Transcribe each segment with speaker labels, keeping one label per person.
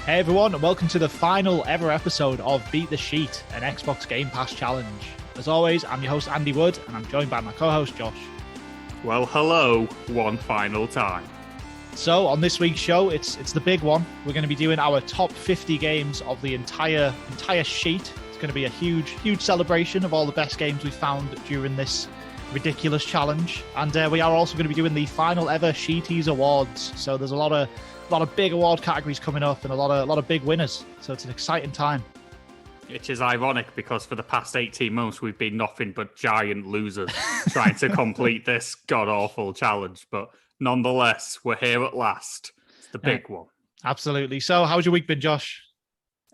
Speaker 1: Hey everyone, and welcome to the final ever episode of Beat The Sheet, an Xbox Game Pass challenge. As always, I'm your host Andy Wood, and I'm joined by my co-host Josh.
Speaker 2: Well, hello, one final time.
Speaker 1: So on this week's show, it's the big one. We're going to be doing our top 50 games of the entire sheet. It's going to be a huge celebration of all the best games we found during this ridiculous challenge. And we are also going to be doing the final ever Sheeties Awards. So there's a lot of big award categories coming up and a lot of big winners. So it's an exciting time.
Speaker 2: Which is ironic because for the past 18 months, we've been nothing but giant losers trying to complete this god-awful challenge. But nonetheless, we're here at last. It's the big one.
Speaker 1: Absolutely. So how's your week been, Josh?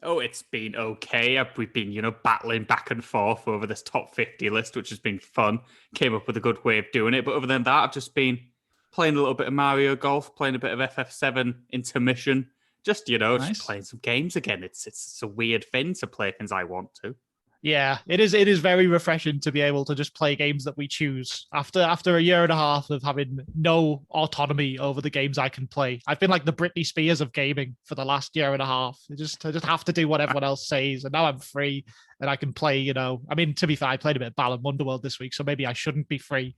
Speaker 2: Oh, it's been okay. We've been, battling back and forth over this top 50 list, which has been fun. Came up with a good way of doing it. But other than that, I've just been playing a little bit of Mario Golf, playing a bit of FF7 intermission. Just,
Speaker 1: Nice.
Speaker 2: Just playing some games again. It's a weird thing to play things I want to.
Speaker 1: Yeah, it is very refreshing to be able to just play games that we choose after a year and a half of having no autonomy over the games I can play. I've been like the Britney Spears of gaming for the last year and a half. I just have to do what everyone else says, and now I'm free and I can play. I mean, to be fair, I played a bit of Balan Wonderworld this week, so maybe I shouldn't be free.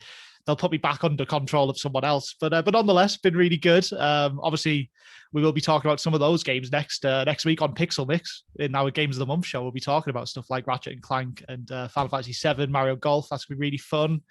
Speaker 1: They'll put me back under control of someone else, but nonetheless, been really good. Obviously, we will be talking about some of those games next week on Pixel Mix in our Games of the Month show. We'll be talking about stuff like Ratchet and Clank and Final Fantasy VII, Mario Golf. That's gonna be really fun.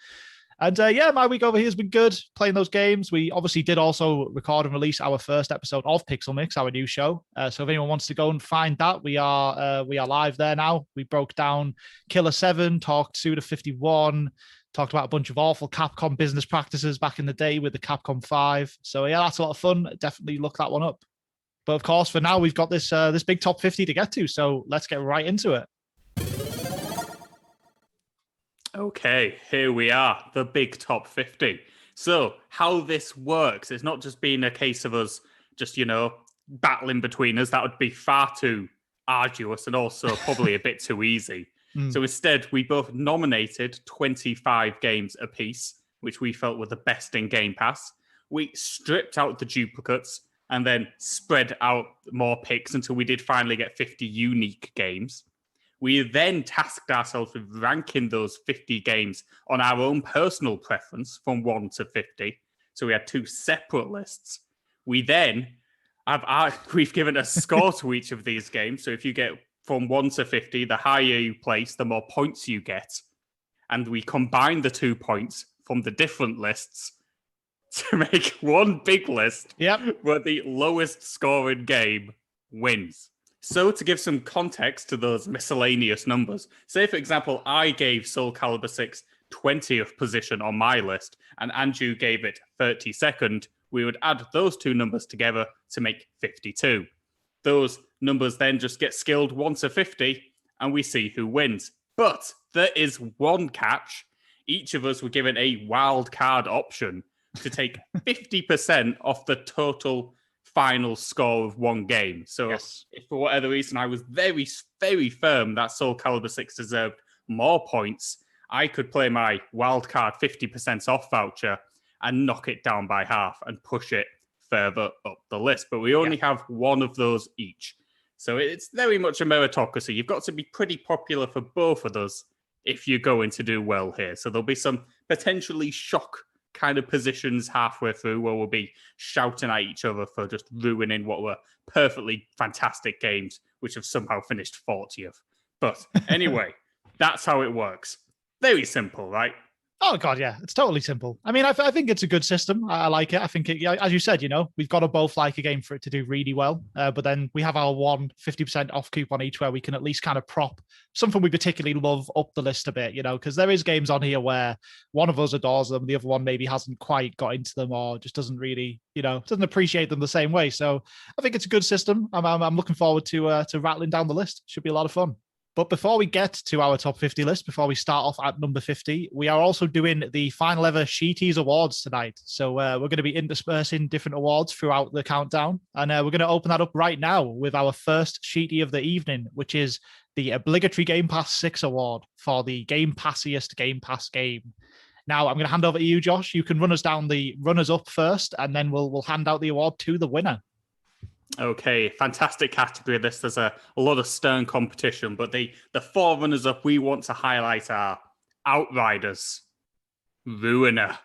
Speaker 1: And my week over here has been good playing those games. We obviously did also record and release our first episode of Pixel Mix, our new show. So if anyone wants to go and find that, we are live there now. We broke down Killer 7, talked Suda 51. Talked about a bunch of awful Capcom business practices back in the day with the Capcom 5. So yeah, that's a lot of fun. Definitely look that one up. But of course, for now, we've got this big top 50 to get to. So let's get right into it.
Speaker 2: Okay, here we are, the big top 50. So how this works, it's not just being a case of us just, battling between us. That would be far too arduous and also probably a bit too easy. So instead, we both nominated 25 games apiece, which we felt were the best in Game Pass. We stripped out the duplicates and then spread out more picks until we did finally get 50 unique games. We then tasked ourselves with ranking those 50 games on our own personal preference from 1 to 50. So we had two separate lists. We then we've given a score to each of these games. So if you get from 1 to 50, the higher you place, the more points you get. And we combine the 2 points from the different lists to make one big list where the lowest scoring game wins. So to give some context to those miscellaneous numbers, say, for example, I gave Soul Calibur 6 20th position on my list and Andrew gave it 32nd, we would add those two numbers together to make 52. Those numbers then just get skilled 1 to 50 and we see who wins. But there is one catch. Each of us were given a wild card option to take 50% off the total final score of one game. So if for whatever reason I was very, very firm that Soul Calibur 6 deserved more points, I could play my wild card 50% off voucher and knock it down by half and push it further up the list, but we only have one of those each. So it's very much a meritocracy. You've got to be pretty popular for both of us if you're going to do well here. So there'll be some potentially shock kind of positions halfway through where we'll be shouting at each other for just ruining what were perfectly fantastic games, which have somehow finished 40th. But anyway, that's how it works. Very simple, right?
Speaker 1: Oh, God, yeah. It's totally simple. I mean, I think it's a good system. I like it. I think, as you said, we've got to both like a game for it to do really well. But then we have our 50% off coupon each where we can at least kind of prop something we particularly love up the list a bit, because there is games on here where one of us adores them, the other one maybe hasn't quite got into them or just doesn't really, doesn't appreciate them the same way. So I think it's a good system. I'm looking forward to rattling down the list. Should be a lot of fun. But before we get to our top 50 list, before we start off at number 50, we are also doing the final ever Sheeties Awards tonight. So we're going to be interspersing different awards throughout the countdown. And we're going to open that up right now with our first Sheety of the evening, which is the obligatory Game Pass 6 award for the Game Passiest Game Pass game. Now, I'm going to hand over to you, Josh. You can run us down the runners-up first, and then we'll hand out the award to the winner.
Speaker 2: Okay, fantastic category. There's a lot of stern competition, but the four runners-up we want to highlight are Outriders, Ruiner,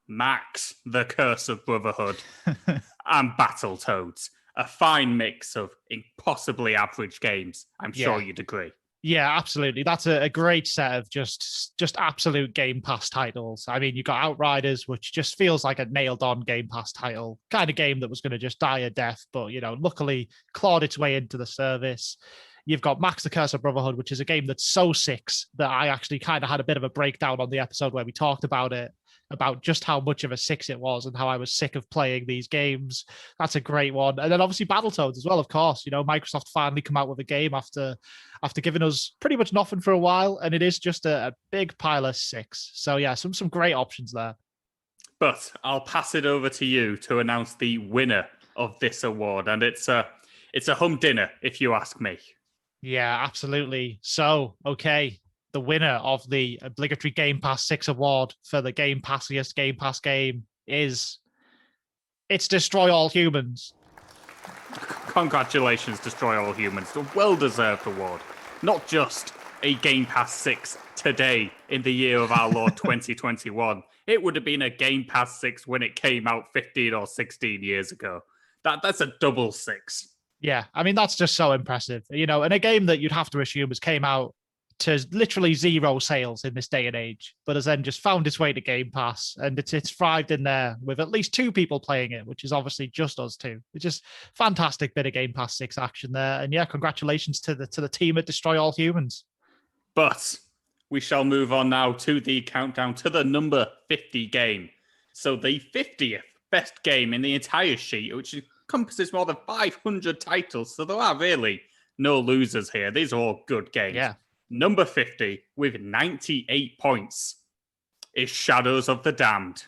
Speaker 2: Max, The Curse of Brotherhood, and Battletoads. A fine mix of impossibly average games. I'm sure you'd agree.
Speaker 1: Yeah, absolutely. That's a great set of just absolute Game Pass titles. I mean, you got Outriders, which just feels like a nailed on Game Pass title, kind of game that was going to just die a death, but luckily clawed its way into the service. You've got Max the Curse of Brotherhood, which is a game that's so six that I actually kind of had a bit of a breakdown on the episode where we talked about it, about just how much of a six it was and how I was sick of playing these games. That's a great one. And then obviously Battletoads as well, of course. Microsoft finally come out with a game after giving us pretty much nothing for a while, and it is just a big pile of six. So yeah, some great options there.
Speaker 2: But I'll pass it over to you to announce the winner of this award, and it's a humdinger, if you ask me.
Speaker 1: Yeah, absolutely. So, okay, the winner of the obligatory Game Pass 6 award for the Game Passiest Game Pass game it's Destroy All Humans.
Speaker 2: Congratulations, Destroy All Humans. A well-deserved award. Not just a Game Pass 6 today in the year of our Lord 2021. It would have been a Game Pass 6 when it came out 15 or 16 years ago. That's a double 6.
Speaker 1: Yeah, I mean, that's just so impressive. And a game that you'd have to assume has came out to literally zero sales in this day and age, but has then just found its way to Game Pass, and it's thrived in there with at least 2 people playing it, which is obviously just us 2. It's just fantastic bit of Game Pass 6 action there. And yeah, congratulations to the team at Destroy All Humans.
Speaker 2: But we shall move on now to the countdown to the number 50 game. So the 50th best game in the entire sheet, which encompasses more than 500 titles. So there are really no losers here. These are all good games.
Speaker 1: Yeah.
Speaker 2: Number 50 with 98 points is Shadows of the Damned.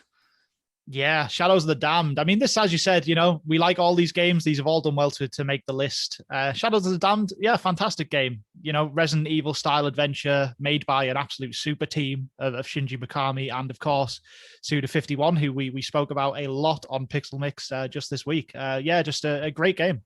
Speaker 1: Yeah, Shadows of the Damned. I mean, this, as you said, we like all these games. These have all done well to make the list. Shadows of the Damned, yeah, fantastic game. Resident Evil style adventure made by an absolute super team of Shinji Mikami and, of course, Suda51, who we spoke about a lot on Pixel Mix just this week. Yeah, just a great game.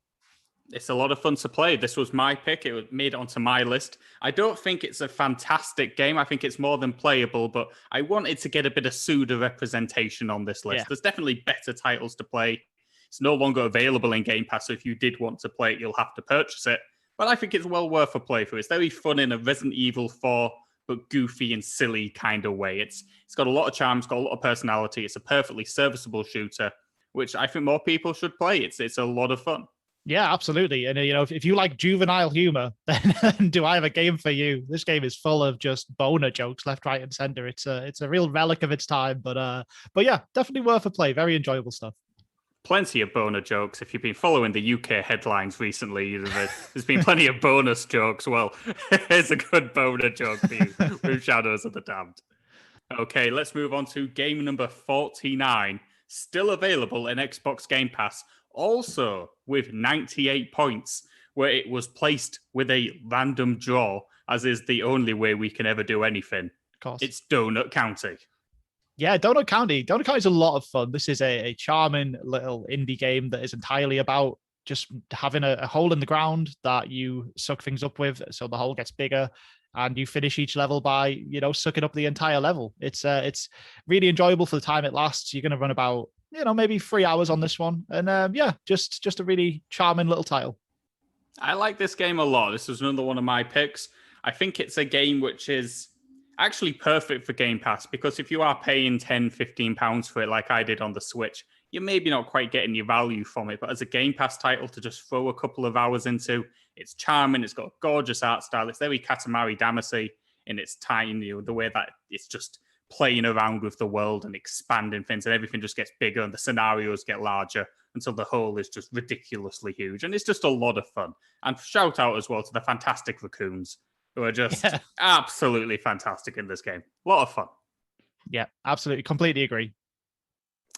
Speaker 2: It's a lot of fun to play. This was my pick. It was made onto my list. I don't think it's a fantastic game. I think it's more than playable, but I wanted to get a bit of Suda representation on this list.
Speaker 1: Yeah.
Speaker 2: There's definitely better titles to play. It's no longer available in Game Pass, so if you did want to play it, you'll have to purchase it. But I think it's well worth a playthrough. It's very fun in a Resident Evil 4, but goofy and silly kind of way. It's got a lot of charm, it's got a lot of personality. It's a perfectly serviceable shooter, which I think more people should play. It's a lot of fun.
Speaker 1: Yeah, absolutely. And, if you like juvenile humor, then do I have a game for you? This game is full of just boner jokes left, right, and center. It's a real relic of its time, but yeah, definitely worth a play. Very enjoyable stuff.
Speaker 2: Plenty of boner jokes. If you've been following the UK headlines recently, there's been plenty of bonus jokes. Well, here's a good boner joke for you with Shadows of the Damned. Okay, let's move on to game number 49. Still available in Xbox Game Pass. Also with 98 points, where it was placed with a random draw, as is the only way we can ever do anything.
Speaker 1: Of course.
Speaker 2: It's Donut County.
Speaker 1: Yeah, Donut County. Donut County is a lot of fun. This is a charming little indie game that is entirely about just having a hole in the ground that you suck things up with, so the hole gets bigger, and you finish each level by, sucking up the entire level. It's really enjoyable for the time it lasts. You're going to run about, maybe 3 hours on this one. And yeah, just a really charming little title.
Speaker 2: I like this game a lot. This was another one of my picks. I think it's a game which is actually perfect for Game Pass, because if you are paying £10-15 for it like I did on the Switch, you're maybe not quite getting your value from it. But as a Game Pass title to just throw a couple of hours into, it's charming. It's got a gorgeous art style. It's very Katamari Damacy in its time, the way that it's just playing around with the world and expanding things, and everything just gets bigger and the scenarios get larger until the whole is just ridiculously huge. And it's just a lot of fun. And shout out as well to the fantastic raccoons, who are just absolutely fantastic in this game. A lot of fun.
Speaker 1: Yeah, absolutely. Completely agree.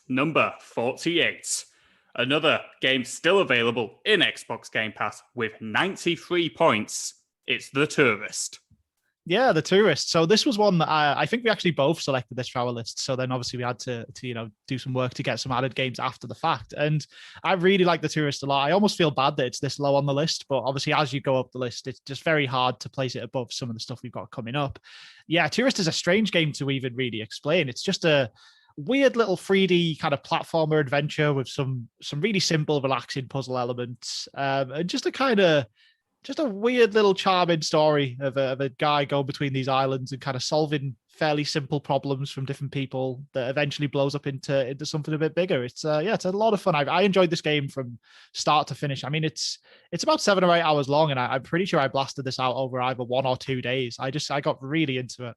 Speaker 2: Number 48. Another game still available in Xbox Game Pass with 93 points. It's The Tourist.
Speaker 1: Yeah, The Tourist. So this was one that I think we actually both selected this for our list. So then obviously we had to do some work to get some added games after the fact. And I really like The Tourist a lot. I almost feel bad that it's this low on the list, but obviously as you go up the list, it's just very hard to place it above some of the stuff we've got coming up. Yeah, Tourist is a strange game to even really explain. It's just a weird little 3D kind of platformer adventure with some really simple, relaxing puzzle elements, and just a weird little charming story of a guy going between these islands and kind of solving fairly simple problems from different people that eventually blows up into something a bit bigger. It's it's a lot of fun. I enjoyed this game from start to finish. I mean, it's about 7 or 8 hours long, and I'm pretty sure I blasted this out over either 1 or 2 days. I got really into it.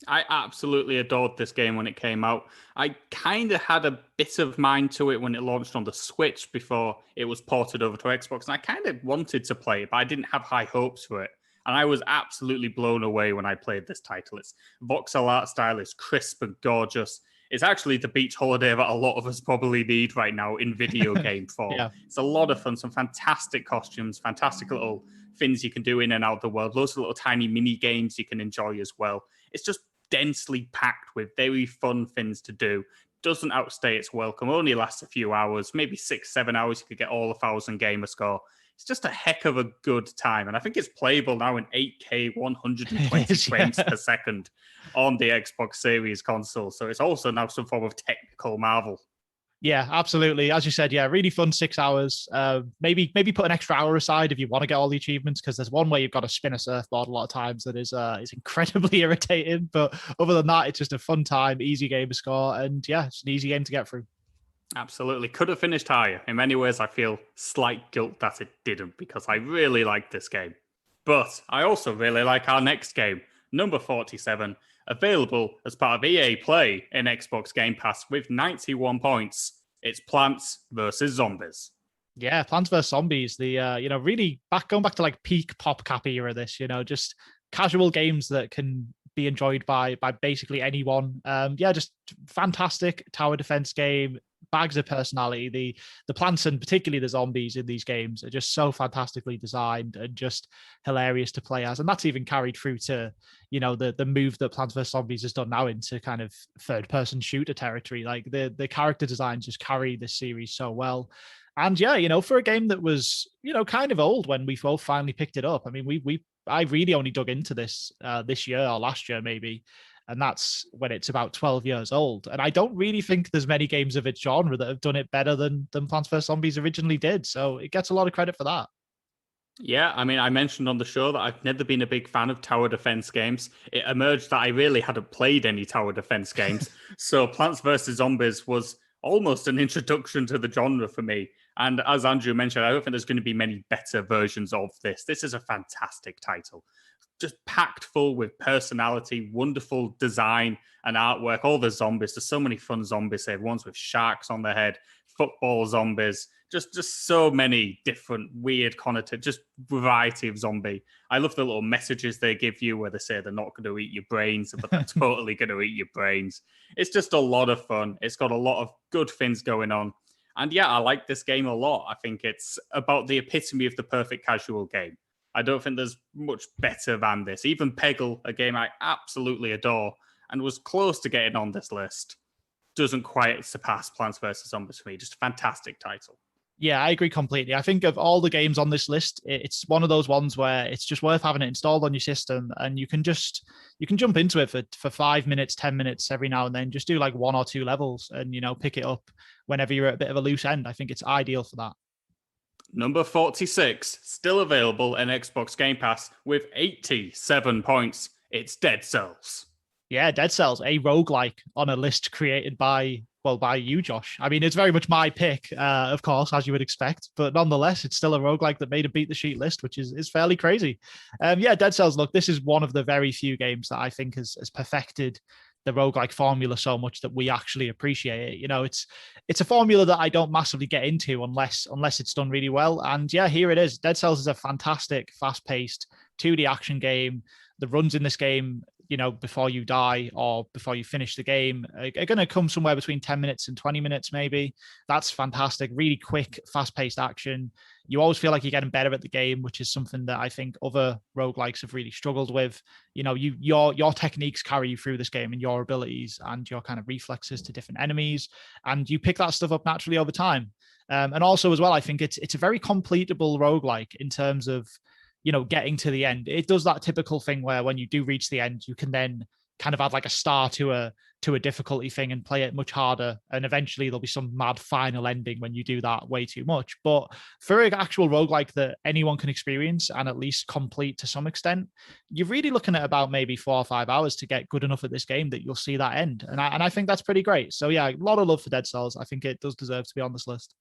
Speaker 2: I absolutely adored this game when it came out. I kind of had a bit of mind to it when it launched on the Switch before it was ported over to Xbox, and I kind of wanted to play it, but I didn't have high hopes for it. And I was absolutely blown away when I played this title. Its voxel art style is crisp and gorgeous. It's actually the beach holiday that a lot of us probably need right now in video game form.
Speaker 1: Yeah.
Speaker 2: It's a lot of fun, some fantastic costumes, fantastic little things you can do in and out of the world, loads of little tiny mini games you can enjoy as well. It's just densely packed with very fun things to do. Doesn't outstay its welcome, only lasts a few hours, maybe 6-7 hours. You could get all 1,000 gamer score. It's just a heck of a good time. And I think it's playable now in 8K 120 frames per second on the Xbox Series console. So it's also now some form of technical marvel.
Speaker 1: Yeah, absolutely. As you said, yeah, really fun 6 hours. Maybe put an extra hour aside if you want to get all the achievements, because there's one way you've got to spin a surfboard a lot of times that is incredibly irritating. But other than that, it's just a fun time, easy game to score, and yeah, it's an easy game to get through.
Speaker 2: Absolutely. Could have finished higher. In many ways, I feel slight guilt that it didn't, because I really like this game. But I also really like our next game, number 47, available as part of EA Play in Xbox Game Pass with 91 points. It's Plants vs. Zombies.
Speaker 1: Yeah, Plants vs. Zombies. The really going back to like peak PopCap era. This, just casual games that can be enjoyed by basically anyone. Just fantastic tower defense game. Bags of personality. The plants and particularly the zombies in these games are just so fantastically designed and just hilarious to play as. And that's even carried through to, the move that Plants vs. Zombies has done now into kind of third person shooter territory. Like the character designs just carry this series so well. And yeah, for a game that was, kind of old when we both finally picked it up. I mean, I really only dug into this this year or last year maybe. And that's when it's about 12 years old. And I don't really think there's many games of its genre that have done it better than Plants vs. Zombies originally did. So it gets a lot of credit for that.
Speaker 2: Yeah, I mean, I mentioned on the show that I've never been a big fan of tower defense games. It emerged that I really hadn't played any tower defense games. So Plants vs. Zombies was almost an introduction to the genre for me. And as Andrew mentioned, I don't think there's going to be many better versions of this. This is a fantastic title. Just packed full with personality, wonderful design and artwork. All the zombies, there's so many fun zombies here. Ones with sharks on their head, football zombies, just so many different weird connotations, just variety of zombie. I love the little messages they give you where they say they're not going to eat your brains, but they're totally going to eat your brains. It's just a lot of fun. It's got a lot of good things going on. And yeah, I like this game a lot. I think it's about the epitome of the perfect casual game. I don't think there's much better than this. Even Peggle, a game I absolutely adore and was close to getting on this list, doesn't quite surpass Plants vs. Zombies for me. Just a fantastic title.
Speaker 1: Yeah, I agree completely. I think of all the games on this list, it's one of those ones where it's just worth having it installed on your system, and you can jump into it for 5 minutes, 10 minutes every now and then. Just do like 1 or 2 levels and pick it up whenever you're at a bit of a loose end. I think it's ideal for that.
Speaker 2: Number 46, still available in Xbox Game Pass with 87 points. It's Dead Cells.
Speaker 1: Yeah, Dead Cells, a roguelike on a list created by you, Josh. I mean, it's very much my pick, of course, as you would expect, but nonetheless, it's still a roguelike that made a Beat the Sheet list, which is fairly crazy. Dead Cells, look, this is one of the very few games that I think has perfected the roguelike formula so much that we actually appreciate it. It's a formula that I don't massively get into unless it's done really well. And yeah, here it is. Dead Cells is a fantastic, fast-paced 2D action game. The runs in this game, before you die or before you finish the game are going to come somewhere between 10 minutes and 20 minutes, maybe. That's fantastic. Really quick, fast-paced action. You always feel like you're getting better at the game, which is something that I think other roguelikes have really struggled with. Your techniques carry you through this game, and your abilities and your kind of reflexes to different enemies, and you pick that stuff up naturally over time. And also as well, I think it's a very completable roguelike in terms of getting to the end. It does that typical thing where when you do reach the end, you can then kind of add like a star to a difficulty thing and play it much harder. And eventually there'll be some mad final ending when you do that way too much. But for an actual roguelike that anyone can experience and at least complete to some extent, you're really looking at about maybe 4 or 5 hours to get good enough at this game that you'll see that end. And I think that's pretty great. So yeah, a lot of love for Dead Cells. I think it does deserve to be on this list.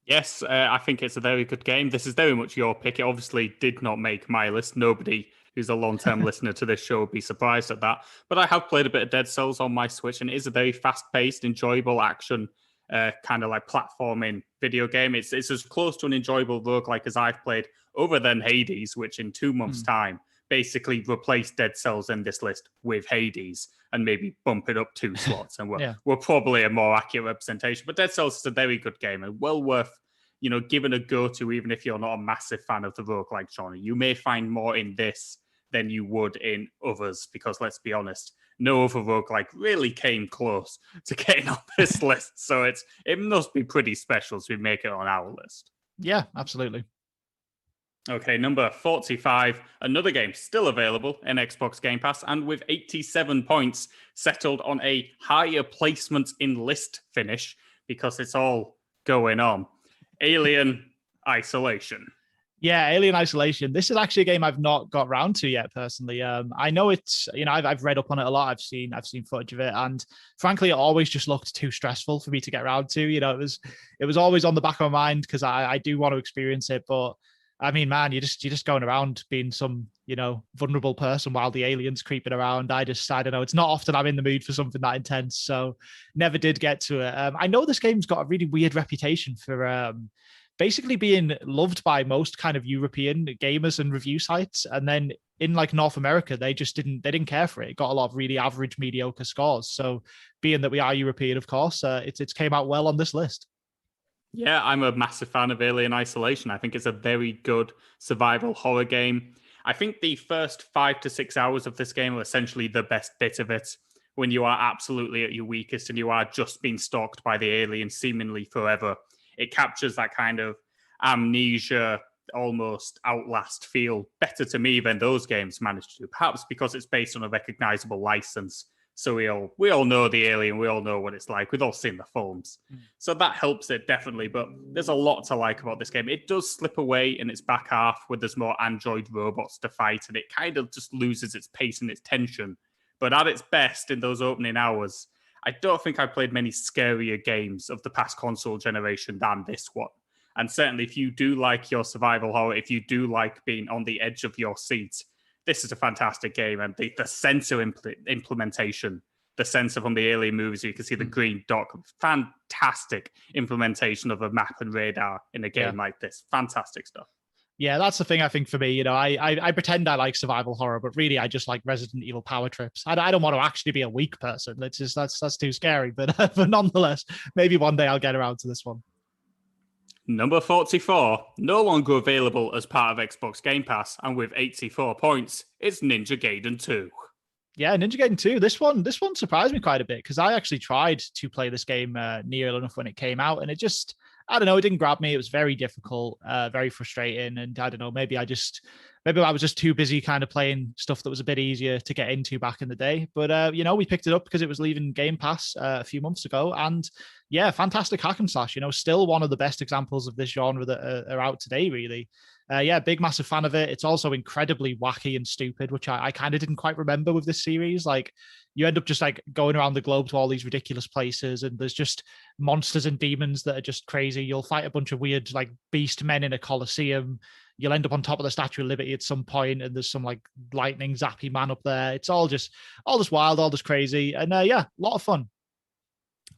Speaker 2: Yes, I think it's a very good game. This is very much your pick. It obviously did not make my list. Nobody who's a long-term listener to this show would be surprised at that. But I have played a bit of Dead Cells on my Switch, and it is a very fast-paced, enjoyable action, kind of like platforming video game. It's as close to an enjoyable roguelike as I've played, other than Hades, which in 2 months' time basically replaced Dead Cells in this list with Hades and maybe bump it up 2 slots. And we're probably a more accurate representation. But Dead Cells is a very good game and well worth, giving a go to, even if you're not a massive fan of the roguelike genre. You may find more in this than you would in others, because let's be honest, no other roguelike really came close to getting on this list. So it must be pretty special to make it on our list.
Speaker 1: Yeah, absolutely.
Speaker 2: Okay, number 45, another game still available in Xbox Game Pass, and with 87 points, settled on a higher placement in list finish because it's all going on. Alien Isolation.
Speaker 1: Yeah, Alien Isolation. This is actually a game I've not got round to yet, personally. I know it's, I've read up on it a lot. I've seen footage of it, and frankly, it always just looked too stressful for me to get around to. It was always on the back of my mind because I do want to experience it, but I mean, man, you're just going around being some, vulnerable person while the alien's creeping around. I don't know. It's not often I'm in the mood for something that intense, so never did get to it. I know this game's got a really weird reputation for basically being loved by most kind of European gamers and review sites, and then in like North America, they didn't care for it. It got a lot of really average, mediocre scores. So, being that we are European, of course, it's came out well on this list.
Speaker 2: Yeah, I'm a massive fan of Alien Isolation. I think it's a very good survival horror game. I think the first 5 to 6 hours of this game are essentially the best bit of it, when you are absolutely at your weakest and you are just being stalked by the alien seemingly forever. It captures that kind of amnesia, almost Outlast feel better to me than those games managed to do, perhaps because it's based on a recognizable license. So we all know the alien. We all know what it's like. We've all seen the films. So that helps it, definitely. But there's a lot to like about this game. It does slip away in its back half where there's more android robots to fight, and it kind of just loses its pace and its tension. But at its best in those opening hours, I don't think I played many scarier games of the past console generation than this one. And certainly if you do like your survival horror, if you do like being on the edge of your seat, this is a fantastic game. And the sensor implementation, the sensor from the Alien movies, you can see the green dot, fantastic implementation of a map and radar in a game like this. Fantastic stuff.
Speaker 1: Yeah, that's the thing I think for me. I pretend I like survival horror, but really I just like Resident Evil power trips. I don't want to actually be a weak person. That's too scary. But nonetheless, maybe one day I'll get around to this one.
Speaker 2: Number 44, no longer available as part of Xbox Game Pass, and with 84 points, it's Ninja Gaiden 2.
Speaker 1: Yeah, Ninja Gaiden 2. This one surprised me quite a bit because I actually tried to play this game near enough when it came out, and it just, I don't know, it didn't grab me. It was very difficult, very frustrating, and I don't know, maybe I was just too busy kind of playing stuff that was a bit easier to get into back in the day. But we picked it up because it was leaving Game Pass a few months ago, and yeah, fantastic hack and slash. Still one of the best examples of this genre that are out today, really. Big, massive fan of it. It's also incredibly wacky and stupid, which I kind of didn't quite remember with this series. Like, you end up just like going around the globe to all these ridiculous places, and there's just monsters and demons that are just crazy. You'll fight a bunch of weird like beast men in a coliseum. You'll end up on top of the Statue of Liberty at some point, and there's some like lightning zappy man up there. It's all just wild, all just crazy, and a lot of fun.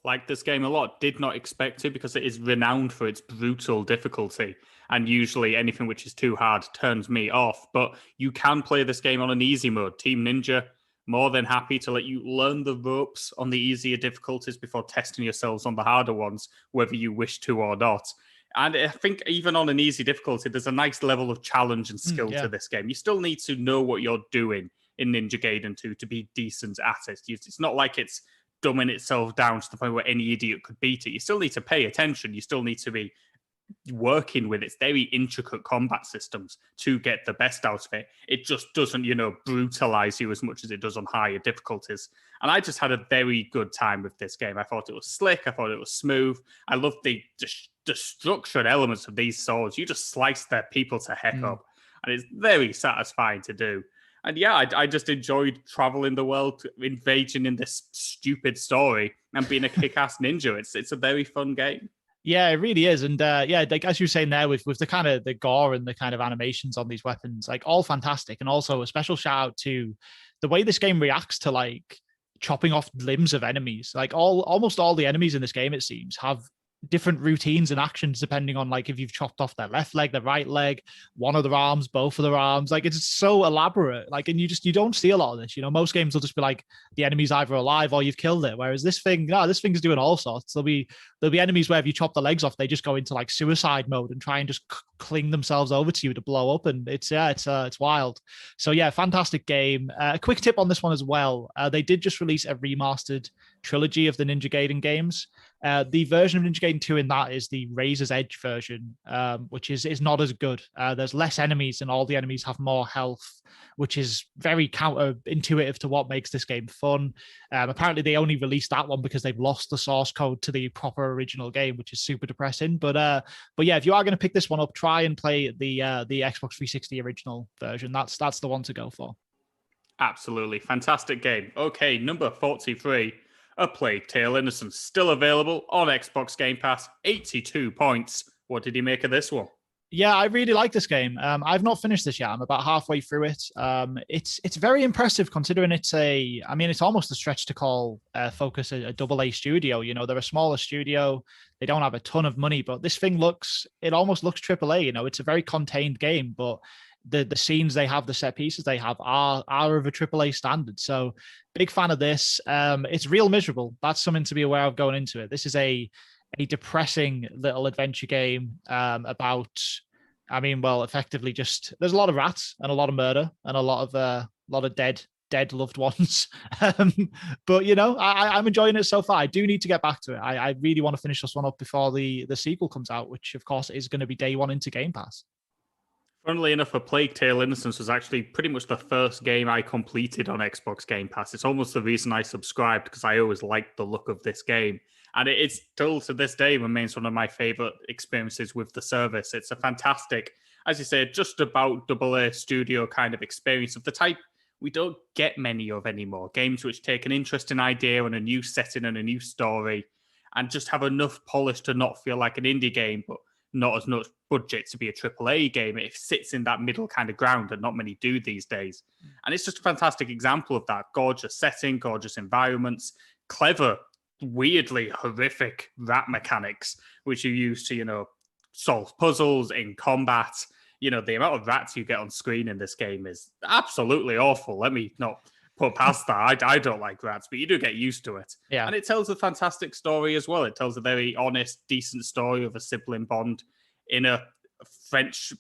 Speaker 2: Like this game a lot. Did not expect it because it is renowned for its brutal difficulty. And usually anything which is too hard turns me off. But you can play this game on an easy mode. Team Ninja more than happy to let you learn the ropes on the easier difficulties before testing yourselves on the harder ones, whether you wish to or not. And I think even on an easy difficulty, there's a nice level of challenge and skill to this game. You still need to know what you're doing in Ninja Gaiden 2 to be decent at it. It's not like it's dumbing itself down to the point where any idiot could beat it. You still need to pay attention. You still need to be working with its very intricate combat systems to get the best out of it. It just doesn't, brutalize you as much as it does on higher difficulties. And I just had a very good time with this game. I thought it was slick. I thought it was smooth. I loved the structured elements of these swords. You just slice their people to heck up. And it's very satisfying to do. And yeah, I just enjoyed traveling the world, engaging in this stupid story and being a kick-ass ninja. It's a very fun game.
Speaker 1: Yeah, it really is. And like as you were saying there, with the kind of the gore and the kind of animations on these weapons, like all fantastic. And also a special shout out to the way this game reacts to like chopping off limbs of enemies. Like almost all the enemies in this game, it seems, have different routines and actions depending on like if you've chopped off their left leg, their right leg, one of their arms, both of their arms. Like it's so elaborate. Like, and you don't see a lot of this. Most games will just be like the enemy's either alive or you've killed it. Whereas this thing's doing all sorts. There'll be enemies where if you chop the legs off, they just go into like suicide mode and try and just cling themselves over to you to blow up. And it's wild. So yeah, fantastic game. A quick tip on this one as well. They did just release a remastered trilogy of the Ninja Gaiden games. The version of Ninja Gaiden 2 in that is the Razor's Edge version, which is not as good. There's less enemies and all the enemies have more health, which is very counterintuitive to what makes this game fun. Apparently, they only released that one because they've lost the source code to the proper original game, which is super depressing. But yeah, if you are going to pick this one up, try and play the Xbox 360 original version. That's the one to go for.
Speaker 2: Absolutely. Fantastic game. Okay, number 43. A Plague Tale Innocence, still available on Xbox Game Pass, 82 points. What did you make of this one?
Speaker 1: Yeah, I really like this game. I've not finished this yet. I'm about halfway through it. It's very impressive considering it's almost a stretch to call Focus a AA studio. They're a smaller studio. They don't have a ton of money, but this thing almost looks AAA. It's a very contained game, but the scenes they have, the set pieces they have are of a AAA standard. So big fan of this. It's real miserable. That's something to be aware of going into it. This is a depressing little adventure game about, effectively just there's a lot of rats and a lot of murder and a lot of dead loved ones. But I'm enjoying it so far. I do need to get back to it. I really want to finish this one up before the sequel comes out, which of course is going to be day one into Game Pass.
Speaker 2: Funnily enough, A Plague Tale Innocence was actually pretty much the first game I completed on Xbox Game Pass. It's almost the reason I subscribed, because I always liked the look of this game. And it's still to this day remains one of my favorite experiences with the service. It's a fantastic, as you said, just about AA studio kind of experience of the type we don't get many of anymore. Games which take an interesting idea and a new setting and a new story and just have enough polish to not feel like an indie game, but not as much budget to be a AAA game. It sits in that middle kind of ground that not many do these days. And it's just a fantastic example of that. Gorgeous setting, gorgeous environments, clever, weirdly horrific rat mechanics, which you use to, solve puzzles in combat. The amount of rats you get on screen in this game is absolutely awful. Let me not put past that. I don't like rats, but you do get used to it.
Speaker 1: Yeah.
Speaker 2: And it tells a fantastic story as well. It tells a very honest, decent story of a sibling bond in a French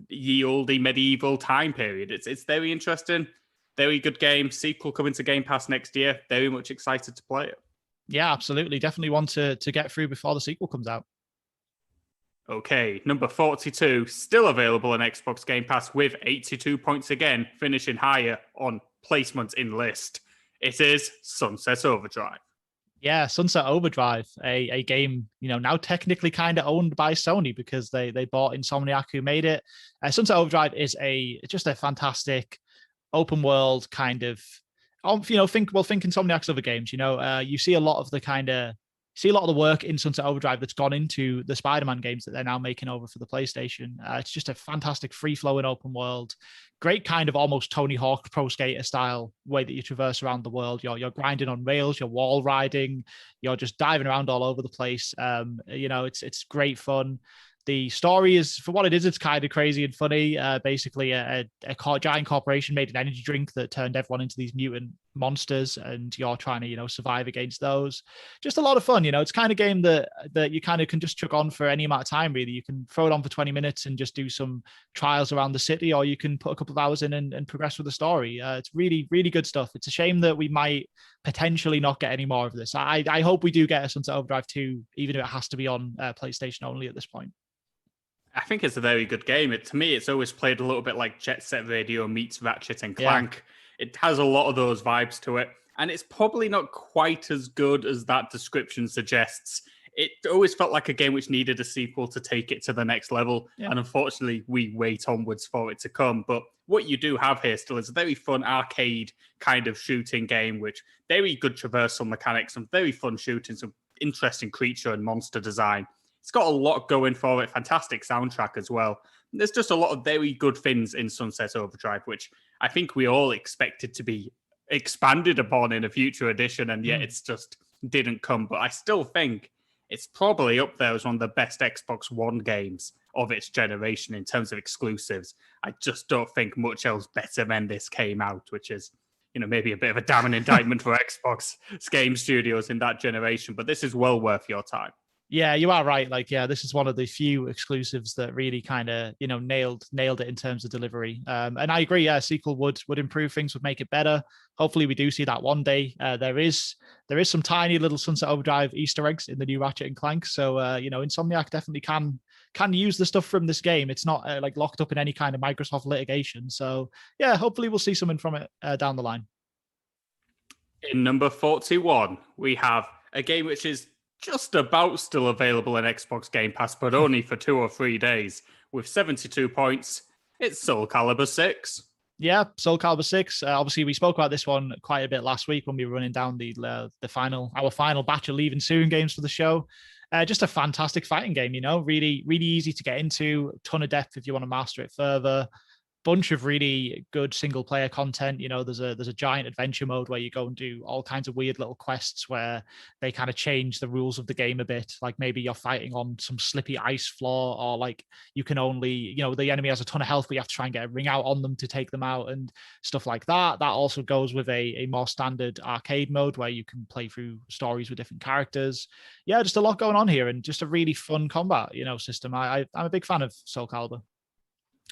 Speaker 2: ye olde medieval time period. It's very interesting. Very good game. Sequel coming to Game Pass next year. Very much excited to play it.
Speaker 1: Yeah, absolutely. Definitely want to get through before the sequel comes out.
Speaker 2: Okay, number 42, still available on Xbox Game Pass with 82 points again, finishing higher on placement in list. It is Sunset Overdrive.
Speaker 1: Yeah, Sunset Overdrive, a game, now technically kind of owned by Sony because they bought Insomniac who made it. Sunset Overdrive is just a fantastic open world kind of, think Insomniac's other games, you see a lot of the work in Sunset Overdrive that's gone into the Spider-Man games that they're now making over for the PlayStation. It's just a fantastic free-flowing open world. Great kind of almost Tony Hawk Pro Skater style way that you traverse around the world. You're grinding on rails, you're wall riding, you're just diving around all over the place. It's great fun. The story is, for what it is, it's kind of crazy and funny. Basically, a giant corporation made an energy drink that turned everyone into these mutant monsters and you're trying to, survive against those. Just a lot of fun. It's kind of game that you kind of can just chuck on for any amount of time, really. You can throw it on for 20 minutes and just do some trials around the city, or you can put a couple of hours in and progress with the story. It's really, really good stuff. It's a shame that we might potentially not get any more of this. I hope we do get a Sunset Overdrive 2, even if it has to be on PlayStation only at this point.
Speaker 2: I think it's a very good game. To me, it's always played a little bit like Jet Set Radio meets Ratchet and Clank. Yeah. It has a lot of those vibes to it. And it's probably not quite as good as that description suggests. It always felt like a game which needed a sequel to take it to the next level. Yeah. And unfortunately, we wait onwards for it to come. But what you do have here still is a very fun arcade kind of shooting game, which very good traversal mechanics, some very fun shooting, some interesting creature and monster design. It's got a lot going for it. Fantastic soundtrack as well. There's just a lot of very good things in Sunset Overdrive, which I think we all expected to be expanded upon in a future edition, and yet it's just didn't come. But I still think it's probably up there as one of the best Xbox One games of its generation in terms of exclusives. I just don't think much else better than this came out, which is, maybe a bit of a damning indictment for Xbox game studios in that generation. But this is well worth your time.
Speaker 1: Yeah, you are right. This is one of the few exclusives that really kind of, nailed it in terms of delivery. And I agree. Yeah, a sequel would improve things, would make it better. Hopefully, we do see that one day. There is some tiny little Sunset Overdrive Easter eggs in the new Ratchet and Clank. So, Insomniac definitely can use the stuff from this game. It's not locked up in any kind of Microsoft litigation. So, yeah, hopefully we'll see something from it down the line.
Speaker 2: In number 41, we have a game which is just about still available in Xbox Game Pass, but only for 2 or 3 days. With 72 points, it's Soul Calibur 6.
Speaker 1: Yeah, Soul Calibur 6. Obviously, we spoke about this one quite a bit last week when we were running down our final batch of Leaving Soon games for the show. Just a fantastic fighting game, really, really easy to get into. Ton of depth if you want to master it further. Bunch of really good single player content. There's a giant adventure mode where you go and do all kinds of weird little quests where they kind of change the rules of the game a bit. Like maybe you're fighting on some slippy ice floor, or you can only, the enemy has a ton of health, but you have to try and get a ring out on them to take them out and stuff like that. That also goes with a more standard arcade mode where you can play through stories with different characters. Yeah, just a lot going on here and just a really fun combat, system. I'm a big fan of Soul Calibur.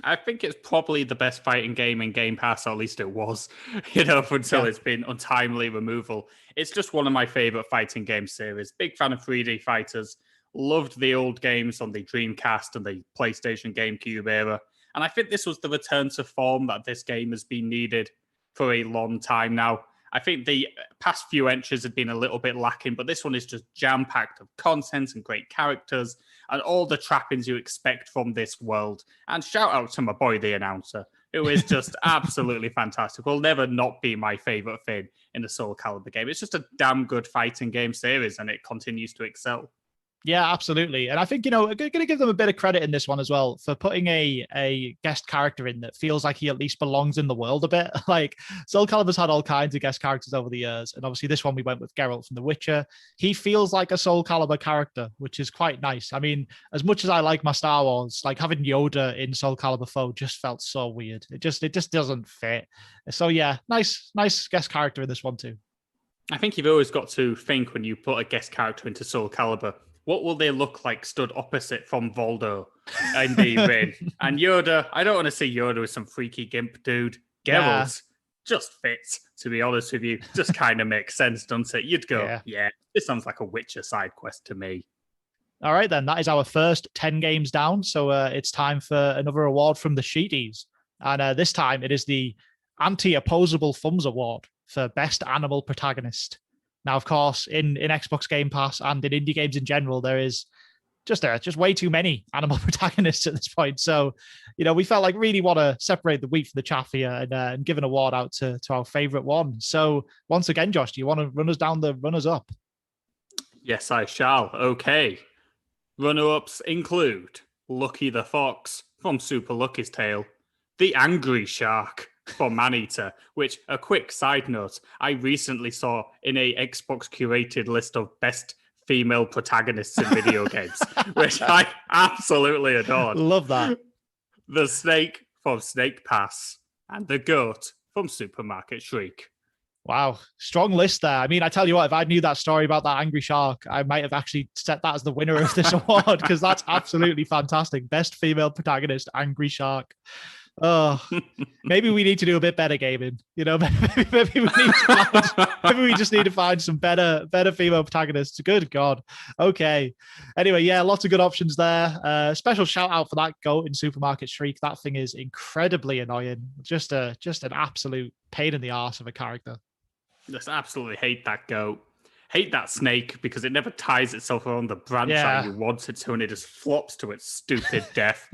Speaker 2: I think it's probably the best fighting game in Game Pass, or at least it was, until it's been untimely removal. It's just one of my favorite fighting game series. Big fan of 3D fighters. Loved the old games on the Dreamcast and the PlayStation GameCube era. And I think this was the return to form that this game has been needed for a long time now. I think the past few entries had been a little bit lacking, but this one is just jam-packed of content and great characters and all the trappings you expect from this world. And shout out to my boy, the announcer, who is just absolutely fantastic. Will never not be my favorite thing in the Soul Calibur game. It's just a damn good fighting game series, and it continues to excel.
Speaker 1: Yeah, absolutely. And I think, I'm going to give them a bit of credit in this one as well for putting a guest character in that feels like he at least belongs in the world a bit. Soul Calibur's had all kinds of guest characters over the years. And obviously this one we went with Geralt from The Witcher. He feels like a Soul Calibur character, which is quite nice. I mean, as much as I like my Star Wars, having Yoda in Soul Calibur 4 just felt so weird. It just doesn't fit. So yeah, nice guest character in this one too.
Speaker 2: I think you've always got to think when you put a guest character into Soul Calibur, what will they look like stood opposite from Voldo in the ring? And Yoda, I don't want to see Yoda with some freaky gimp dude. Geralt just fits, to be honest with you. Just kind of makes sense, doesn't it? You'd go, yeah, this sounds like a Witcher side quest to me.
Speaker 1: All right, then. That is our first 10 games down. So it's time for another award from the Sheeties. And this time it is the Anti-Opposable Thumbs Award for Best Animal Protagonist. Now, of course, in Xbox Game Pass and in indie games in general, there is just way too many animal protagonists at this point. So, we felt like really want to separate the wheat from the chaff here and give an award out to our favorite one. So, once again, Josh, do you want to run us down the runners-up?
Speaker 2: Yes, I shall. Okay. Runner-ups include Lucky the Fox from Super Lucky's Tale, The Angry Shark from Maneater, which, a quick side note, I recently saw in a Xbox curated list of best female protagonists in video games, which I absolutely adored.
Speaker 1: Love that.
Speaker 2: The Snake from Snake Pass, and the Goat from Supermarket Shriek.
Speaker 1: Wow, strong list there. I mean, I tell you what, if I knew that story about that angry shark, I might have actually set that as the winner of this award because that's absolutely fantastic. Best female protagonist, angry shark. Oh, maybe we need to do a bit better gaming. Maybe we need to maybe we just need to find some better female protagonists. Good God. Okay. Anyway, yeah, lots of good options there. Special shout out for that goat in Supermarket Shriek. That thing is incredibly annoying. Just an absolute pain in the arse of a character.
Speaker 2: Just absolutely hate that goat. Hate that snake because it never ties itself on the branch that you want it to, and it just flops to its stupid death.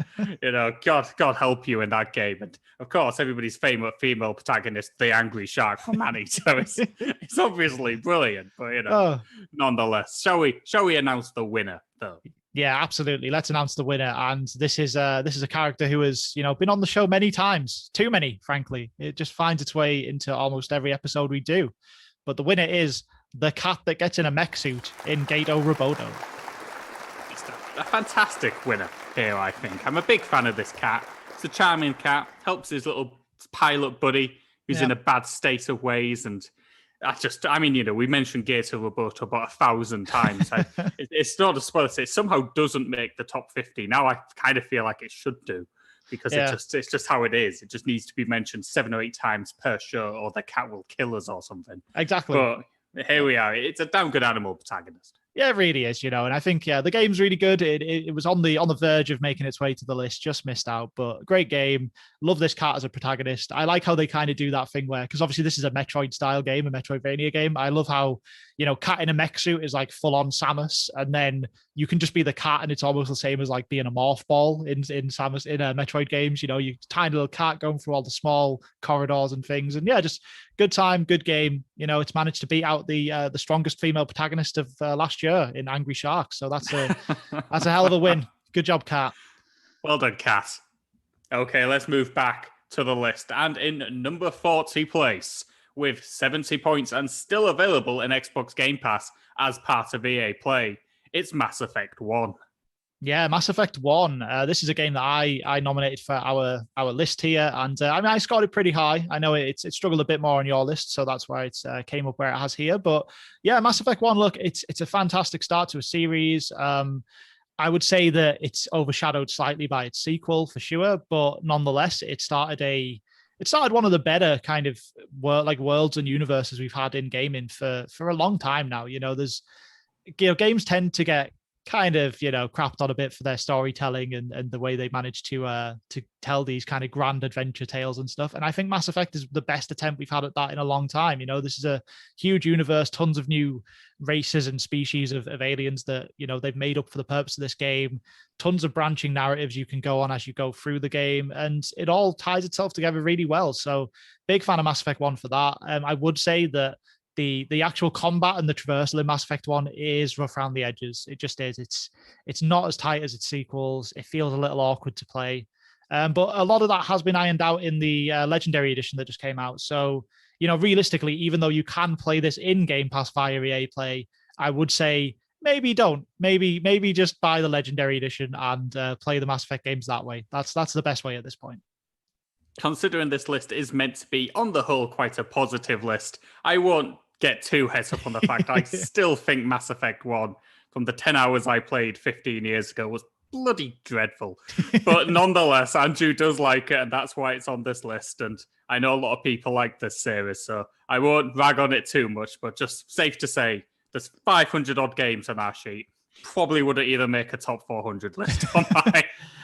Speaker 2: God help you in that game. And of course, everybody's favorite female protagonist, the angry shark from Annie. So it's obviously brilliant, but nonetheless, shall we announce the winner though?
Speaker 1: Yeah, absolutely. Let's announce the winner. And this is a character who has, been on the show many times, too many, frankly. It just finds its way into almost every episode we do. But the winner is the cat that gets in a mech suit in Gato Roboto.
Speaker 2: It's a fantastic winner here, I think. I'm a big fan of this cat. It's a charming cat, helps his little pilot buddy who's in a bad state of ways. And we mentioned Gato Roboto about 1,000 times. It's not a spoiler. It somehow doesn't make the top 50. Now I kind of feel like it should do. Because it's just how it is. It just needs to be mentioned 7 or 8 times per show, or the cat will kill us or something.
Speaker 1: Exactly.
Speaker 2: But here we are. It's a damn good animal protagonist.
Speaker 1: Yeah, it really is, and I think the game's really good. It was on the verge of making its way to the list, just missed out. But great game. Love this cat as a protagonist. I like how they kind of do that thing where, because obviously this is a Metroid style game, a Metroidvania game. I love how cat in a mech suit is like full on Samus, and then you can just be the cat, and it's almost the same as like being a morph ball in Samus in Metroid games. You tiny little cat going through all the small corridors and things, and just good time, good game. It's managed to beat out the strongest female protagonist of last year in Angry Shark. So that's a hell of a win. Good job, Cat.
Speaker 2: Well done, Cat. Okay, let's move back to the list. And in number 40 place, with 70 points and still available in Xbox Game Pass as part of EA Play, it's Mass Effect 1.
Speaker 1: Yeah, Mass Effect 1. This is a game that I nominated for our list here. And I scored it pretty high. I know it struggled a bit more on your list, so that's why it came up where it has here. But yeah, Mass Effect 1, look, it's a fantastic start to a series. I would say that it's overshadowed slightly by its sequel for sure, but nonetheless, it started one of the better kind of worlds and universes we've had in gaming for a long time now. Games tend to get kind of crapped on a bit for their storytelling and the way they manage to tell these kind of grand adventure tales and stuff. And I think Mass Effect is the best attempt we've had at that in a long time. This is a huge universe, tons of new races and species of aliens that they've made up for the purpose of this game, tons of branching narratives you can go on as you go through the game, and it all ties itself together really well. So big fan of Mass Effect 1 for that. I would say that the actual combat and the traversal in Mass Effect 1 is rough around the edges. It just is. It's not as tight as its sequels. It feels a little awkward to play. But a lot of that has been ironed out in the Legendary Edition that just came out. So, realistically, even though you can play this in Game Pass via EA Play, I would say maybe don't. Maybe just buy the Legendary Edition and play the Mass Effect games that way. That's the best way at this point.
Speaker 2: Considering this list is meant to be, on the whole, quite a positive list, I won't get too het up on the fact I still think Mass Effect 1, from the 10 hours I played 15 years ago, was bloody dreadful. But nonetheless, Andrew does like it, and that's why it's on this list. And I know a lot of people like this series, so I won't rag on it too much, but just safe to say, there's 500 odd games on our sheet. Probably wouldn't either make a top 400 list on mine.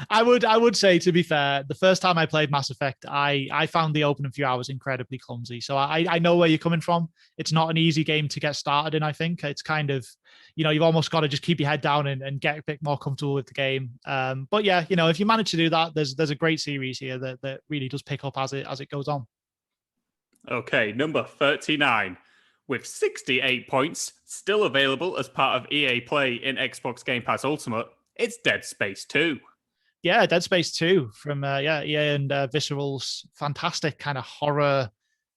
Speaker 1: I would say, to be fair, the first time I played Mass Effect, I found the opening few hours incredibly clumsy. So I know where you're coming from. It's not an easy game to get started in, I think. It's kind of, you've almost got to just keep your head down and get a bit more comfortable with the game. But yeah, if you manage to do that, there's a great series here that really does pick up as it goes on.
Speaker 2: Okay, number 39. With 68 points, still available as part of EA Play in Xbox Game Pass Ultimate, it's Dead Space 2.
Speaker 1: Yeah, Dead Space 2 from EA and Visceral's fantastic kind of horror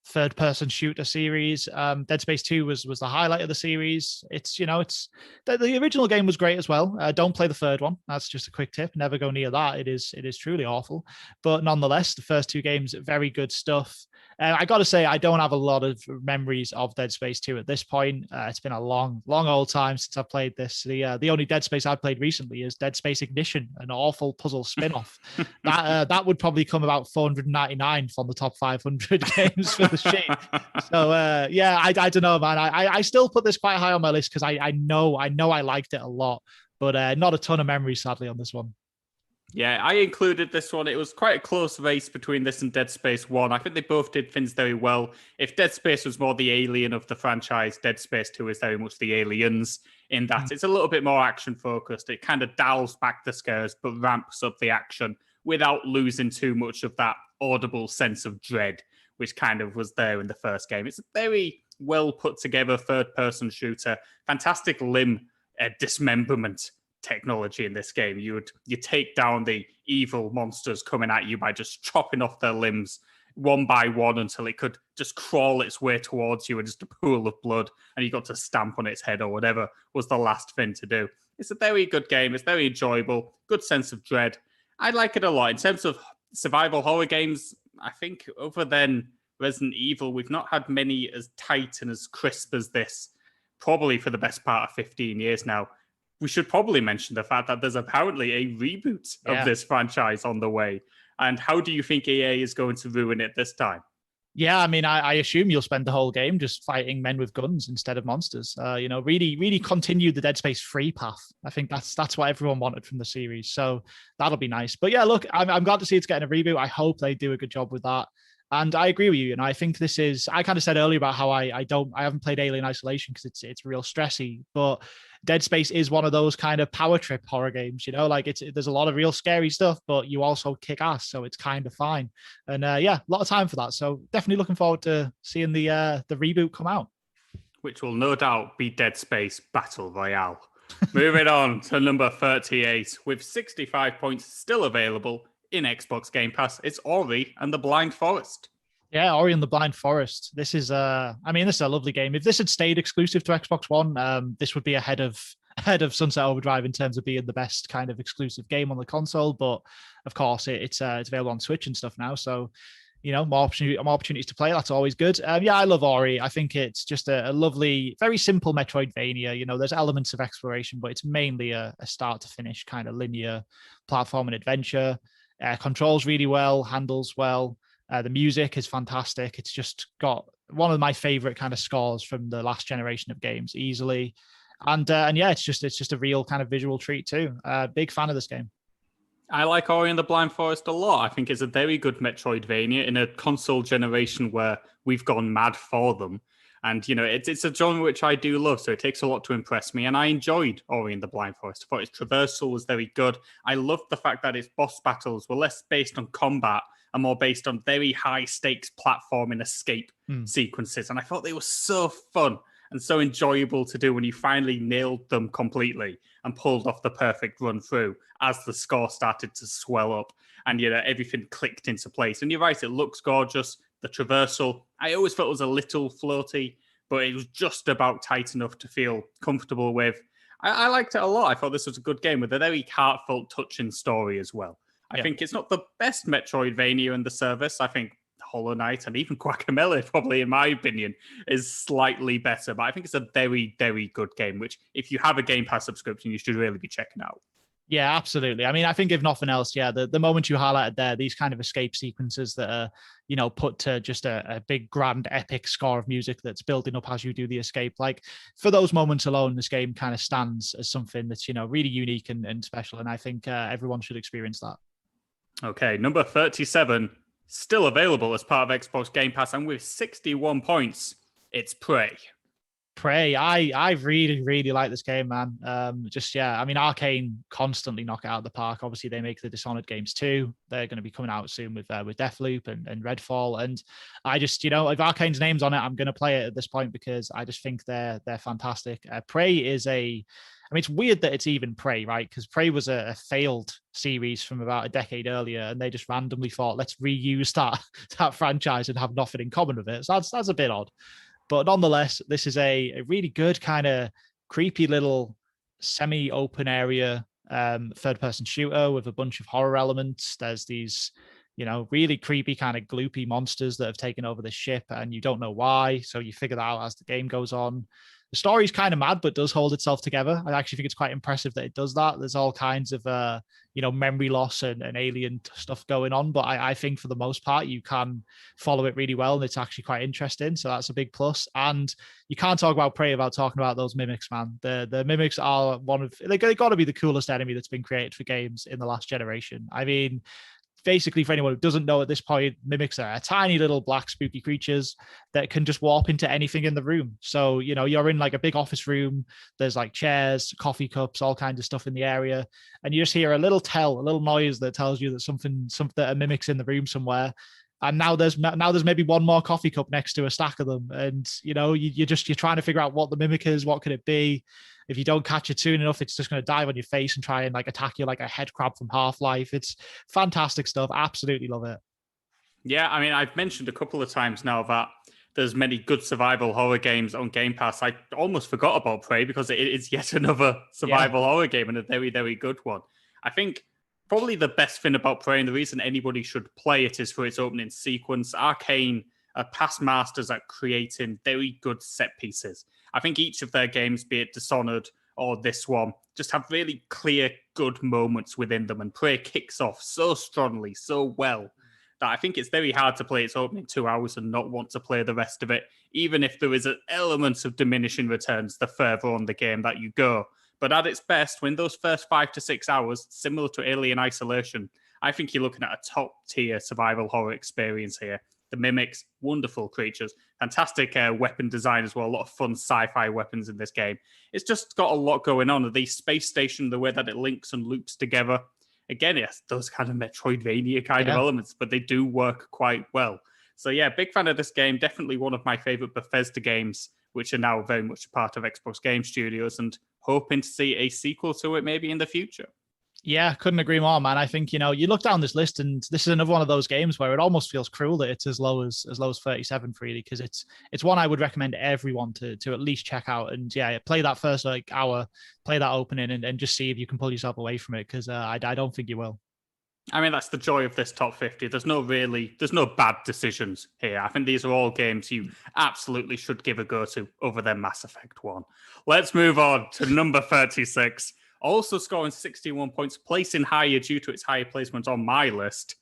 Speaker 1: third-person shooter series. Dead Space 2 was the highlight of the series. It's the original game was great as well. Don't play the third one. That's just a quick tip. Never go near that. It is truly awful. But nonetheless, the first two games, very good stuff. I got to say, I don't have a lot of memories of Dead Space 2 at this point. It's been a long old time since I've played this. The only Dead Space I've played recently is Dead Space Ignition, an awful puzzle spin-off. that would probably come about 499th on the top 500 games for the sheet. So I don't know, man. I still put this quite high on my list because I know I liked it a lot, but not a ton of memories, sadly, on this one.
Speaker 2: Yeah, I included this one. It was quite a close race between this and Dead Space 1. I think they both did things very well. If Dead Space was more the alien of the franchise, Dead Space 2 is very much the aliens in that it's a little bit more action-focused. It kind of dials back the scares, but ramps up the action without losing too much of that audible sense of dread, which kind of was there in the first game. It's a very well put-together third-person shooter. Fantastic limb dismemberment technology in this game. You take down the evil monsters coming at you by just chopping off their limbs one by one until it could just crawl its way towards you in just a pool of blood, and you got to stamp on its head or whatever was the last thing to do. It's a very good game. It's very enjoyable. Good sense of dread. I like it a lot. In terms of survival horror games, I think other than Resident Evil, we've not had many as tight and as crisp as this, probably for the best part of 15 years now. We should probably mention the fact that there's apparently a reboot of this franchise on the way. And how do you think EA is going to ruin it this time?
Speaker 1: Yeah, I mean, I assume you'll spend the whole game just fighting men with guns instead of monsters. Really continue the Dead Space 3 path. I think that's what everyone wanted from the series. So that'll be nice. But yeah, look, I'm glad to see it's getting a reboot. I hope they do a good job with that. And I agree with you. And I think this is, I kind of said earlier about how I haven't played Alien Isolation because it's real stressy, but Dead Space is one of those kind of power trip horror games, like there's a lot of real scary stuff, but you also kick ass. So it's kind of fine. And a lot of time for that. So definitely looking forward to seeing the reboot come out.
Speaker 2: Which will no doubt be Dead Space Battle Royale. Moving on to number 38 with 65 points still available in Xbox Game Pass. It's Ori and the Blind Forest.
Speaker 1: Yeah, Ori and the Blind Forest. This is this is a lovely game. If this had stayed exclusive to Xbox One, this would be ahead of Sunset Overdrive in terms of being the best kind of exclusive game on the console. But of course, it's available on Switch and stuff now. So, more opportunities to play. That's always good. I love Ori. I think it's just a lovely, very simple Metroidvania. There's elements of exploration, but it's mainly a start to finish kind of linear platform and adventure. Controls really well, handles well. The music is fantastic. It's just got one of my favorite kind of scores from the last generation of games, easily. And it's just a real kind of visual treat too. Big fan of this game.
Speaker 2: I like Ori and the Blind Forest a lot. I think it's a very good Metroidvania in a console generation where we've gone mad for them. And, it's a genre which I do love, so it takes a lot to impress me. And I enjoyed Ori and the Blind Forest. I thought its traversal was very good. I loved the fact that its boss battles were less based on combat and more based on very high-stakes platforming escape sequences. And I thought they were so fun and so enjoyable to do when you finally nailed them completely and pulled off the perfect run through as the score started to swell up and, everything clicked into place. And you're right, it looks gorgeous. The traversal, I always felt it was a little floaty, but it was just about tight enough to feel comfortable with. I liked it a lot. I thought this was a good game with a very heartfelt, touching story as well. I think it's not the best Metroidvania in the service. I think Hollow Knight and even Guacamelee, probably in my opinion, is slightly better. But I think it's a very, very good game, which if you have a Game Pass subscription, you should really be checking out.
Speaker 1: Yeah, absolutely. I mean, I think if nothing else, the moment you highlighted there, these kind of escape sequences that are, put to just a big, grand, epic score of music that's building up as you do the escape. Like for those moments alone, this game kind of stands as something that's, really unique and special. And I think everyone should experience that.
Speaker 2: Okay, number 37, still available as part of Xbox Game Pass, and with 61 points, it's Prey.
Speaker 1: Prey. I really, really like this game, man. I mean, Arcane constantly knock it out of the park. Obviously, they make the Dishonored games too. They're going to be coming out soon with Deathloop and Redfall. And I just, if Arcane's name's on it, I'm going to play it at this point because I just think they're fantastic. Prey is I mean, it's weird that it's even Prey, right? Because Prey was a failed series from about a decade earlier, and they just randomly thought, let's reuse that franchise and have nothing in common with it. So that's a bit odd. But nonetheless, this is a really good kind of creepy little semi-open area third-person shooter with a bunch of horror elements. There's these, really creepy kind of gloopy monsters that have taken over the ship, and you don't know why. So you figure that out as the game goes on. The story's kind of mad, but does hold itself together. I actually think it's quite impressive that it does that. There's all kinds of, memory loss and alien stuff going on. But I think for the most part, you can follow it really well. And it's actually quite interesting. So that's a big plus. And you can't talk about Prey without talking about those mimics, man. The mimics are they got to be the coolest enemy that's been created for games in the last generation. I mean, basically, for anyone who doesn't know at this point, mimics are tiny little black spooky creatures that can just warp into anything in the room. So, you're in like a big office room. There's like chairs, coffee cups, all kinds of stuff in the area. And you just hear a little noise that tells you that something a mimic's in the room somewhere. And now there's maybe one more coffee cup next to a stack of them. And, you're trying to figure out what the mimic is. What could it be? If you don't catch it soon enough, it's just going to dive on your face and try and like attack you like a head crab from Half-Life. It's fantastic stuff. Absolutely love it.
Speaker 2: Yeah, I mean, I've mentioned a couple of times now that there's many good survival horror games on Game Pass. I almost forgot about Prey because it is yet another survival horror game and a very, very good one. I think probably the best thing about Prey and the reason anybody should play it is for its opening sequence. Arcane are past masters at creating very good set pieces. I think each of their games, be it Dishonored or this one, just have really clear, good moments within them. And Prey kicks off so strongly, so well, that I think it's very hard to play its opening 2 hours and not want to play the rest of it, even if there is an element of diminishing returns the further on the game that you go. But at its best, when those first 5 to 6 hours, similar to Alien Isolation, I think you're looking at a top-tier survival horror experience here. The mimics, wonderful creatures, fantastic weapon design as well, a lot of fun sci-fi weapons in this game. It's just got a lot going on. The space station, the way that it links and loops together, again, yes, those kind of Metroidvania kind of elements, but they do work quite well. So yeah, big fan of this game. Definitely one of my favorite Bethesda games, which are now very much a part of Xbox Game Studios, and hoping to see a sequel to it maybe in the future.
Speaker 1: Yeah, couldn't agree more, man. I think, you look down this list and this is another one of those games where it almost feels cruel that it's as low as 37 really, because it's one I would recommend everyone to at least check out. And yeah, play that first hour, play that opening and just see if you can pull yourself away from it, because I don't think you will.
Speaker 2: I mean, that's the joy of this top 50. There's no bad decisions here. I think these are all games you absolutely should give a go to over than Mass Effect 1. Let's move on to number 36. Also scoring 61 points, placing higher due to its higher placement on my list.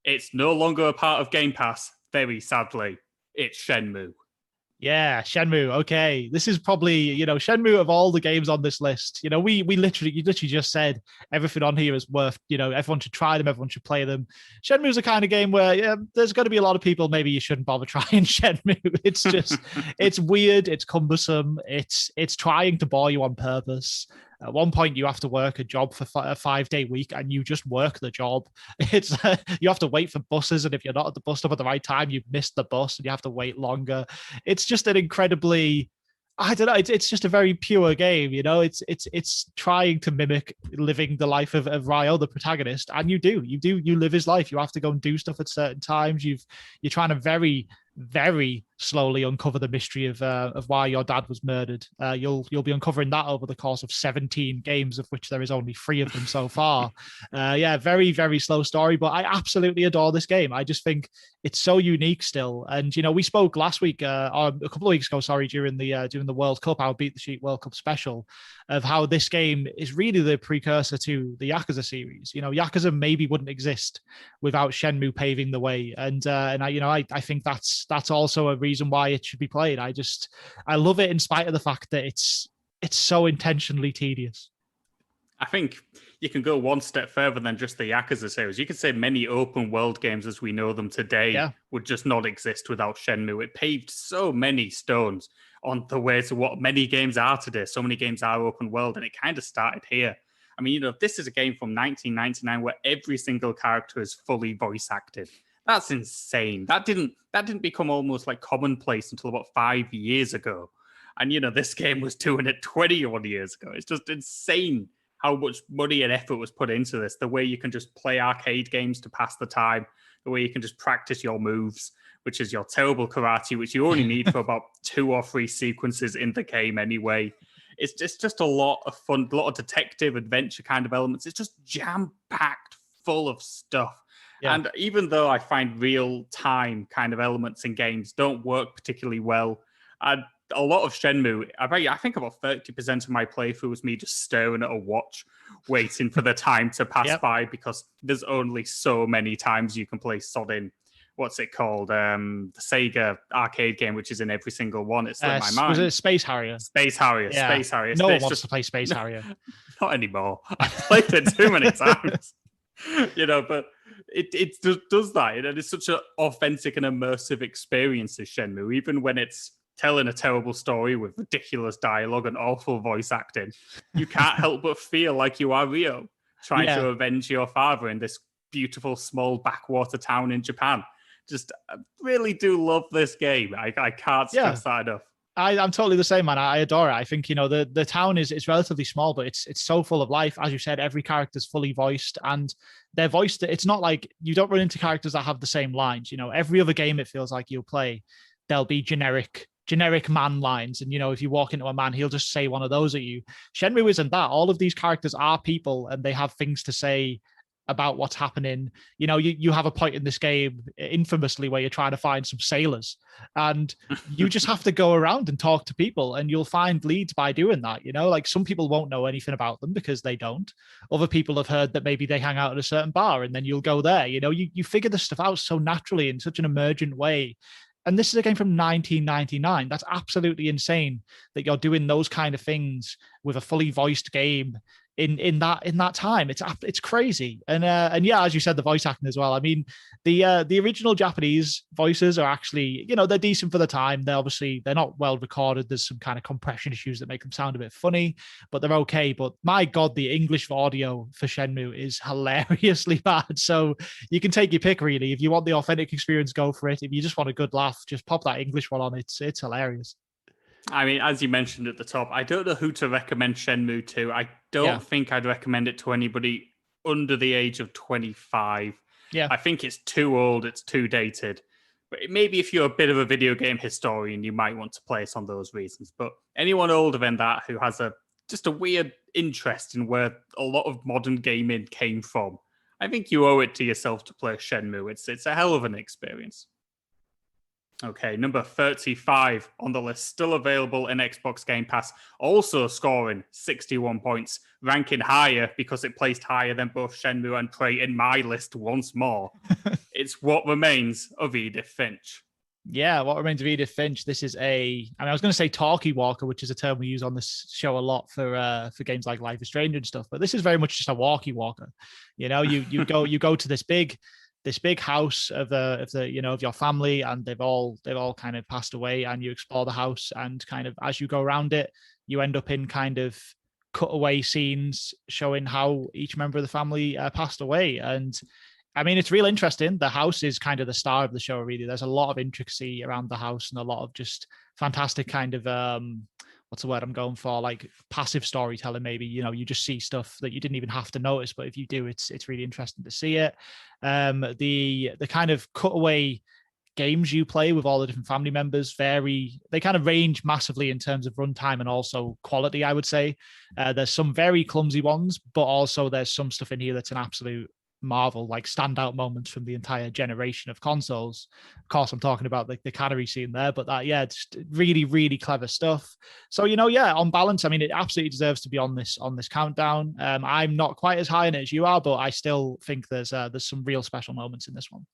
Speaker 2: It's no longer a part of Game Pass, very sadly. It's Shenmue.
Speaker 1: Yeah, Shenmue. Okay, this is probably Shenmue of all the games on this list. You literally just said everything on here is worth. Everyone should try them. Everyone should play them. Shenmue's a kind of game where there's going to be a lot of people. Maybe you shouldn't bother trying Shenmue. It's just it's weird. It's cumbersome. It's trying to bore you on purpose. At one point, you have to work a job for a 5-day week, and you just work the job. It's you have to wait for buses, and if you're not at the bus stop at the right time, you've missed the bus, and you have to wait longer. It's just an incredibly, I don't know. It's just a very pure game, It's trying to mimic living the life of Ryo, the protagonist, and you live his life. You have to go and do stuff at certain times. You're trying to very, very slowly uncover the mystery of why your dad was murdered. You'll be uncovering that over the course of 17 games, of which there is only 3 of them so far. Very, very slow story, but I absolutely adore this game. I just think it's so unique still. And we spoke last week, or a couple of weeks ago, sorry, during the World Cup, our Beat the Sheet World Cup special, of how this game is really the precursor to the Yakuza series. Yakuza maybe wouldn't exist without Shenmue paving the way, and I think that's also a reason why it should be played. I love it in spite of the fact that it's so intentionally tedious.
Speaker 2: I think you can go one step further than just the Yakuza series. You could say many open world games as we know them today would just not exist without Shenmue. It paved so many stones. on the way to what many games are today. So many games are open world, and it kind of started here. I mean, this is a game from 1999 where every single character is fully voice acted. That's insane. That didn't become almost like commonplace until about 5 years ago. And, this game was doing it 21 years ago. It's just insane how much money and effort was put into this. The way you can just play arcade games to pass the time, the way you can just practice your moves, which is your terrible karate, which you only need for about 2 or 3 sequences in the game anyway. It's just a lot of fun, a lot of detective adventure kind of elements. It's just jam-packed full of stuff. Yeah. And even though I find real-time kind of elements in games don't work particularly well, a lot of Shenmue, I think about 30% of my playthrough was me just staring at a watch, waiting for the time to pass by, because there's only so many times you can play Sodden. What's it called? The Sega arcade game, which is in every single one. It's slipped my mind.
Speaker 1: Was it Space Harrier?
Speaker 2: Space Harrier. Yeah. Space Harrier.
Speaker 1: No one wants to play Space Harrier.
Speaker 2: Not anymore. I've played it too many times. But it does that. And it's such an authentic and immersive experience as Shenmue, even when it's telling a terrible story with ridiculous dialogue and awful voice acting. You can't help but feel like you are Ryo, trying to avenge your father in this beautiful small backwater town in Japan. Just really do love this game. I can't stress that enough.
Speaker 1: I'm totally the same, man. I adore it. I think, the town is relatively small, but it's so full of life. As you said, every character's fully voiced, and they're voiced. It's not like you don't run into characters that have the same lines. Every other game, it feels like you'll play, there'll be generic man lines. And, if you walk into a man, he'll just say one of those at you. Shenmue isn't that. All of these characters are people, and they have things to say about what's happening. You have a point in this game infamously where you're trying to find some sailors, and you just have to go around and talk to people, and you'll find leads by doing that. Like some people won't know anything about them because they don't. Other people have heard that maybe they hang out at a certain bar, and then you'll go there. You figure this stuff out so naturally in such an emergent way. And this is a game from 1999. That's absolutely insane that you're doing those kind of things with a fully voiced game in that time. It's crazy. And yeah, as you said, the voice acting as well. I mean, the original Japanese voices are actually, they're decent for the time. They're not well recorded. There's some kind of compression issues that make them sound a bit funny, but they're okay. But my God, the English audio for Shenmue is hilariously bad. So you can take your pick, really. If you want the authentic experience, go for it. If you just want a good laugh, just pop that English one on. It's hilarious.
Speaker 2: I mean, as you mentioned at the top, I don't know who to recommend Shenmue to. I don't think I'd recommend it to anybody under the age of 25. Yeah. I think it's too old, it's too dated. But maybe if you're a bit of a video game historian, you might want to play it on those reasons. But anyone older than that who has just a weird interest in where a lot of modern gaming came from, I think you owe it to yourself to play Shenmue. It's a hell of an experience. Okay, number 35 on the list, still available in Xbox Game Pass, also scoring 61 points, ranking higher because it placed higher than both Shenmue and Prey in my list once more. It's What Remains of Edith Finch.
Speaker 1: Yeah, What Remains of Edith Finch. This is I was going to say talkie walker, which is a term we use on this show a lot for games like Life is Strange and stuff, but this is very much just a walkie walker. You go to this big house of your family, and they've all kind of passed away, and you explore the house, and kind of as you go around it, you end up in kind of cutaway scenes showing how each member of the family passed away. And I mean, it's real interesting. The house is kind of the star of the show, really. There's a lot of intricacy around the house and a lot of just fantastic kind of what's the word I'm going for? Like passive storytelling, maybe. You just see stuff that you didn't even have to notice, but if you do, it's really interesting to see it. The kind of cutaway games you play with all the different family members they kind of range massively in terms of runtime and also quality, I would say. There's some very clumsy ones, but also there's some stuff in here that's an absolute marvel, like standout moments from the entire generation of consoles. Of course, I'm talking about the cannery scene there, but just really, really clever stuff. So, on balance, I mean, it absolutely deserves to be on this countdown. I'm not quite as high in it as you are, but I still think there's some real special moments in this one.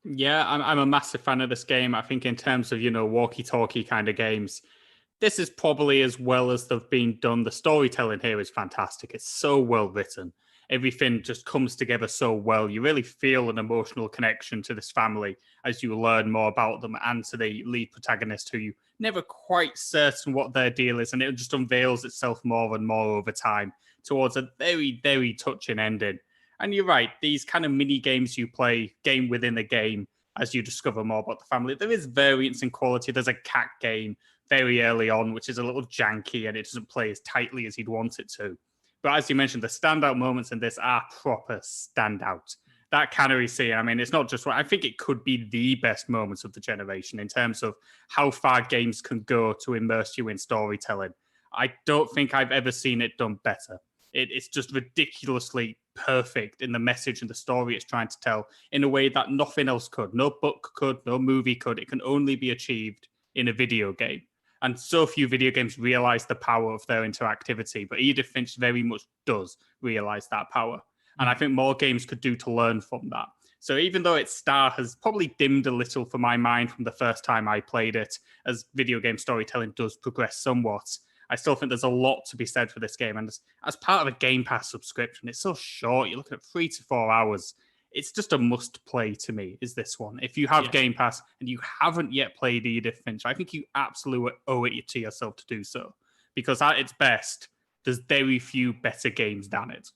Speaker 2: Yeah, I'm a massive fan of this game. I think in terms of, walkie-talkie kind of games, this is probably as well as they've been done. The storytelling here is fantastic. It's so well written. everything just comes together so well. You really feel an emotional connection to this family as you learn more about them and to the lead protagonist who you never quite certain what their deal is. And it just unveils itself more and more over time towards a very, very touching ending. And you're right, these kind of mini games you play, game within a game, as you discover more about the family, there is variance in quality. There's a cat game very early on, which is a little janky and it doesn't play as tightly as you'd want it to. But as you mentioned, the standout moments in this are proper standout. That cannery scene, I mean, it's not just what I think it could be the best moments of the generation in terms of how far games can go to immerse you in storytelling. I don't think I've ever seen it done better. It's just ridiculously perfect in the message and the story it's trying to tell in a way that nothing else could. No book could, no movie could. It can only be achieved in a video game. And so few video games realize the power of their interactivity, but Edith Finch very much does realize that power. And I think more games could do to learn from that. So even though its star has probably dimmed a little for my mind from the first time I played it, as video game storytelling does progress somewhat, I still think there's a lot to be said for this game. And as part of a Game Pass subscription, it's so short. You're looking at 3 to 4 hours. It's just a must play to me, is this one. If you have Game Pass and you haven't yet played Edith Finch, I think you absolutely owe it to yourself to do so. Because at its best, there's very few better games than it.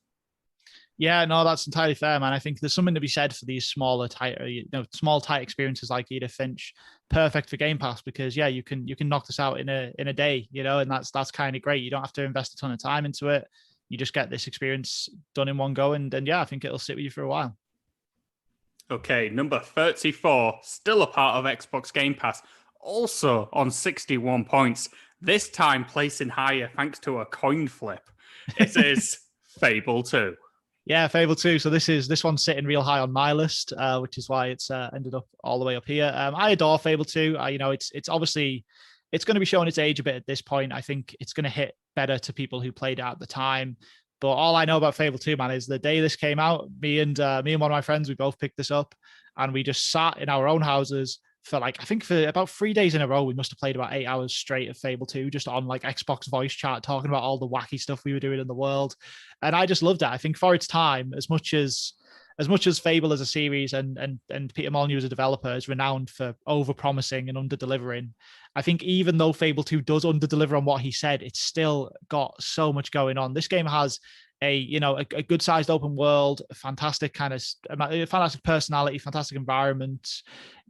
Speaker 1: Yeah, no, that's entirely fair, man. I think there's something to be said for these smaller, tighter, small, tight experiences like Edith Finch. Perfect for Game Pass because you can knock this out in a day, and that's kind of great. You don't have to invest a ton of time into it. You just get this experience done in one go, and I think it'll sit with you for a while.
Speaker 2: Okay, number 34, still a part of Xbox Game Pass, also on 61 points. This time placing higher thanks to a coin flip. It is Fable 2.
Speaker 1: Yeah, Fable 2. So this one's sitting real high on my list, which is why it's ended up all the way up here. I adore Fable 2. It's obviously it's going to be showing its age a bit at this point. I think it's going to hit better to people who played it at the time. But all I know about Fable 2, man, is the day this came out, me and one of my friends, we both picked this up and we just sat in our own houses for for about 3 days in a row. We must have played about 8 hours straight of Fable 2, just on Xbox voice chat, talking about all the wacky stuff we were doing in the world. And I just loved it. I think for its time, as much as Fable as a series and Peter Molyneux as a developer is renowned for over-promising and under-delivering, I think even though Fable 2 does under-deliver on what he said, it's still got so much going on. This game has a good-sized open world, fantastic personality, fantastic environment.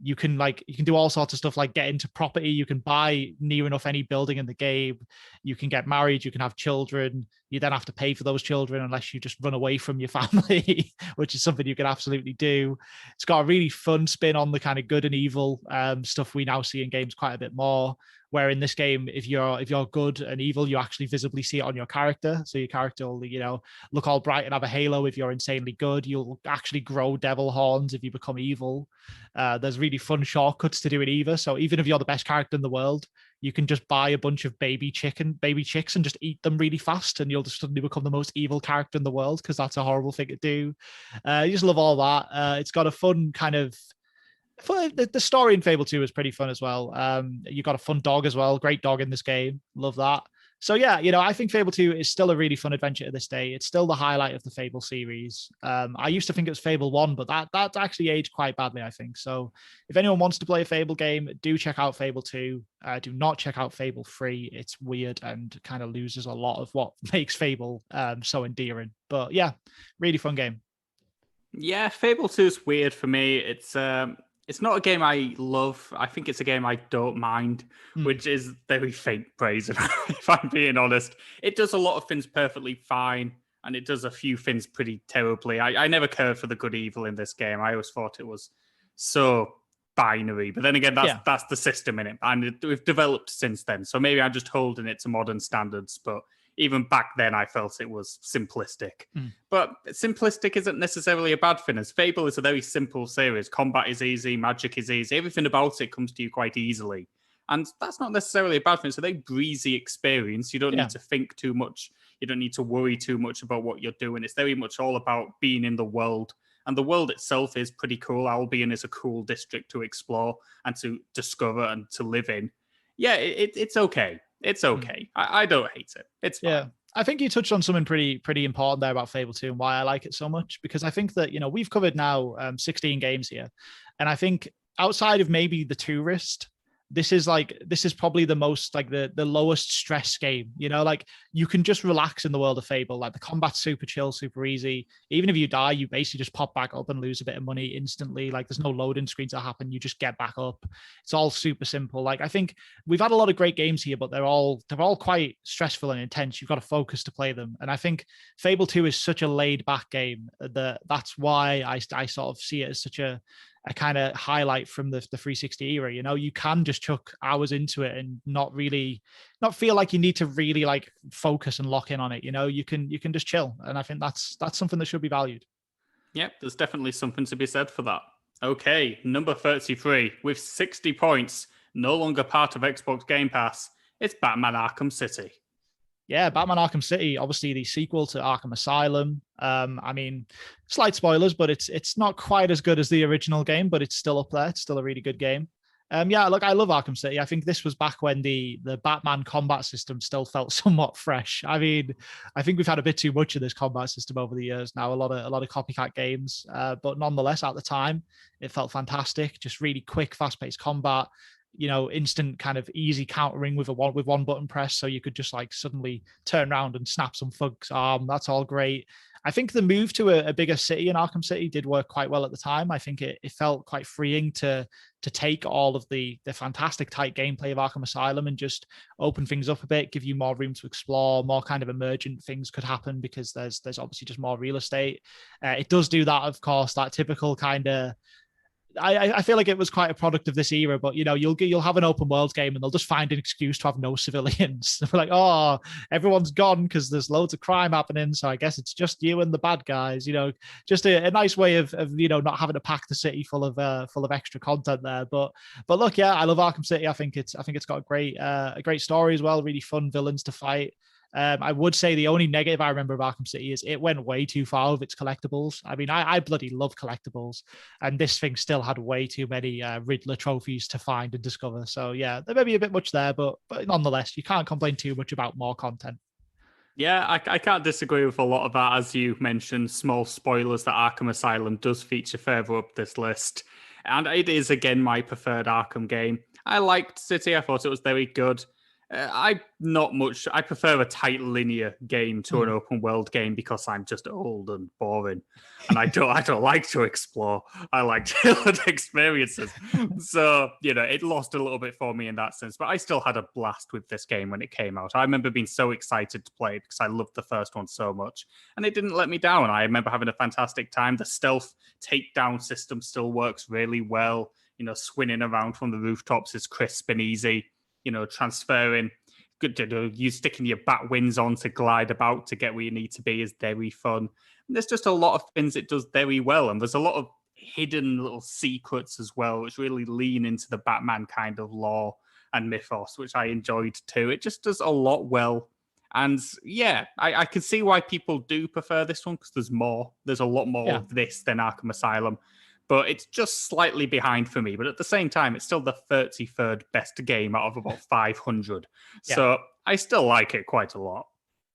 Speaker 1: You can do all sorts of stuff like get into property. You can buy near enough any building in the game. You can get married. You can have children. You then have to pay for those children unless you just run away from your family, which is something you can absolutely do. It's got a really fun spin on the kind of good and evil stuff we now see in games quite a bit more. Where in this game, if you're good and evil, you actually visibly see it on your character. So your character will, look all bright and have a halo if you're insanely good. You'll actually grow devil horns if you become evil. There's really fun shortcuts to do it either. So even if you're the best character in the world, you can just buy a bunch of baby chicks and just eat them really fast, and you'll just suddenly become the most evil character in the world because that's a horrible thing to do. You just love all that. It's got a fun kind of. The story in Fable 2 is pretty fun as well. You got a fun dog as well. Great dog in this game. Love that. So yeah, I think Fable 2 is still a really fun adventure to this day. It's still the highlight of the Fable series. I used to think it was Fable 1, but that actually aged quite badly, I think. So if anyone wants to play a Fable game, do check out Fable 2. Do not check out Fable 3. It's weird and kind of loses a lot of what makes Fable so endearing. But yeah, really fun game.
Speaker 2: Yeah, Fable 2 is weird for me. It's not a game I love. I think it's a game I don't mind, which is very faint praise, if I'm being honest. It does a lot of things perfectly fine, and it does a few things pretty terribly. I never cared for the good evil in this game. I always thought it was so binary. But then again, that's the system in it, and we've developed since then. So maybe I'm just holding it to modern standards, but even back then, I felt it was simplistic. But simplistic isn't necessarily a bad thing, as Fable is a very simple series. Combat is easy, magic is easy. Everything about it comes to you quite easily. And that's not necessarily a bad thing. It's a very breezy experience. You don't need to think too much. You don't need to worry too much about what you're doing. It's very much all about being in the world. And the world itself is pretty cool. Albion is a cool district to explore and to discover and to live in. Yeah, it's okay. It's okay. I don't hate it. It's fine.
Speaker 1: Yeah. I think you touched on something pretty important there about Fable 2 and why I like it so much, because I think that, we've covered now 16 games here. And I think outside of maybe the tourist, this is probably the most like the lowest stress game. Like you can just relax in the world of Fable. Like the combat's super chill, super easy. Even if you die, you basically just pop back up and lose a bit of money instantly. Like there's no loading screens that happen. You just get back up. It's all super simple. Like I think we've had a lot of great games here, but they're all quite stressful and intense. You've got to focus to play them. And I think Fable 2 is such a laid back game that that's why I sort of see it as such a kind of highlight from the 360 era. You can just chuck hours into it and not feel like you need to really like focus and lock in on it. You can just chill. And I think that's something that should be valued.
Speaker 2: Yep, there's definitely something to be said for that. Okay, number 33 with 60 points, no longer part of Xbox Game Pass. It's Batman Arkham City.
Speaker 1: Yeah, Batman Arkham City, obviously the sequel to Arkham Asylum. I mean, slight spoilers, but it's not quite as good as the original game, but it's still up there. It's still a really good game. Yeah, look, I love Arkham City. I think this was back when the Batman combat system still felt somewhat fresh. I mean, I think we've had a bit too much of this combat system over the years now. A lot of copycat games, but nonetheless, at the time, it felt fantastic. Just really quick, fast-paced combat. Instant kind of easy countering with one button press. So you could just like suddenly turn around and snap some thugs arm. That's all great. I think the move to a bigger city in Arkham City did work quite well at the time. I think it felt quite freeing to take all of the fantastic tight gameplay of Arkham Asylum and just open things up a bit, give you more room to explore, more kind of emergent things could happen because there's obviously just more real estate. It does do that, of course, that typical kind of I feel like it was quite a product of this era, but you'll have an open world game and they'll just find an excuse to have no civilians. We're like, oh, everyone's gone because there's loads of crime happening, so I guess it's just you and the bad guys. Just a nice way of not having to pack the city full of extra content there. But look, yeah, I love Arkham City. I think it's got a great story as well. Really fun villains to fight. I would say the only negative I remember of Arkham City is it went way too far with its collectibles. I mean, I bloody love collectibles, and this thing still had way too many Riddler trophies to find and discover. So yeah, there may be a bit much there, but nonetheless, you can't complain too much about more content.
Speaker 2: Yeah, I can't disagree with a lot of that. As you mentioned, small spoilers that Arkham Asylum does feature further up this list. And it is, again, my preferred Arkham game. I liked City. I thought it was very good. I prefer a tight linear game to an open world game because I'm just old and boring, and I don't like to explore. I like tailored experiences. So it lost a little bit for me in that sense, but I still had a blast with this game when it came out. I remember being so excited to play it because I loved the first one so much, and it didn't let me down. I remember having a fantastic time. The stealth takedown system still works really well. Swinging around from the rooftops is crisp and easy. Transferring, good to do. You sticking your bat wings on to glide about to get where you need to be is very fun. And there's just a lot of things it does very well. And there's a lot of hidden little secrets as well, which really lean into the Batman kind of lore and mythos, which I enjoyed too. It just does a lot well. And yeah, I can see why people do prefer this one because there's more. There's a lot more of this than Arkham Asylum. But it's just slightly behind for me. But at the same time, it's still the 33rd best game out of about 500. Yeah. So I still like it quite a lot.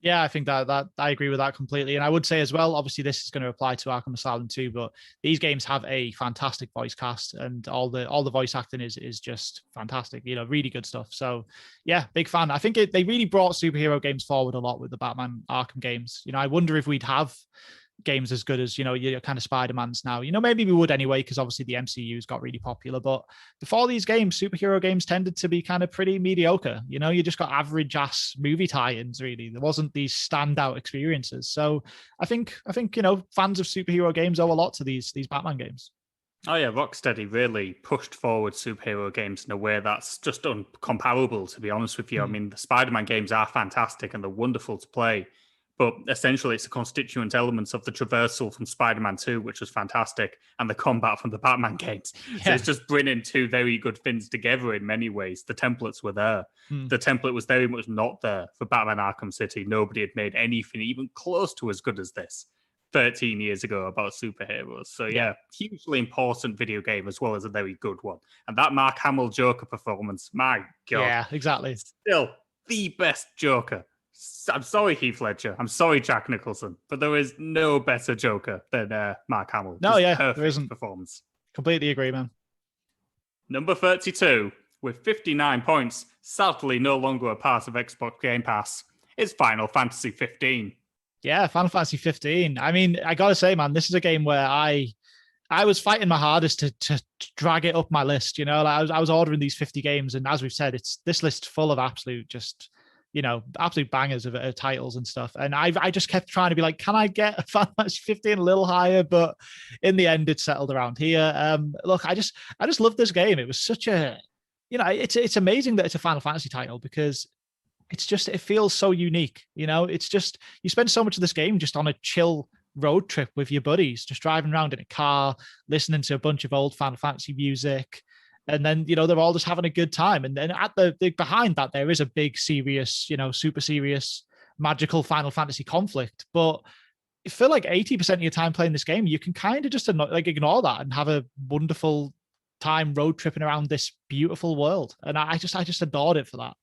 Speaker 1: Yeah, I think that I agree with that completely. And I would say as well, obviously this is going to apply to Arkham Asylum too, but these games have a fantastic voice cast and all the voice acting is just fantastic, really good stuff. So yeah, big fan. I think they really brought superhero games forward a lot with the Batman Arkham games. I wonder if we'd have games as good as your kind of Spider-Man's now. Maybe we would anyway because obviously the MCU's got really popular, but before these games, superhero games tended to be kind of pretty mediocre. You just got average ass movie tie-ins. Really, there wasn't these standout experiences. So I think fans of superhero games owe a lot to these Batman games.
Speaker 2: Oh yeah, Rocksteady really pushed forward superhero games in a way that's just uncomparable, to be honest with you. I mean, the Spider-Man games are fantastic and they're wonderful to play. But essentially, it's the constituent elements of the traversal from Spider-Man 2, which was fantastic, and the combat from the Batman games. Yeah. So it's just bringing two very good things together in many ways. The templates were there. The template was very much not there for Batman Arkham City. Nobody had made anything even close to as good as this 13 years ago about superheroes. So yeah, hugely important video game as well as a very good one. And that Mark Hamill Joker performance, my God.
Speaker 1: Yeah, exactly.
Speaker 2: Still the best Joker. I'm sorry, Heath Ledger. I'm sorry, Jack Nicholson, but there is no better Joker than Mark Hamill.
Speaker 1: No,
Speaker 2: Just
Speaker 1: yeah,
Speaker 2: perfect
Speaker 1: there isn't.
Speaker 2: performance.
Speaker 1: Completely agree, man.
Speaker 2: Number 32, with 59 points, sadly no longer a part of Xbox Game Pass, is Final Fantasy 15.
Speaker 1: Yeah, Final Fantasy 15. I mean, I gotta say, man, this is a game where I was fighting my hardest to drag it up my list. Like I was ordering these 50 games, and as we've said, it's this list full of absolute just absolute bangers of titles and stuff. And I just kept trying to be like, can I get Final Fantasy 15 a little higher? But in the end, it settled around here. Look, I just love this game. It was such a, it's amazing that it's a Final Fantasy title because it feels so unique. It's just you spend so much of this game just on a chill road trip with your buddies, just driving around in a car, listening to a bunch of old Final Fantasy music. And then, they're all just having a good time. And then at the behind that, there is a big, serious, super serious, magical Final Fantasy conflict. But I feel like 80% of your time playing this game, you can kind of just ignore that and have a wonderful time road tripping around this beautiful world. And I just adored it for that.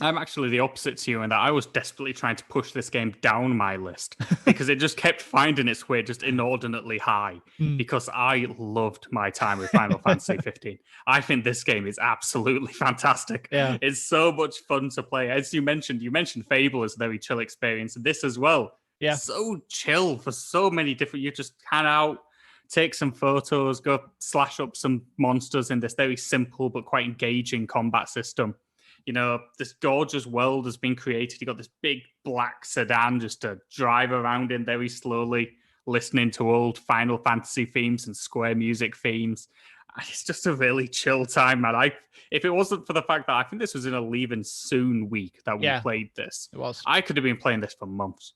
Speaker 2: I'm actually the opposite to you in that I was desperately trying to push this game down my list because it just kept finding its way just inordinately high because I loved my time with Final Fantasy 15. I think this game is absolutely fantastic.
Speaker 1: Yeah.
Speaker 2: It's so much fun to play. As you mentioned Fable is a very chill experience, and this as well.
Speaker 1: Yeah.
Speaker 2: So chill for so many different, you just hang out, take some photos, go slash up some monsters in this very simple but quite engaging combat system. This gorgeous world has been created. You got this big black sedan just to drive around in very slowly, listening to old Final Fantasy themes and Square Music themes. It's just a really chill time, man. If it wasn't for the fact that I think this was in a leaving soon week that we played this,
Speaker 1: it was.
Speaker 2: I could have been playing this for months.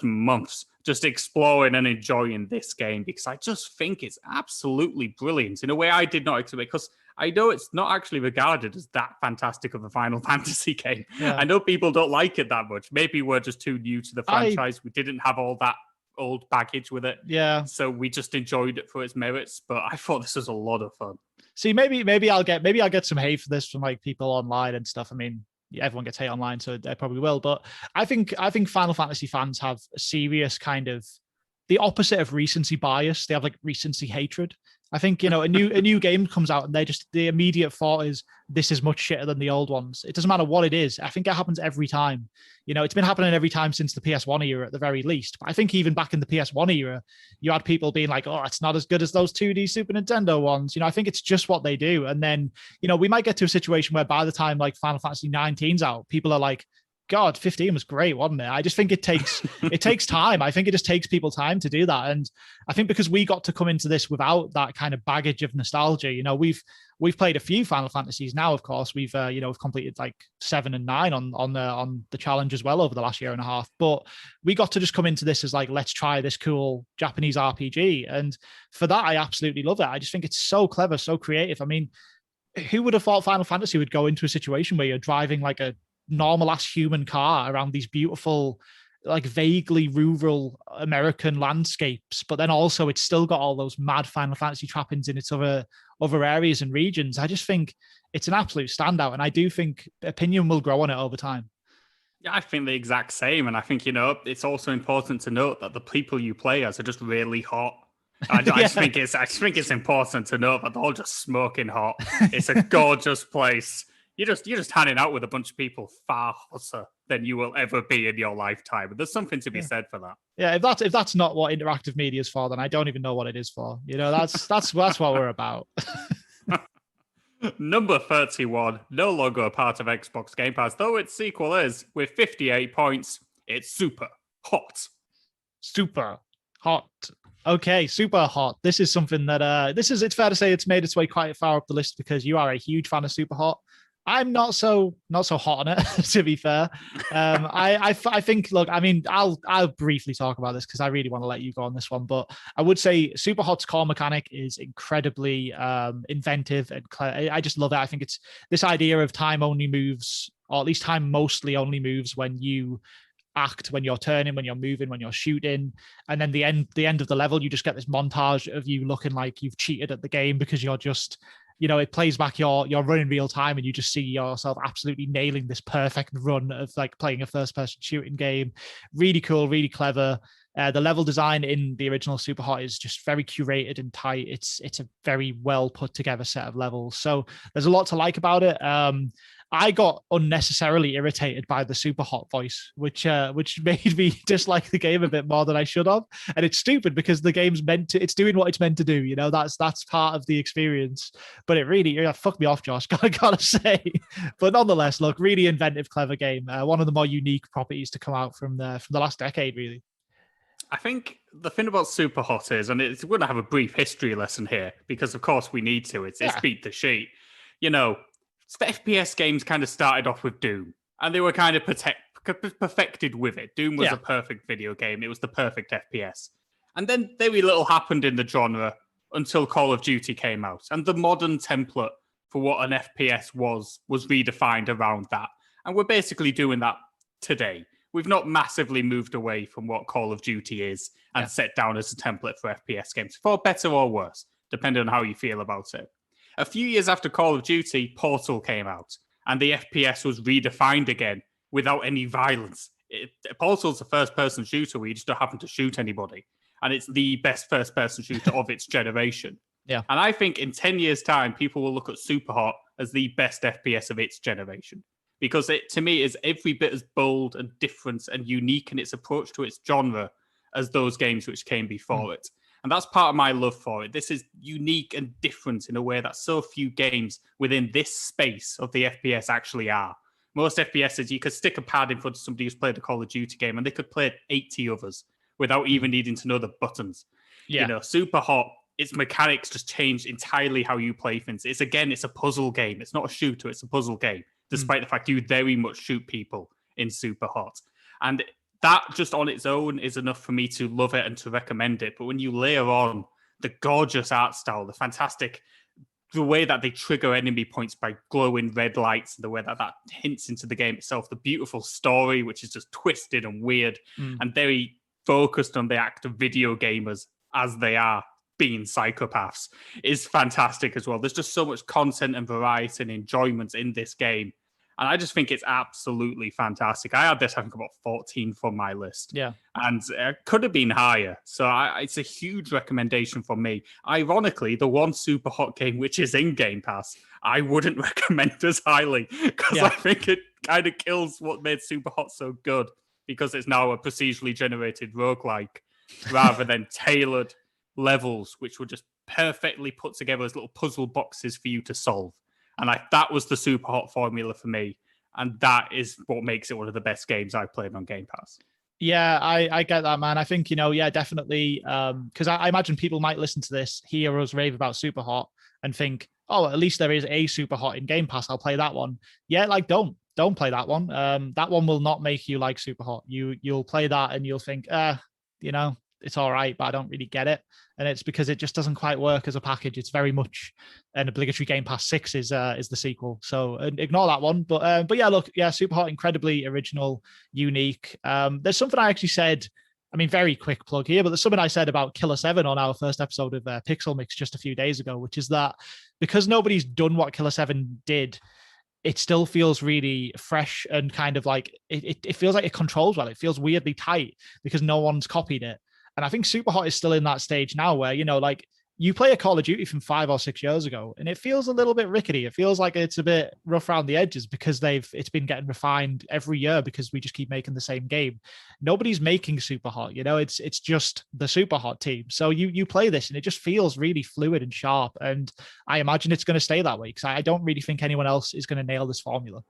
Speaker 2: Months, just exploring and enjoying this game because I just think it's absolutely brilliant in a way I did not expect, because I know it's not actually regarded as that fantastic of a Final Fantasy game.
Speaker 1: Yeah.
Speaker 2: I know people don't like it that much. Maybe we're just too new to the franchise. We didn't have all that old baggage with it.
Speaker 1: Yeah.
Speaker 2: So we just enjoyed it for its merits. But I thought this was a lot of fun.
Speaker 1: See, maybe I'll get some hate for this from like people online and stuff. I mean, everyone gets hate online, so they probably will. But I think Final Fantasy fans have a serious kind of the opposite of recency bias. They have like recency hatred. I think, a new game comes out and the immediate thought is this is much shitter than the old ones. It doesn't matter what it is. I think it happens every time. It's been happening every time since the PS1 era at the very least. But I think even back in the PS1 era, you had people being like, oh, it's not as good as those 2D Super Nintendo ones. I think it's just what they do. And then, we might get to a situation where by the time like Final Fantasy 19's out, people are like, God, 15 was great, wasn't it? I just think it takes time. I think it just takes people time to do that. And I think because we got to come into this without that kind of baggage of nostalgia, we've played a few Final Fantasies now, of course. We've completed like 7 and 9 on the challenge as well over the last year and a half. But we got to just come into this as like, let's try this cool Japanese RPG. And for that, I absolutely love it. I just think it's so clever, so creative. I mean, who would have thought Final Fantasy would go into a situation where you're driving like a normal ass human car around these beautiful, like vaguely rural American landscapes, but then also it's still got all those mad Final Fantasy trappings in its other areas and regions. I just think it's an absolute standout, and I do think opinion will grow on it over time.
Speaker 2: Yeah, I think the exact same, and I think it's also important to note that the people you play as are just really hot. I just think it's important to note that they're all just smoking hot. It's a gorgeous place. You're just hanging out with a bunch of people far hotter than you will ever be in your lifetime. But there's something to be said for that.
Speaker 1: Yeah, if that's not what interactive media is for, then I don't even know what it is for. That's what we're about.
Speaker 2: Number 31, no longer a part of Xbox Game Pass, though its sequel is, with 58 points. It's Super Hot.
Speaker 1: Super Hot. Okay, Super Hot. This is something that it's fair to say it's made its way quite far up the list because you are a huge fan of Super Hot. I'm not so hot on it, to be fair. I think, look, I mean, I'll briefly talk about this because I really want to let you go on this one. But I would say Super Hot's core mechanic is incredibly inventive and I just love it. I think it's this idea of time only moves, or at least time mostly only moves when you act, when you're turning, when you're moving, when you're shooting, and then the end of the level, you just get this montage of you looking like you've cheated at the game because you're just it plays back your run in real time, and you just see yourself absolutely nailing this perfect run of like playing a first person shooting game. Really cool, really clever. The level design in the original Super Hot is just very curated and tight. It's a very well put together set of levels. So there's a lot to like about it. I got unnecessarily irritated by the Super Hot voice, which made me dislike the game a bit more than I should have. And it's stupid because the game's it's doing what it's meant to do. That's part of the experience. But it really fucked me off, Josh. Gotta say. But nonetheless, look, really inventive, clever game. One of the more unique properties to come out from the last decade, really.
Speaker 2: I think the thing about Super Hot is, and we're going to have a brief history lesson here because, of course, we need to. It's Beat the Sheet. The FPS games kind of started off with Doom, and they were kind of perfected with it. Doom was a perfect video game. It was the perfect FPS. And then very little happened in the genre until Call of Duty came out. And the modern template for what an FPS was redefined around that. And we're basically doing that today. We've not massively moved away from what Call of Duty is and set down as a template for FPS games, for better or worse, depending on how you feel about it. A few years after Call of Duty, Portal came out, and the FPS was redefined again without any violence. Portal's a first-person shooter where you just don't happen to shoot anybody, and it's the best first-person shooter of its generation.
Speaker 1: Yeah.
Speaker 2: And I think in 10 years' time, people will look at Superhot as the best FPS of its generation. Because it, to me, is every bit as bold and different and unique in its approach to its genre as those games which came before it. And that's part of my love for it. This is unique and different in a way that so few games within this space of the FPS actually are. Most FPSs, you could stick a pad in front of somebody who's played a Call of Duty game and they could play 80 others without even needing to know the buttons.
Speaker 1: Yeah.
Speaker 2: Super Hot, its mechanics just change entirely how you play things. It's a puzzle game. It's not a shooter, it's a puzzle game. Despite the fact you very much shoot people in Super Hot. And that just on its own is enough for me to love it and to recommend it. But when you layer on the gorgeous art style, the way that they trigger enemy points by glowing red lights, and the way that hints into the game itself, the beautiful story, which is just twisted and weird and very focused on the act of video gamers as they are being psychopaths, is fantastic as well. There's just so much content and variety and enjoyment in this game. And I just think it's absolutely fantastic. I had this, I think, about 14 from my list.
Speaker 1: Yeah.
Speaker 2: And it could have been higher. So it's a huge recommendation from me. Ironically, the one Super Hot game, which is in Game Pass, I wouldn't recommend as highly because I think it kind of kills what made Super Hot so good, because it's now a procedurally generated roguelike rather than tailored levels, which were just perfectly put together as little puzzle boxes for you to solve. And that was the Super Hot formula for me. And that is what makes it one of the best games I've played on Game Pass.
Speaker 1: Yeah, I get that, man. I think, definitely. Because I imagine people might listen to this, hear us rave about Super Hot and think, oh, at least there is a Super Hot in Game Pass. I'll play that one. Yeah, don't play that one. That one will not make you like Super Hot. You'll play that and you'll think, it's all right, but I don't really get it. And it's because it just doesn't quite work as a package. It's very much an obligatory Game Pass. 6 is the sequel. So ignore that one. But yeah, look, Super Hot, incredibly original, unique. There's something I actually said, very quick plug here, but there's something I said about Killer 7 on our first episode of Pixel Mix just a few days ago, which is that because nobody's done what Killer 7 did, it still feels really fresh and kind of like, it feels like it controls well. It feels weirdly tight because no one's copied it. And I think Super Hot is still in that stage now where, you play a Call of Duty from 5 or 6 years ago and it feels a little bit rickety. It feels like it's a bit rough around the edges because it's been getting refined every year because we just keep making the same game. Nobody's making Super Hot, it's just the Super Hot team. So you play this and it just feels really fluid and sharp. And I imagine it's going to stay that way because I don't really think anyone else is going to nail this formula.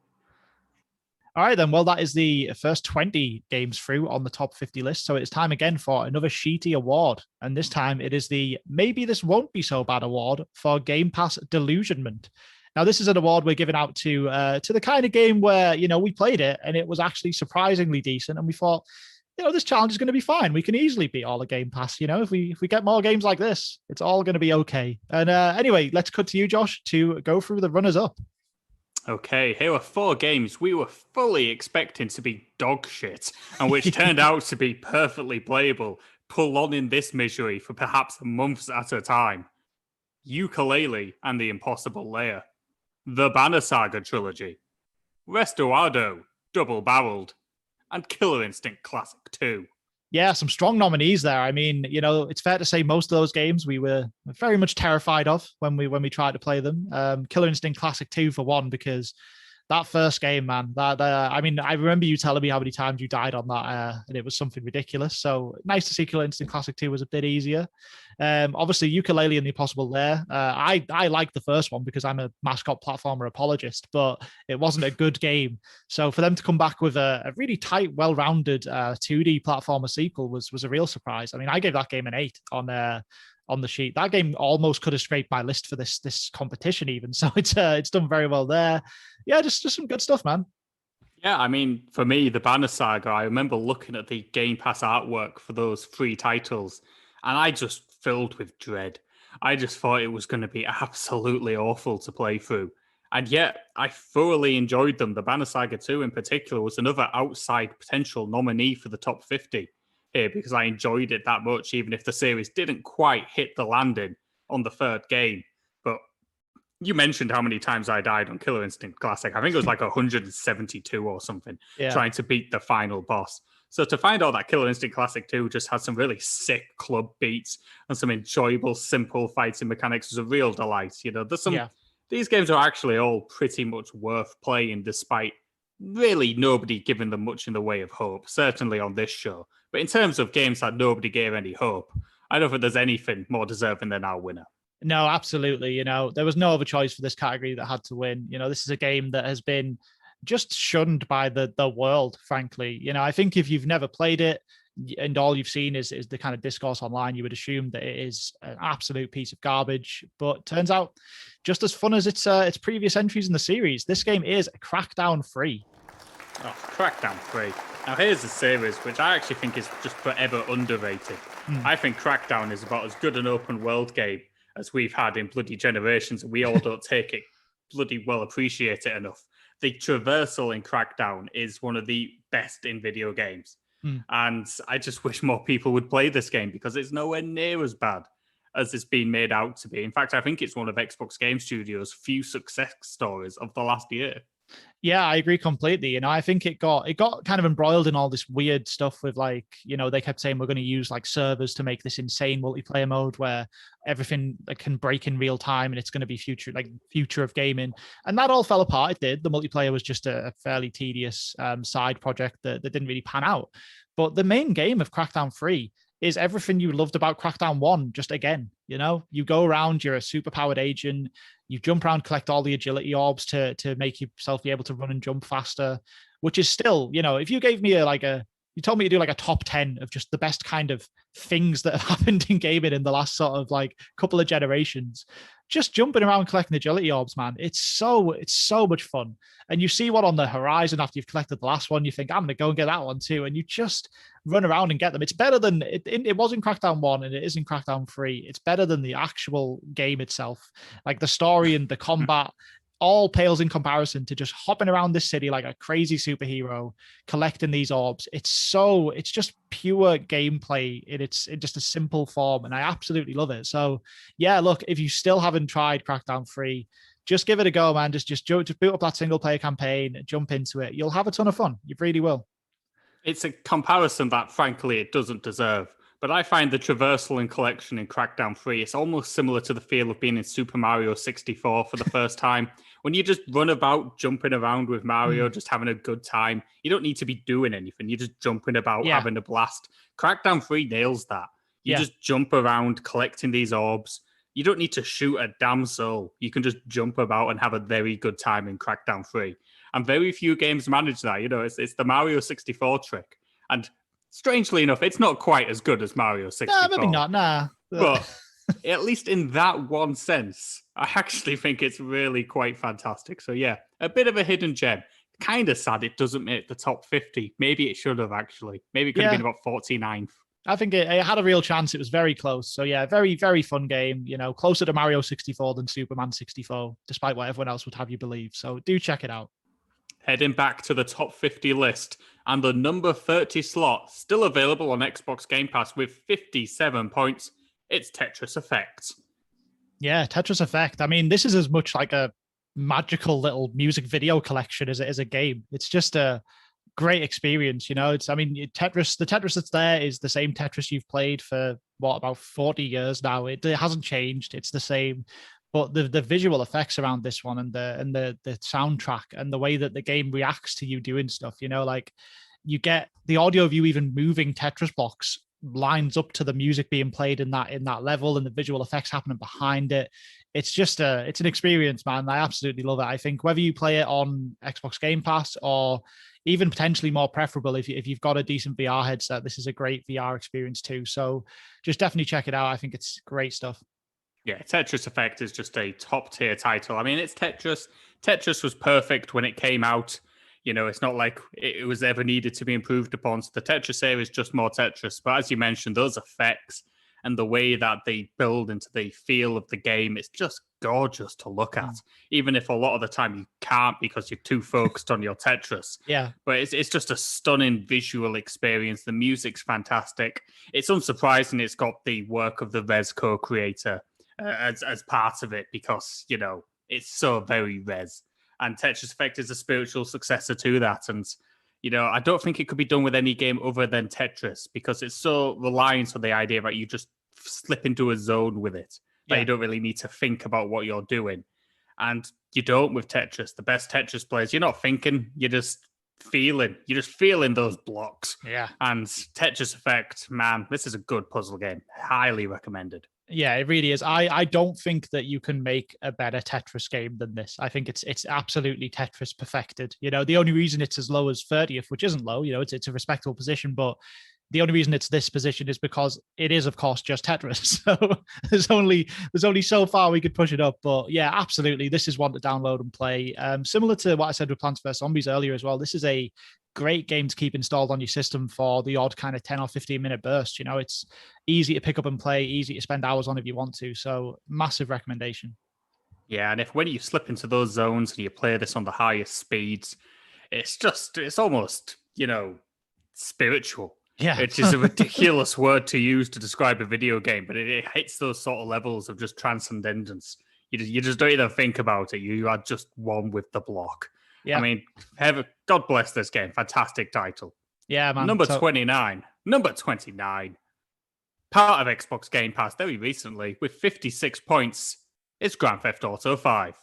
Speaker 1: All right, then. Well, that is the first 20 games through on the top 50 list. So it's time again for another Sheety Award. And this time it is the Maybe This Won't Be So Bad award for Game Pass Delusionment. Now, this is an award we're giving out to the kind of game where, we played it and it was actually surprisingly decent. And we thought, this challenge is going to be fine. We can easily beat all the Game Pass. If we get more games like this, it's all going to be okay. And anyway, let's cut to you, Josh, to go through the runners up.
Speaker 2: Okay, here are 4 games we were fully expecting to be dog shit, and which turned out to be perfectly playable, pull on in this misery for perhaps months at a time. Yooka-Laylee and the Impossible Lair, the Banner Saga Trilogy, Restoado, Double Barreled, and Killer Instinct Classic 2.
Speaker 1: Yeah, some strong nominees there. I mean, it's fair to say most of those games we were very much terrified of when we tried to play them. Killer Instinct Classic 2 for one, because that first game, man, I mean, I remember you telling me how many times you died on that, and it was something ridiculous. So nice to see Killer Instinct Classic 2 was a bit easier. Obviously, Yooka-Laylee and the Impossible Lair. I liked the first one because I'm a mascot platformer apologist, but it wasn't a good game. So for them to come back with a really tight, well-rounded 2D platformer sequel was a real surprise. I mean, I gave that game an 8 on the sheet. That game almost could have scraped my list for this competition even. So it's done very well there. Yeah, just some good stuff, man.
Speaker 2: Yeah, I mean, for me, the Banner Saga, I remember looking at the Game Pass artwork for those 3 titles, and I just filled with dread. I just thought it was going to be absolutely awful to play through. And yet, I thoroughly enjoyed them. The Banner Saga 2 in particular was another outside potential nominee for the top 50 here because I enjoyed it that much, even if the series didn't quite hit the landing on the third game. But you mentioned how many times I died on Killer Instinct Classic. I think it was like 172 or something, trying to beat the final boss. So to find out that Killer Instinct Classic 2 just had some really sick club beats and some enjoyable, simple fighting mechanics was a real delight. These games are actually all pretty much worth playing, despite really nobody giving them much in the way of hope, certainly on this show. But in terms of games that nobody gave any hope, I don't think there's anything more deserving than our winner.
Speaker 1: No, absolutely. There was no other choice for this category that had to win. This is a game that has been just shunned by the world, frankly. I think if you've never played it and all you've seen is the kind of discourse online, you would assume that it is an absolute piece of garbage. But turns out, just as fun as its previous entries in the series, this game is Crackdown free.
Speaker 2: Oh, Crackdown free. Now here's a series which I actually think is just forever underrated. I think Crackdown is about as good an open world game as we've had in bloody generations, and we all don't take it bloody well appreciate it enough. The traversal in Crackdown is one of the best in video games. And I just wish more people would play this game because it's nowhere near as bad as it's been made out to be. In fact, I think it's one of Xbox Game Studios' few success stories of the last year.
Speaker 1: Yeah, I agree completely. I think it got kind of embroiled in all this weird stuff with they kept saying we're going to use servers to make this insane multiplayer mode where everything can break in real time and it's going to be future of gaming. And that all fell apart. It did. The multiplayer was just a fairly tedious side project that didn't really pan out. But the main game of Crackdown 3 is everything you loved about Crackdown 1, just again. You go around, you're a superpowered agent, you jump around, collect all the agility orbs to make yourself be able to run and jump faster, which is still, if you gave me you told me to do a top 10 of just the best kind of things that have happened in gaming in the last sort of couple of generations, just jumping around collecting agility orbs, man, it's so much fun. And you see one on the horizon after you've collected the last one, you think, I'm going to go and get that one too. And you just run around and get them. It's better than it was in Crackdown 1 and it is in Crackdown 3. It's better than the actual game itself. The story and the combat all pales in comparison to just hopping around this city like a crazy superhero, collecting these orbs. It's just pure gameplay in just a simple form. And I absolutely love it. So yeah, look, if you still haven't tried Crackdown 3, just give it a go, man. Just boot up that single player campaign, jump into it. You'll have a ton of fun. You really will.
Speaker 2: It's a comparison that, frankly, it doesn't deserve. But I find the traversal and collection in Crackdown 3, it's almost similar to the feel of being in Super Mario 64 for the first time. When you just run about, jumping around with Mario, just having a good time. You don't need to be doing anything. You're just jumping about, having a blast. Crackdown 3 nails that. You just jump around, collecting these orbs. You don't need to shoot a damn soul. You can just jump about and have a very good time in Crackdown 3. And very few games manage that. It's the Mario 64 trick. And strangely enough, it's not quite as good as Mario 64.
Speaker 1: No, maybe not, nah.
Speaker 2: But at least in that one sense, I actually think it's really quite fantastic. So yeah, a bit of a hidden gem. Kind of sad it doesn't make the top 50. Maybe it should have, actually. Maybe it could have been about 49th.
Speaker 1: I think it had a real chance. It was very close. So yeah, very, very fun game. Closer to Mario 64 than Superman 64, despite what everyone else would have you believe. So do check it out.
Speaker 2: Heading back to the top 50 list, and the number 30 slot, still available on Xbox Game Pass with 57 points, it's Tetris Effect.
Speaker 1: Yeah, Tetris Effect. I mean, this is as much like a magical little music video collection as it is a game. It's just a great experience. It's, I mean, Tetris, the Tetris that's there is the same Tetris you've played for what, about 40 years now. It hasn't changed. It's the same. But the visual effects around this one, and the soundtrack, and the way that the game reacts to you doing stuff, like you get the audio of you even moving Tetris blocks lines up to the music being played in that level, and the visual effects happening behind it. It's an experience, man. I absolutely love it. I think whether you play it on Xbox Game Pass, or even potentially more preferable if you've got a decent VR headset, this is a great VR experience too. So just definitely check it out. I think it's great stuff.
Speaker 2: Yeah, Tetris Effect is just a top tier title. I mean, it's Tetris. Tetris was perfect when it came out. It's not like it was ever needed to be improved upon. So the Tetris series is just more Tetris. But as you mentioned, those effects and the way that they build into the feel of the game, it's just gorgeous to look at. Even if a lot of the time you can't because you're too focused on your Tetris.
Speaker 1: Yeah.
Speaker 2: But it's just a stunning visual experience. The music's fantastic. It's unsurprising it's got the work of the Res co-creator as part of it, because it's so very Res, and Tetris Effect is a spiritual successor to that. And I don't think it could be done with any game other than Tetris, because it's so reliant on the idea that you just slip into a zone with it, that you don't really need to think about what you're doing. And you don't with Tetris. The best Tetris players, you're not thinking, you're just feeling those blocks.
Speaker 1: Yeah.
Speaker 2: And Tetris Effect, man, this is a good puzzle game. Highly recommended.
Speaker 1: Yeah, it really is. I don't think that you can make a better Tetris game than this. I think it's absolutely Tetris perfected. The only reason it's as low as 30th, which isn't low, it's a respectable position, but the only reason it's this position is because it is, of course, just Tetris. So there's only so far we could push it up. But yeah, absolutely, this is one to download and play. Similar to what I said with Plants vs Zombies earlier as well, this is a great game to keep installed on your system for the odd kind of 10 or 15 minute burst. It's easy to pick up and play, easy to spend hours on if you want to. So massive recommendation.
Speaker 2: Yeah, and when you slip into those zones and you play this on the highest speeds, it's almost, spiritual.
Speaker 1: Yeah.
Speaker 2: It is a ridiculous word to use to describe a video game, but it hits those sort of levels of just transcendence. You just don't even think about it. You are just one with the block. Yeah. I mean, God bless this game. Fantastic title.
Speaker 1: Yeah, man.
Speaker 2: Number 29. Part of Xbox Game Pass very recently with 56 points. It's Grand Theft Auto 5.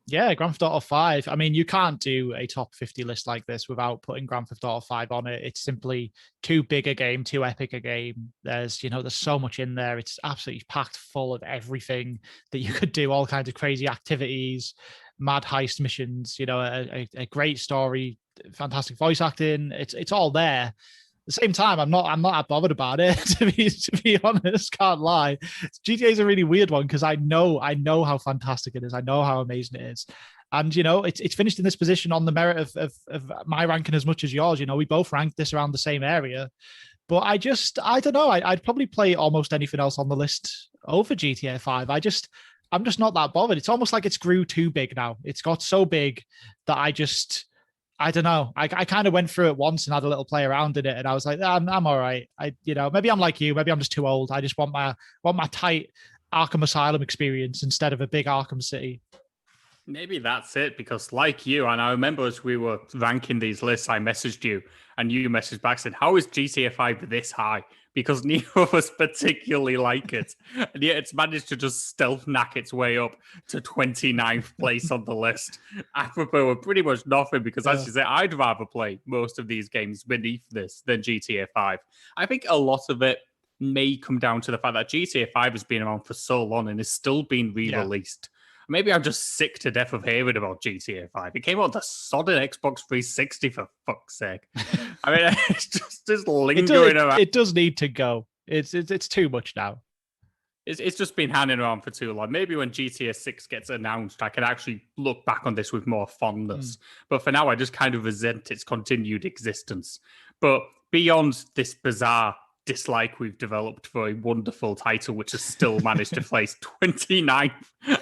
Speaker 1: Yeah, Grand Theft Auto 5. I mean, you can't do a top 50 list like this without putting Grand Theft Auto 5 on it. It's simply too big a game, too epic a game. There's so much in there. It's absolutely packed full of everything that you could do, all kinds of crazy activities, mad heist missions, a great story, fantastic voice acting. It's all there. At the same time, I'm not that bothered about it, to be honest. Can't lie. GTA is a really weird one because I know how fantastic it is. I know how amazing it is. And it's finished in this position on the merit of my ranking as much as yours. We both ranked this around the same area. But I don't know. I'd probably play almost anything else on the list over GTA 5. I'm just not that bothered. It's almost like it's grew too big now. It's got so big that I don't know. I kind of went through it once and had a little play around in it, and I was like, I'm all right. Maybe I'm like you. Maybe I'm just too old. I just want my tight Arkham Asylum experience instead of a big Arkham City.
Speaker 2: Maybe that's it, because like you, and I remember as we were ranking these lists, I messaged you and you messaged back saying, how is GTA 5 this high? Because neither of us particularly like it. And yet it's managed to just stealth knack its way up to 29th place on the list. Apropos of pretty much nothing, because as you say, I'd rather play most of these games beneath this than GTA 5. I think a lot of it may come down to the fact that GTA 5 has been around for so long and is still being re-released. Yeah. Maybe I'm just sick to death of hearing about GTA 5. It came out on the sodding Xbox 360, for fuck's sake. I mean, it's just lingering around.
Speaker 1: It does need to go. It's too much now.
Speaker 2: It's just been hanging around for too long. Maybe when GTA 6 gets announced, I can actually look back on this with more fondness. But for now, I just kind of resent its continued existence. But beyond this bizarre dislike we've developed for a wonderful title, which has still managed to place 29th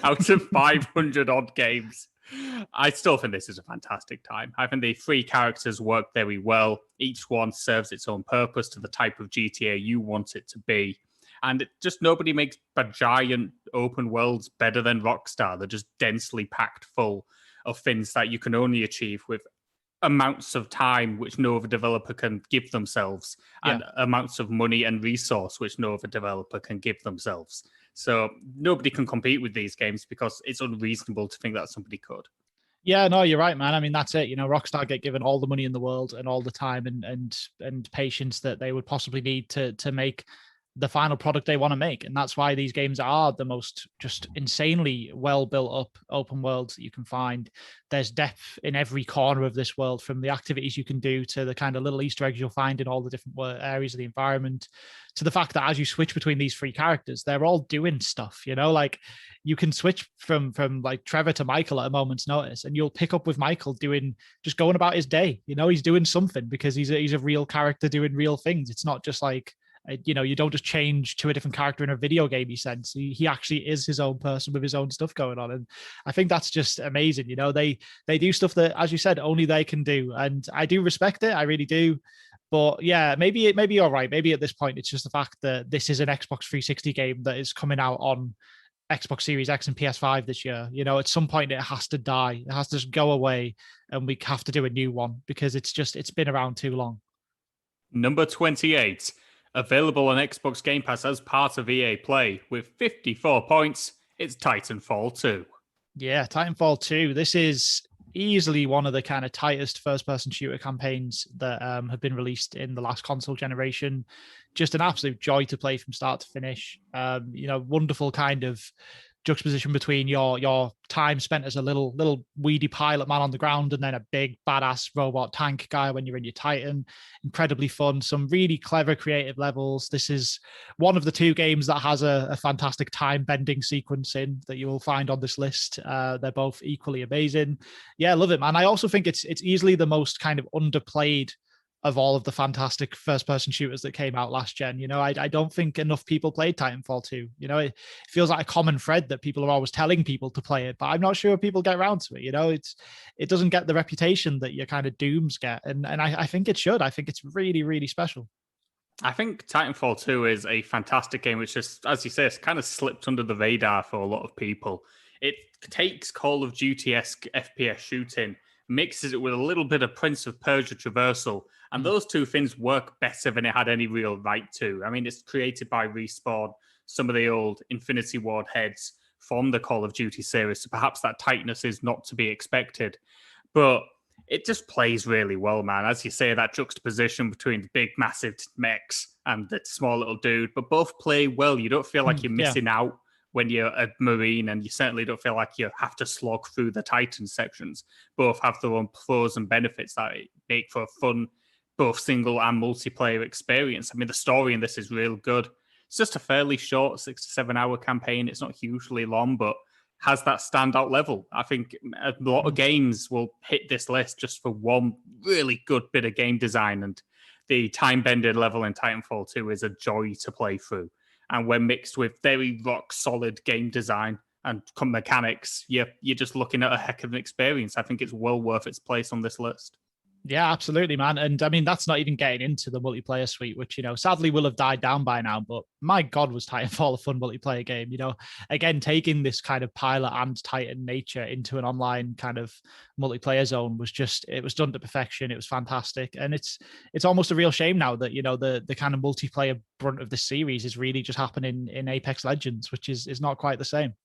Speaker 2: out of 500 odd games, I still think this is a fantastic time. I think the three characters work very well. Each one serves its own purpose to the type of GTA you want it to be. And just nobody makes a giant open worlds better than Rockstar. They're just densely packed full of things that you can only achieve with amounts of time which no other developer can give themselves, and amounts of money and resource which no other developer can give themselves. So nobody can compete with these games because it's unreasonable to think that somebody could.
Speaker 1: Yeah, no, you're right, man. I mean, that's it. Rockstar get given all the money in the world and all the time and patience that they would possibly need to make the final product they want to make. And that's why these games are the most just insanely well built up open worlds that you can find. There's depth in every corner of this world, from the activities you can do to the kind of little Easter eggs you'll find in all the different areas of the environment, to the fact that as you switch between these three characters, they're all doing stuff, like you can switch from like Trevor to Michael at a moment's notice, and you'll pick up with Michael just going about his day. He's doing something because he's a real character doing real things. It's not just like, you don't just change to a different character in a video gamey sense. He actually is his own person with his own stuff going on. And I think that's just amazing. They do stuff that, as you said, only they can do. And I do respect it. I really do. But yeah, maybe you're right. Maybe at this point, it's just the fact that this is an Xbox 360 game that is coming out on Xbox Series X and PS5 this year. At some point it has to die. It has to just go away, and we have to do a new one because it's been around too long.
Speaker 2: Number 28. Available on Xbox Game Pass as part of EA Play with 54 points, it's Titanfall 2.
Speaker 1: Yeah, Titanfall 2. This is easily one of the kind of tightest first-person shooter campaigns that have been released in the last console generation. Just an absolute joy to play from start to finish. Wonderful kind of juxtaposition between your time spent as a little weedy pilot man on the ground and then a big badass robot tank guy when you're in your Titan. Incredibly fun, some really clever creative levels. This is one of the two games that has a fantastic time bending sequence in that you will find on this list. They're both equally amazing. Yeah, love it, man. I also think it's easily the most kind of underplayed of all of the fantastic first-person shooters that came out last gen. I don't think enough people played Titanfall 2. It feels like a common thread that people are always telling people to play it, but I'm not sure people get around to it. It doesn't get the reputation that your kind of Dooms get, and I think it should. I think it's really, really special.
Speaker 2: I think Titanfall 2 is a fantastic game, which just, as you say, it's kind of slipped under the radar for a lot of people. It takes Call of Duty-esque FPS shooting, mixes it with a little bit of Prince of Persia traversal, and those two things work better than it had any real right to. I mean, it's created by Respawn, some of the old Infinity Ward heads from the Call of Duty series, so perhaps that tightness is not to be expected. But it just plays really well, man. As you say, that juxtaposition between the big, massive mechs and the small little dude, but both play well. You don't feel like you're missing out when you're a Marine, and you certainly don't feel like you have to slog through the Titan sections. Both have their own pros and benefits that make for a fun, both single and multiplayer experience. I mean, the story in this is real good. It's just a fairly short 6 to 7 hour campaign. It's not hugely long, but has that standout level. I think a lot of games will hit this list just for one really good bit of game design, and the time-bended level in Titanfall 2 is a joy to play through. And when mixed with very rock-solid game design and mechanics, you're just looking at a heck of an experience. I think it's well worth its place on this list.
Speaker 1: Yeah, absolutely, man. And I mean, that's not even getting into the multiplayer suite, which, sadly will have died down by now. But my God, was Titanfall a fun multiplayer game? Again, taking this kind of pilot and Titan nature into an online kind of multiplayer zone it was done to perfection. It was fantastic. And it's almost a real shame now that, the kind of multiplayer brunt of the series is really just happening in Apex Legends, which is not quite the same.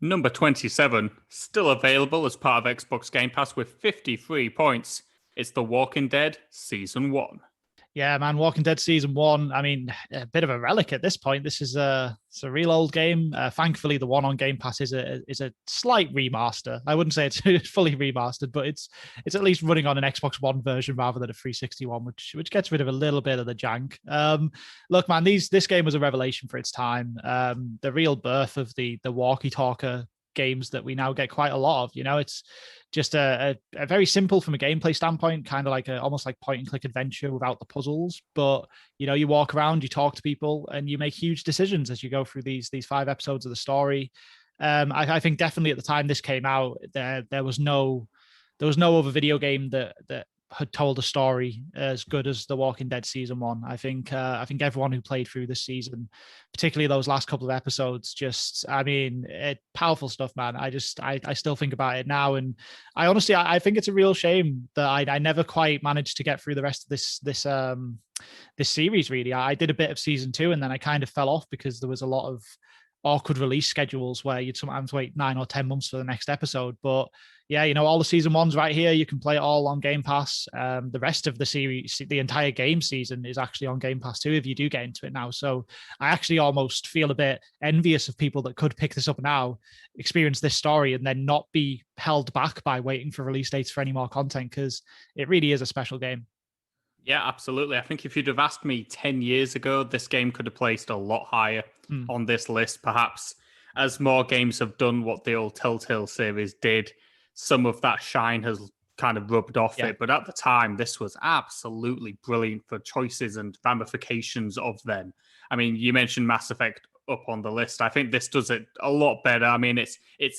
Speaker 2: Number 27, still available as part of Xbox Game Pass with 53 points. It's The Walking Dead Season 1.
Speaker 1: Yeah, man, Walking Dead Season 1. I mean, a bit of a relic at this point. This is it's a real old game. Thankfully, the one on Game Pass is a slight remaster. I wouldn't say it's fully remastered, but it's at least running on an Xbox One version rather than a 360 one, which gets rid of a little bit of the jank. Look, man, this game was a revelation for its time. The real birth of the walkie-talker games that we now get quite a lot of. It's just a very simple from a gameplay standpoint, kind of like almost like point and click adventure without the puzzles. But you walk around, you talk to people, and you make huge decisions as you go through these 5 episodes of the story. I think definitely at the time this came out, there was no other video game that had told a story as good as The Walking Dead season 1. I think everyone who played through this season, particularly those last couple of episodes, powerful stuff, man. I still think about it now, and I think it's a real shame that I never quite managed to get through the rest of this series. Really, I did a bit of season 2, and then I kind of fell off because there was a lot of awkward release schedules where you'd sometimes wait 9 or 10 months for the next episode. But yeah, all the season 1's right here. You can play it all on Game Pass. The rest of the series, the entire game season, is actually on Game Pass too, if you do get into it now. So I actually almost feel a bit envious of people that could pick this up now, experience this story, and then not be held back by waiting for release dates for any more content, because it really is a special game.
Speaker 2: Yeah, absolutely. I think if you'd have asked me 10 years ago, this game could have placed a lot higher on this list. Perhaps as more games have done what the old Telltale series did, some of that shine has kind of rubbed off it. But at the time, this was absolutely brilliant for choices and ramifications of them. I mean, you mentioned Mass Effect up on the list. I think this does it a lot better. I mean, it's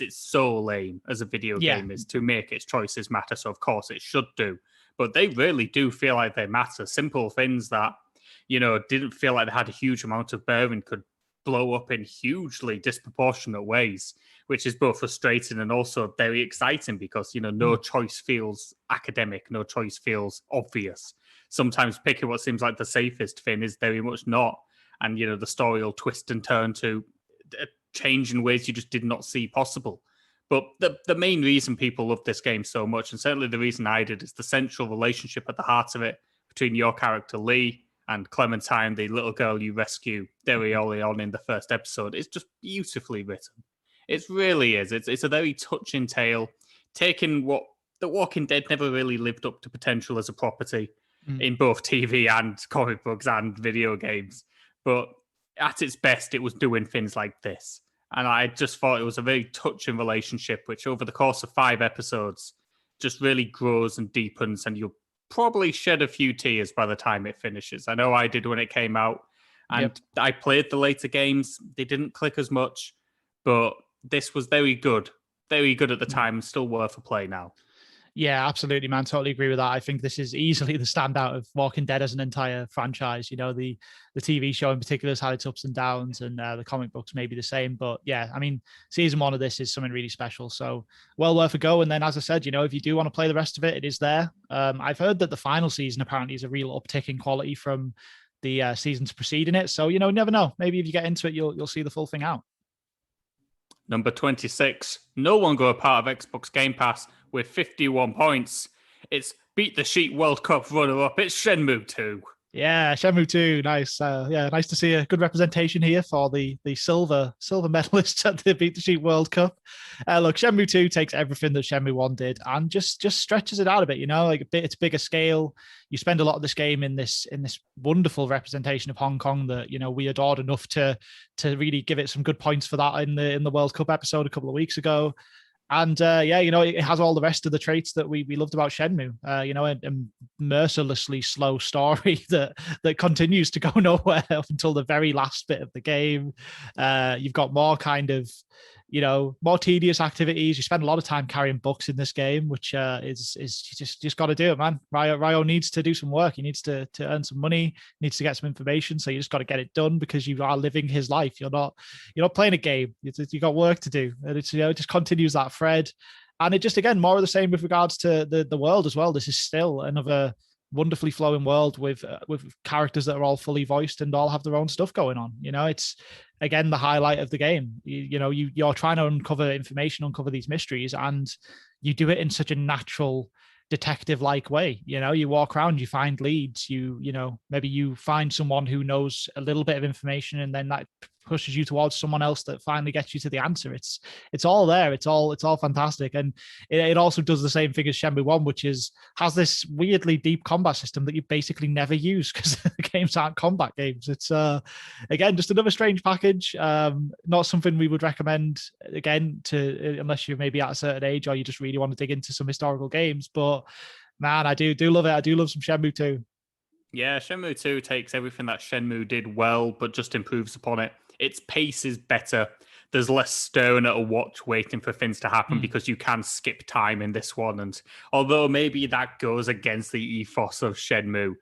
Speaker 2: so lame as a video game is to make its choices matter. So of course it should do. But they really do feel like they matter. Simple things that, didn't feel like they had a huge amount of bearing could blow up in hugely disproportionate ways, which is both frustrating and also very exciting because, no choice feels academic, no choice feels obvious. Sometimes picking what seems like the safest thing is very much not. And, the story will twist and turn to change in ways you just did not see possible. But the main reason people love this game so much, and certainly the reason I did, is the central relationship at the heart of it between your character Lee and Clementine, the little girl you rescue very early on in the first episode. It's just beautifully written. It really is. It's a very touching tale, taking what The Walking Dead never really lived up to potential as a property in both TV and comic books and video games. But at its best, it was doing things like this. And I just thought it was a very touching relationship, which over the course of 5 episodes just really grows and deepens, and you'll probably shed a few tears by the time it finishes. I know I did when it came out, and I played the later games. They didn't click as much, but this was very good at the time, still worth a play now.
Speaker 1: Yeah, absolutely, man. Totally agree with that. I think this is easily the standout of Walking Dead as an entire franchise. The TV show in particular has had its ups and downs, and the comic books may be the same. But yeah, I mean, season 1 of this is something really special. So well worth a go. And then, as I said, if you do want to play the rest of it, it is there. I've heard that the final season apparently is a real uptick in quality from the seasons preceding it. So, you never know. Maybe if you get into it, you'll see the full thing out.
Speaker 2: Number 26, no longer a part of Xbox Game Pass with 51 points. It's Beat the Sheet World Cup runner-up. It's Shenmue 2.
Speaker 1: Yeah, Shenmue 2, nice. Nice to see a good representation here for the silver medalists at the Beat the Sheet World Cup. Look, Shenmue 2 takes everything that Shenmue 1 did and just stretches it out a bit. It's bigger scale. You spend a lot of this game in this wonderful representation of Hong Kong that we adored enough to really give it some good points for that in the World Cup episode a couple of weeks ago. And it has all the rest of the traits that we loved about Shenmue. A mercilessly slow story that continues to go nowhere up until the very last bit of the game. You've got more kind of, more tedious activities. You spend a lot of time carrying books in this game, which is just got to do it, man. Ryo needs to do some work. He needs to earn some money, needs to get some information. So you just got to get it done because you are living his life. You're not playing a game. You got work to do, and it's it just continues that thread. And it just, again, more of the same with regards to the world as well. This is still another wonderfully flowing world with characters that are all fully voiced and all have their own stuff going on. It's, again, the highlight of the game. You're trying to uncover information, uncover these mysteries, and you do it in such a natural, detective-like way. You walk around, you find leads, maybe you find someone who knows a little bit of information, and then that pushes you towards someone else that finally gets you to the answer. It's all there. It's all fantastic. And it also does the same thing as Shenmue 1, which has this weirdly deep combat system that you basically never use because the games aren't combat games. It's again, just another strange package. Not something we would recommend again unless you're maybe at a certain age or you just really want to dig into some historical games. But man, I do love it. I do love some Shenmue 2.
Speaker 2: Yeah, Shenmue 2 takes everything that Shenmue did well, but just improves upon it. Its pace is better. there's less staring at a watch waiting for things to happen because you can skip time in this one. And although maybe that goes against the ethos of Shenmue,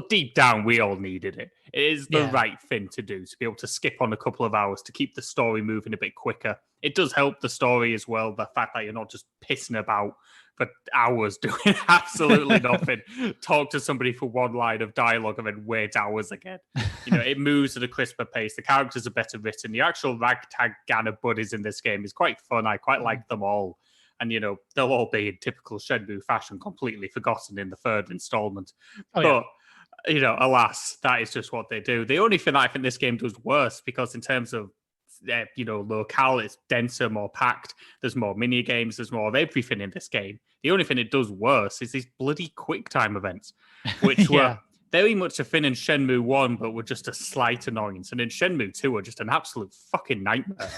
Speaker 2: deep down, we all needed it. It is the right thing to do, to be able to skip on a couple of hours to keep the story moving a bit quicker. It does help the story as well, the fact that you're not just pissing about for hours doing absolutely nothing. Talk to somebody for one line of dialogue and then wait hours again. It moves at a crisper pace. The characters are better written. The actual ragtag gang of buddies in this game is quite fun. I quite like them all. And, they'll all be in typical Shenmue fashion, completely forgotten in the third installment. Alas, that is just what they do. The only thing I think this game does worse, because in terms of locale, it's denser, more packed. There's more mini games. There's more of everything in this game. The only thing it does worse is these bloody quick time events, which were very much a thing in Shenmue 1, but were just a slight annoyance. And in Shenmue 2 are just an absolute fucking nightmare.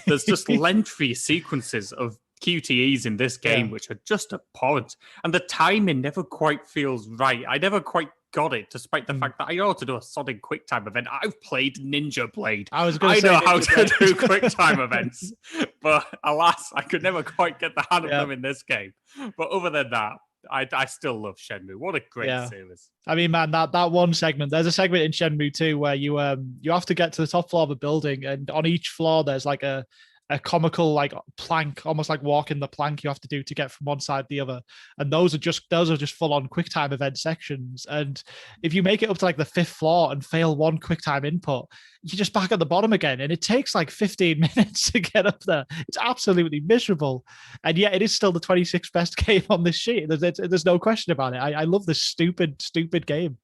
Speaker 2: There's just lengthy sequences of QTEs in this game, which are just abhorrent. And the timing never quite feels right. I never quite got it, despite the fact that I ought to do a sodding QuickTime event. I've played Ninja Blade. I know how to do QuickTime events, but alas, I could never quite get the hand of them in this game. But other than that, I still love Shenmue. What a great series.
Speaker 1: I mean, man, that one segment, there's a segment in Shenmue 2 where you have to get to the top floor of a building, and on each floor there's like a comical like plank, almost like walking the plank you have to do to get from one side to the other. And those are just full on QuickTime event sections. And if you make it up to like the 5th floor and fail one QuickTime input, you're just back at the bottom again. And it takes like 15 minutes to get up there. It's absolutely miserable. And yet it is still the 26th best game on this sheet. There's no question about it. I love this stupid game.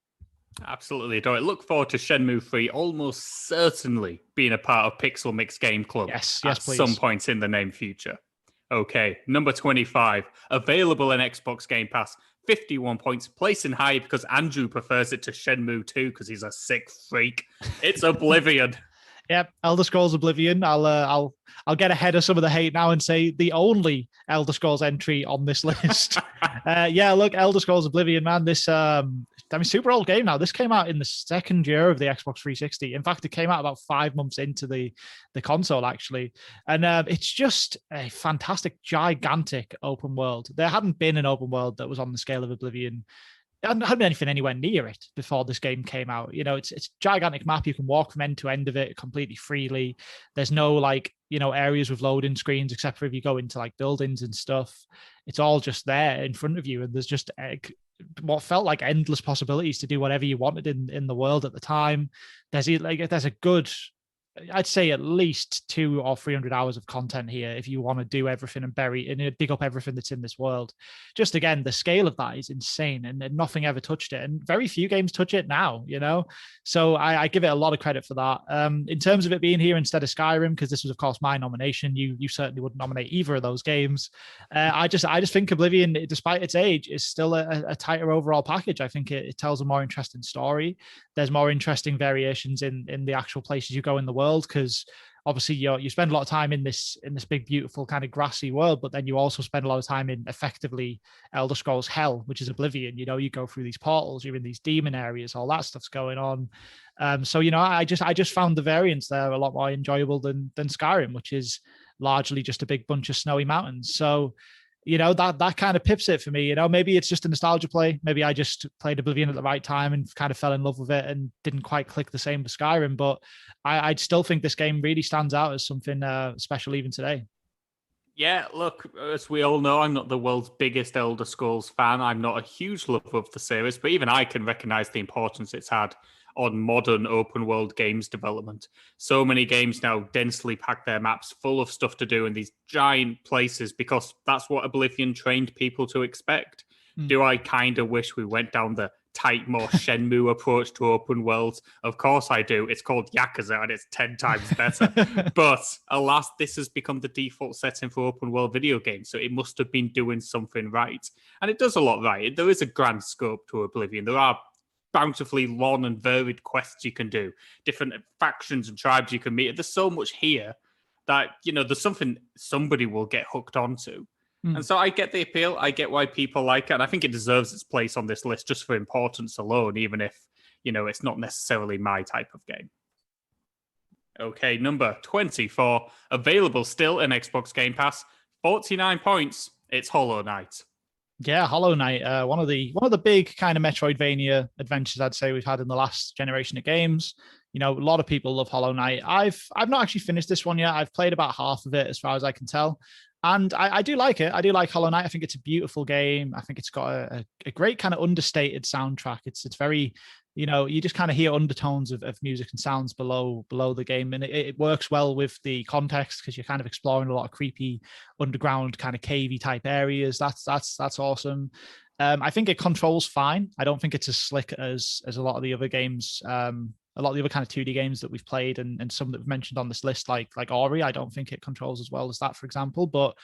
Speaker 2: Absolutely adore it. Look forward to Shenmue 3 almost certainly being a part of Pixel Mix Game Club at
Speaker 1: please.
Speaker 2: some point in the name future. Okay, number 25, available in Xbox Game Pass, 51 points, placing high because Andrew prefers it to Shenmue 2 because he's a sick freak. It's Oblivion.
Speaker 1: Yep, Elder Scrolls Oblivion. I'll get ahead of some of the hate now and say the only Elder Scrolls entry on this list. Look, Elder Scrolls Oblivion, man. This super old game now. This came out in the second year of the Xbox 360. In fact, it came out about 5 months into the console, actually. And it's just a fantastic, gigantic open world. There hadn't been an open world that was on the scale of Oblivion. There hadn't been anything anywhere near it before this game came out. It's a gigantic map. You can walk from end to end of it completely freely. There's no areas with loading screens, except for if you go into like buildings and stuff. It's all just there in front of you. And there's just what felt like endless possibilities to do whatever you wanted in the world at the time. There's a good, I'd say at least 200 or 300 hours of content here if you want to do everything and dig up everything that's in this world. Just again, the scale of that is insane, and nothing ever touched it, and very few games touch it now. So I give it a lot of credit for that. In terms of it being here instead of Skyrim, because this was of course my nomination, you certainly wouldn't nominate either of those games. I just think Oblivion, despite its age, is still a tighter overall package. I think it tells a more interesting story. There's more interesting variations in the actual places you go in the world, because obviously you spend a lot of time in this big beautiful kind of grassy world, but then you also spend a lot of time in effectively Elder Scrolls Hell, which is Oblivion. You go through these portals, you're in these demon areas, all that stuff's going on. So I just found the variance there a lot more enjoyable than Skyrim, which is largely just a big bunch of snowy mountains. So that kind of pips it for me. Maybe it's just a nostalgia play. Maybe I just played Oblivion at the right time and kind of fell in love with it and didn't quite click the same with Skyrim. But I'd still think this game really stands out as something special even today.
Speaker 2: Yeah, look, as we all know, I'm not the world's biggest Elder Scrolls fan. I'm not a huge lover of the series, but even I can recognize the importance it's had on modern open world games development. So many games now densely pack their maps full of stuff to do in these giant places because that's what Oblivion trained people to expect. Do I kind of wish we went down the tight, more Shenmue approach to open worlds? Of course I do. It's called Yakuza and it's 10 times better. But alas, this has become the default setting for open world video games. So it must have been doing something right. And it does a lot right. There is a grand scope to Oblivion. There are bountifully long and varied quests you can do, different factions and tribes you can meet. There's so much here that, there's something somebody will get hooked onto. And so I get the appeal. I get why people like it. And I think it deserves its place on this list just for importance alone, even if, it's not necessarily my type of game. Okay, number 24, available still in Xbox Game Pass, 49 points. It's Hollow Knight.
Speaker 1: Yeah, Hollow Knight, one of the big kind of Metroidvania adventures I'd say we've had in the last generation of games. You know, a lot of people love Hollow Knight. I've not actually finished this one yet. I've played about half of it as far as I can tell. And I do like it. I do like Hollow Knight. I think it's a beautiful game. I think it's got a great kind of understated soundtrack. It's very, you know, you just kind of hear undertones of music and sounds below the game, and it works well with the context because you're kind of exploring a lot of creepy underground kind of cavey type areas. That's awesome. I think it controls fine. I don't think it's as slick as a lot of the other games. A lot of the other kind of 2D games that we've played and some that we've mentioned on this list, like Ori, I don't think it controls as well as that, for example. But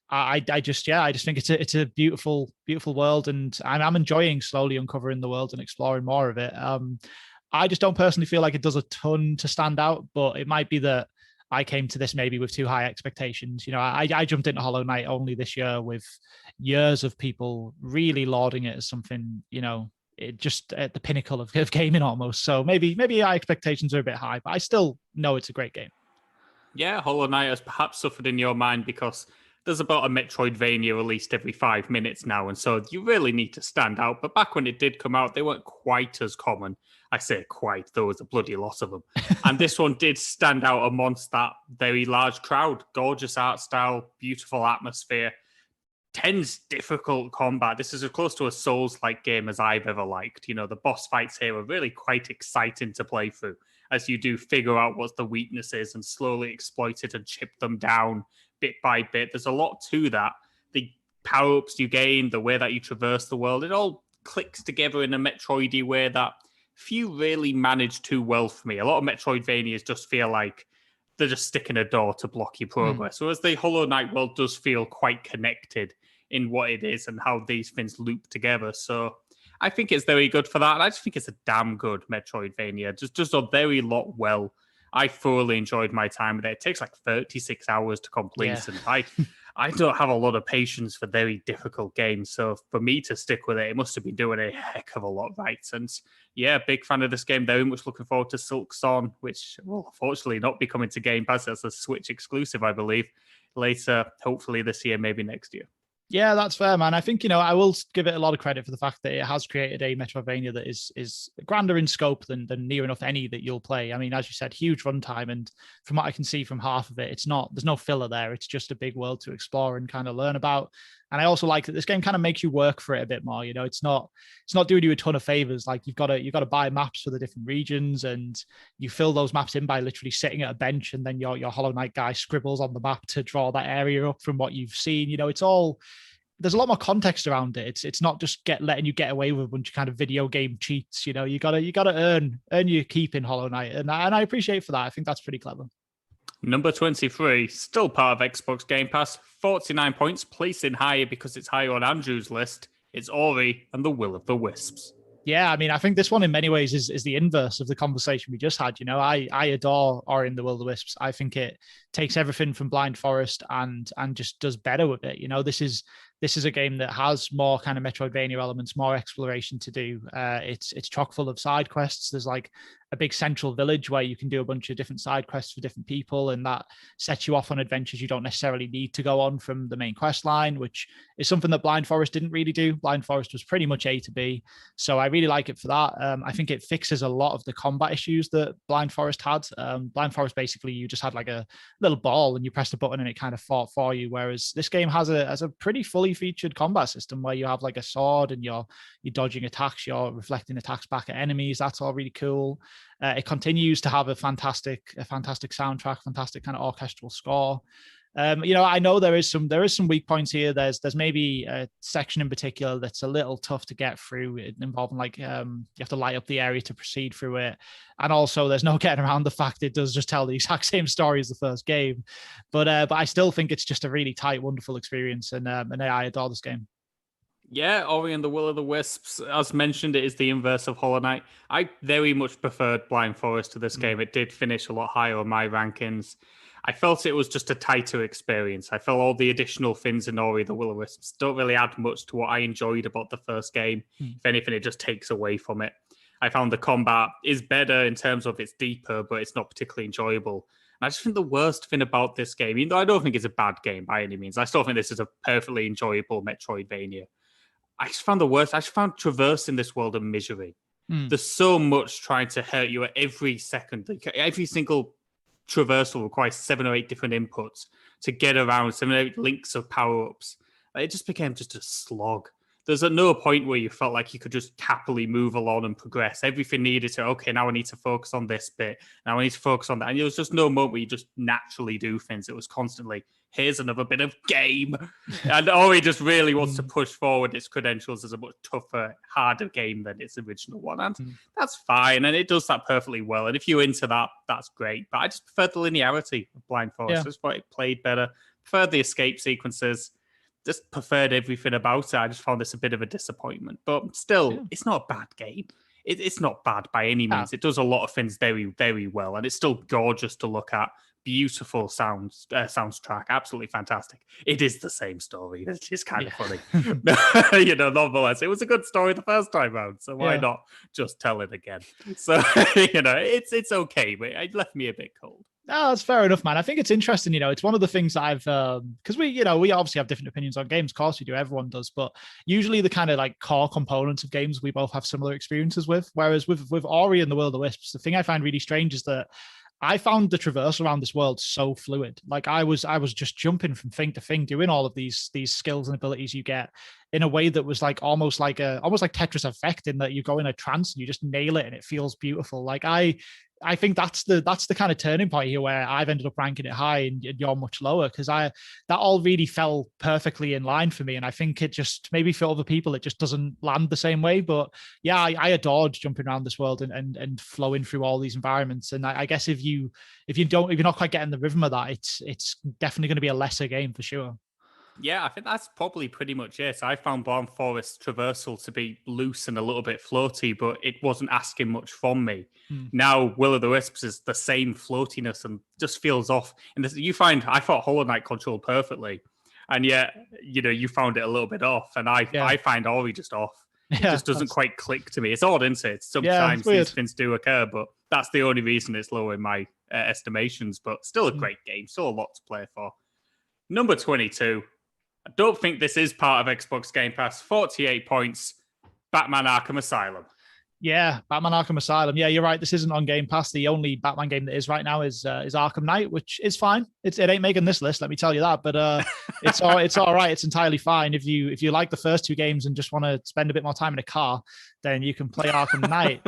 Speaker 1: I just think it's a beautiful world, and I'm enjoying slowly uncovering the world and exploring more of it. I just don't personally feel like it does a ton to stand out, but it might be that I came to this maybe with too high expectations. You know, I jumped into Hollow Knight only this year with years of people really lauding it as something, you know, it just at the pinnacle of gaming almost. So maybe our expectations are a bit high, but I still know it's a great game.
Speaker 2: Yeah, Hollow Knight has perhaps suffered in your mind because there's about a Metroidvania released every 5 minutes now, and so you really need to stand out. But back when it did come out, they weren't quite as common. I say quite, there was a bloody lot of them. And this one did stand out amongst that very large crowd. Gorgeous art style, beautiful atmosphere, tense, difficult combat. This is as close to a Souls-like game as I've ever liked. You know, the boss fights here are really quite exciting to play through as you do figure out what the weakness is and slowly exploit it and chip them down bit by bit. There's a lot to that. The power-ups you gain, the way that you traverse the world, it all clicks together in a Metroidy way that few really manage too well for me. A lot of Metroidvanias just feel like they're just sticking a door to block your progress. Whereas the Hollow Knight world does feel quite connected in what it is and how these things loop together. So I think it's very good for that. And I just think it's a damn good Metroidvania. Just a very lot well. I thoroughly enjoyed my time with it. It takes like 36 hours to complete. Yeah. And I don't have a lot of patience for very difficult games. So for me to stick with it, it must have been doing a heck of a lot right. And yeah, big fan of this game. Very much looking forward to Silksong, which will unfortunately not be coming to Game Pass. That's a Switch exclusive, I believe, later, hopefully this year, maybe next year.
Speaker 1: Yeah, that's fair, man. I think, you know, I will give it a lot of credit for the fact that it has created a Metroidvania that is grander in scope than near enough any that you'll play. I mean, as you said, huge runtime, and from what I can see from half of it, there's no filler there. It's just a big world to explore and kind of learn about. And I also like that this game kind of makes you work for it a bit more. You know, it's not doing you a ton of favors. Like you've got to buy maps for the different regions, and you fill those maps in by literally sitting at a bench, and then your Hollow Knight guy scribbles on the map to draw that area up from what you've seen. You know, there's a lot more context around it. It's not just letting you get away with a bunch of kind of video game cheats. You know, you gotta earn your keep in Hollow Knight, and I appreciate for that. I think that's pretty clever.
Speaker 2: Number 23, still part of Xbox Game Pass, 49 points, placing higher because it's higher on Andrew's list. It's Ori and the Will of the Wisps.
Speaker 1: Yeah, I mean, I think this one in many ways is the inverse of the conversation we just had. You know, I adore Ori and the Will of the Wisps. I think it takes everything from Blind Forest and just does better with it. You know, this is a game that has more kind of Metroidvania elements, more exploration to do. It's chock full of side quests. There's like a big central village where you can do a bunch of different side quests for different people, and that sets you off on adventures you don't necessarily need to go on from the main quest line, which is something that Blind Forest didn't really do. Blind Forest was pretty much A to B, so I really like it for that. I think it fixes a lot of the combat issues that Blind Forest had. Blind Forest, basically, you just had like a little ball and you pressed a button and it kind of fought for you, whereas this game has a pretty fully featured combat system where you have like a sword and you're dodging attacks, you're reflecting attacks back at enemies. That's all really cool. It continues to have a fantastic soundtrack, fantastic kind of orchestral score. You know, I know there is some weak points here. There's maybe a section in particular that's a little tough to get through, involving like you have to light up the area to proceed through it, and also there's no getting around the fact it does just tell the exact same story as the first game. But I still think it's just a really tight, wonderful experience, and I adore this game.
Speaker 2: Yeah, Ori and the Will of the Wisps, as mentioned, it is the inverse of Hollow Knight. I very much preferred Blind Forest to this game. It did finish a lot higher on my rankings. I felt it was just a tighter experience. I felt all the additional things in Ori, the Will of the Wisps, don't really add much to what I enjoyed about the first game. If anything, it just takes away from it. I found the combat is better in terms of it's deeper, but it's not particularly enjoyable. And I just think the worst thing about this game, even though I don't think it's a bad game by any means, I still think this is a perfectly enjoyable Metroidvania. I just found the worst. I just found traversing this world a misery. There's so much trying to hurt you at every second. Like, every single traversal requires 7 or 8 different inputs to get around, 7 or 8 links of power-ups. It just became just a slog. There's at no point where you felt like you could just happily move along and progress. Everything needed to, okay, now I need to focus on this bit. Now I need to focus on that. And there was just no moment where you just naturally do things. It was constantly, here's another bit of game. And he just really wants to push forward its credentials as a much tougher, harder game than its original one. And that's fine. And it does that perfectly well. And if you're into that, that's great. But I just preferred the linearity of Blind Forest.
Speaker 1: Yeah.
Speaker 2: I just thought it played better. Preferred the escape sequences. Just preferred everything about it. I just found this a bit of a disappointment. But still, It's not a bad game. It's not bad by any means. It does a lot of things very, very well. And it's still gorgeous to look at. Beautiful soundtrack. Absolutely fantastic. It is the same story. It's just kind of funny. Nonetheless, it was a good story the first time round. So why not just tell it again? So, it's okay. But it left me a bit cold.
Speaker 1: No, that's fair enough, man. I think it's interesting. It's one of the things that I've, because we obviously have different opinions on games. Of course we do. Everyone does. But usually the kind of like core components of games we both have similar experiences with. Whereas with Ori and the Will of the Wisps, the thing I find really strange is that I found the traverse around this world so fluid. Like I was just jumping from thing to thing, doing all of these skills and abilities you get in a way that was like almost like Tetris Effect, in that you go in a trance and you just nail it and it feels beautiful. Like I think that's the kind of turning point here where I've ended up ranking it high and you're much lower, because that all really fell perfectly in line for me. And I think it just, maybe for other people, it just doesn't land the same way. But yeah, I adored jumping around this world and flowing through all these environments. And I guess if you're not quite getting the rhythm of that, it's definitely going to be a lesser game for sure.
Speaker 2: Yeah, I think that's probably pretty much it. I found Blind Forest traversal to be loose and a little bit floaty, but it wasn't asking much from me. Now, Will of the Wisps is the same floatiness and just feels off. And I thought Hollow Knight controlled perfectly, and yet, you found it a little bit off. And I find Ori just off. It just doesn't quite click to me. It's odd, isn't it? Sometimes these things do occur, but that's the only reason it's low in my estimations. But still a great game. Still a lot to play for. Number 22. I don't think this is part of Xbox Game Pass. 48 points. Batman Arkham Asylum.
Speaker 1: Yeah, Batman Arkham Asylum. Yeah, you're right. This isn't on Game Pass. The only Batman game that is right now is Arkham Knight, which is fine. It ain't making this list, let me tell you that. But it's all right. It's entirely fine. If you like the first 2 games and just want to spend a bit more time in a car, then you can play Arkham Knight.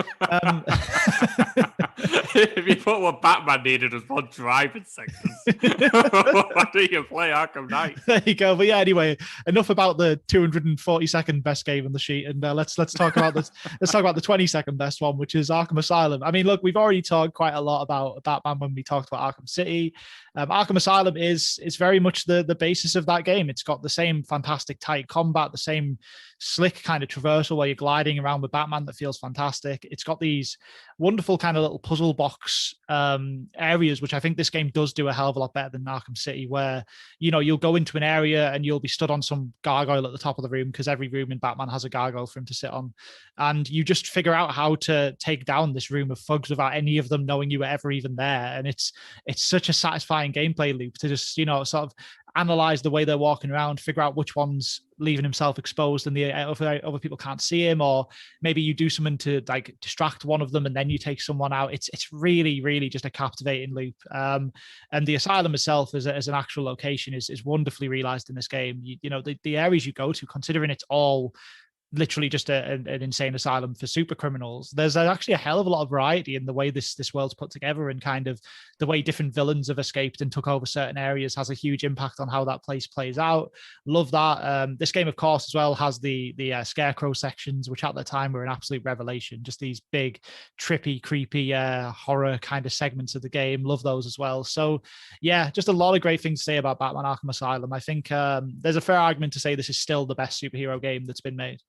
Speaker 2: If you thought what Batman needed was more driving sections, why don't you play Arkham Knight?
Speaker 1: There you go. But yeah, anyway, enough about the 242nd best game on the sheet, and let's talk about this. Let's talk about the 22nd best one, which is Arkham Asylum. I mean, look, we've already talked quite a lot about Batman when we talked about Arkham City. Arkham Asylum is very much the basis of that game. It's got the same fantastic tight combat, the same slick kind of traversal where you're gliding around with Batman that feels fantastic. It's got these wonderful kind of little puzzle box areas, which I think this game does do a hell of a lot better than Arkham City, where you'll go into an area and you'll be stood on some gargoyle at the top of the room, because every room in Batman has a gargoyle for him to sit on, and you just figure out how to take down this room of thugs without any of them knowing you were ever even there. And it's such a satisfying gameplay loop to just sort of analyze the way they're walking around, figure out which one's leaving himself exposed and the other people can't see him, or maybe you do something to like distract one of them and then you take someone out. It's really, really just a captivating loop. And the asylum itself as an actual location is wonderfully realized in this game. The areas you go to, considering it's all literally just an insane asylum for super criminals, there's actually a hell of a lot of variety in the way this world's put together, and kind of the way different villains have escaped and took over certain areas has a huge impact on how that place plays out. Love that. This game, of course, as well has the scarecrow sections, which at the time were an absolute revelation. Just these big, trippy, creepy horror kind of segments of the game. Love those as well. So yeah, just a lot of great things to say about Batman Arkham Asylum. I think there's a fair argument to say this is still the best superhero game that's been made.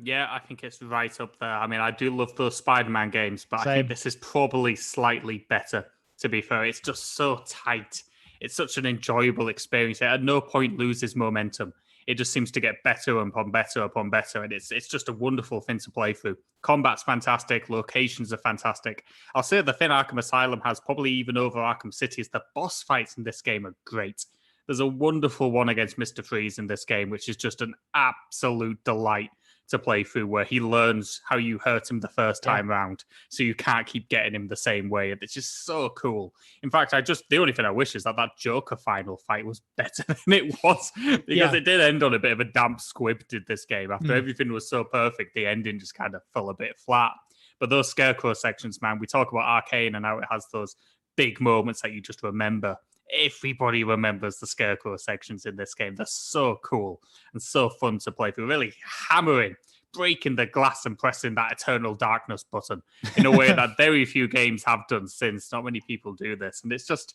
Speaker 2: Yeah, I think it's right up there. I mean, I do love those Spider-Man games, but
Speaker 1: Same.
Speaker 2: I think this is probably slightly better, to be fair. It's just so tight. It's such an enjoyable experience. It at no point loses momentum. it just seems to get better upon better upon better. And it's just a wonderful thing to play through. Combat's fantastic. Locations are fantastic. I'll say the thing Arkham Asylum has probably even over Arkham City is the boss fights in this game are great. There's a wonderful one against Mr. Freeze in this game, which is just an absolute delight to play through, where he learns how you hurt him the first time round, so you can't keep getting him the same way. And it's just so cool. In fact, the only thing I wish is that Joker final fight was better than it was, because it did end on a bit of a damp squib, did this game. After everything was so perfect, the ending just kind of fell a bit flat. But those Scarecrow sections, man, we talk about Arcane and how it has those big moments that you just remember. Everybody remembers the Scarecrow sections in this game. They're so cool and so fun to play through. Really hammering, breaking the glass and pressing that Eternal Darkness button in a way that very few games have done since. Not many people do this. And it's just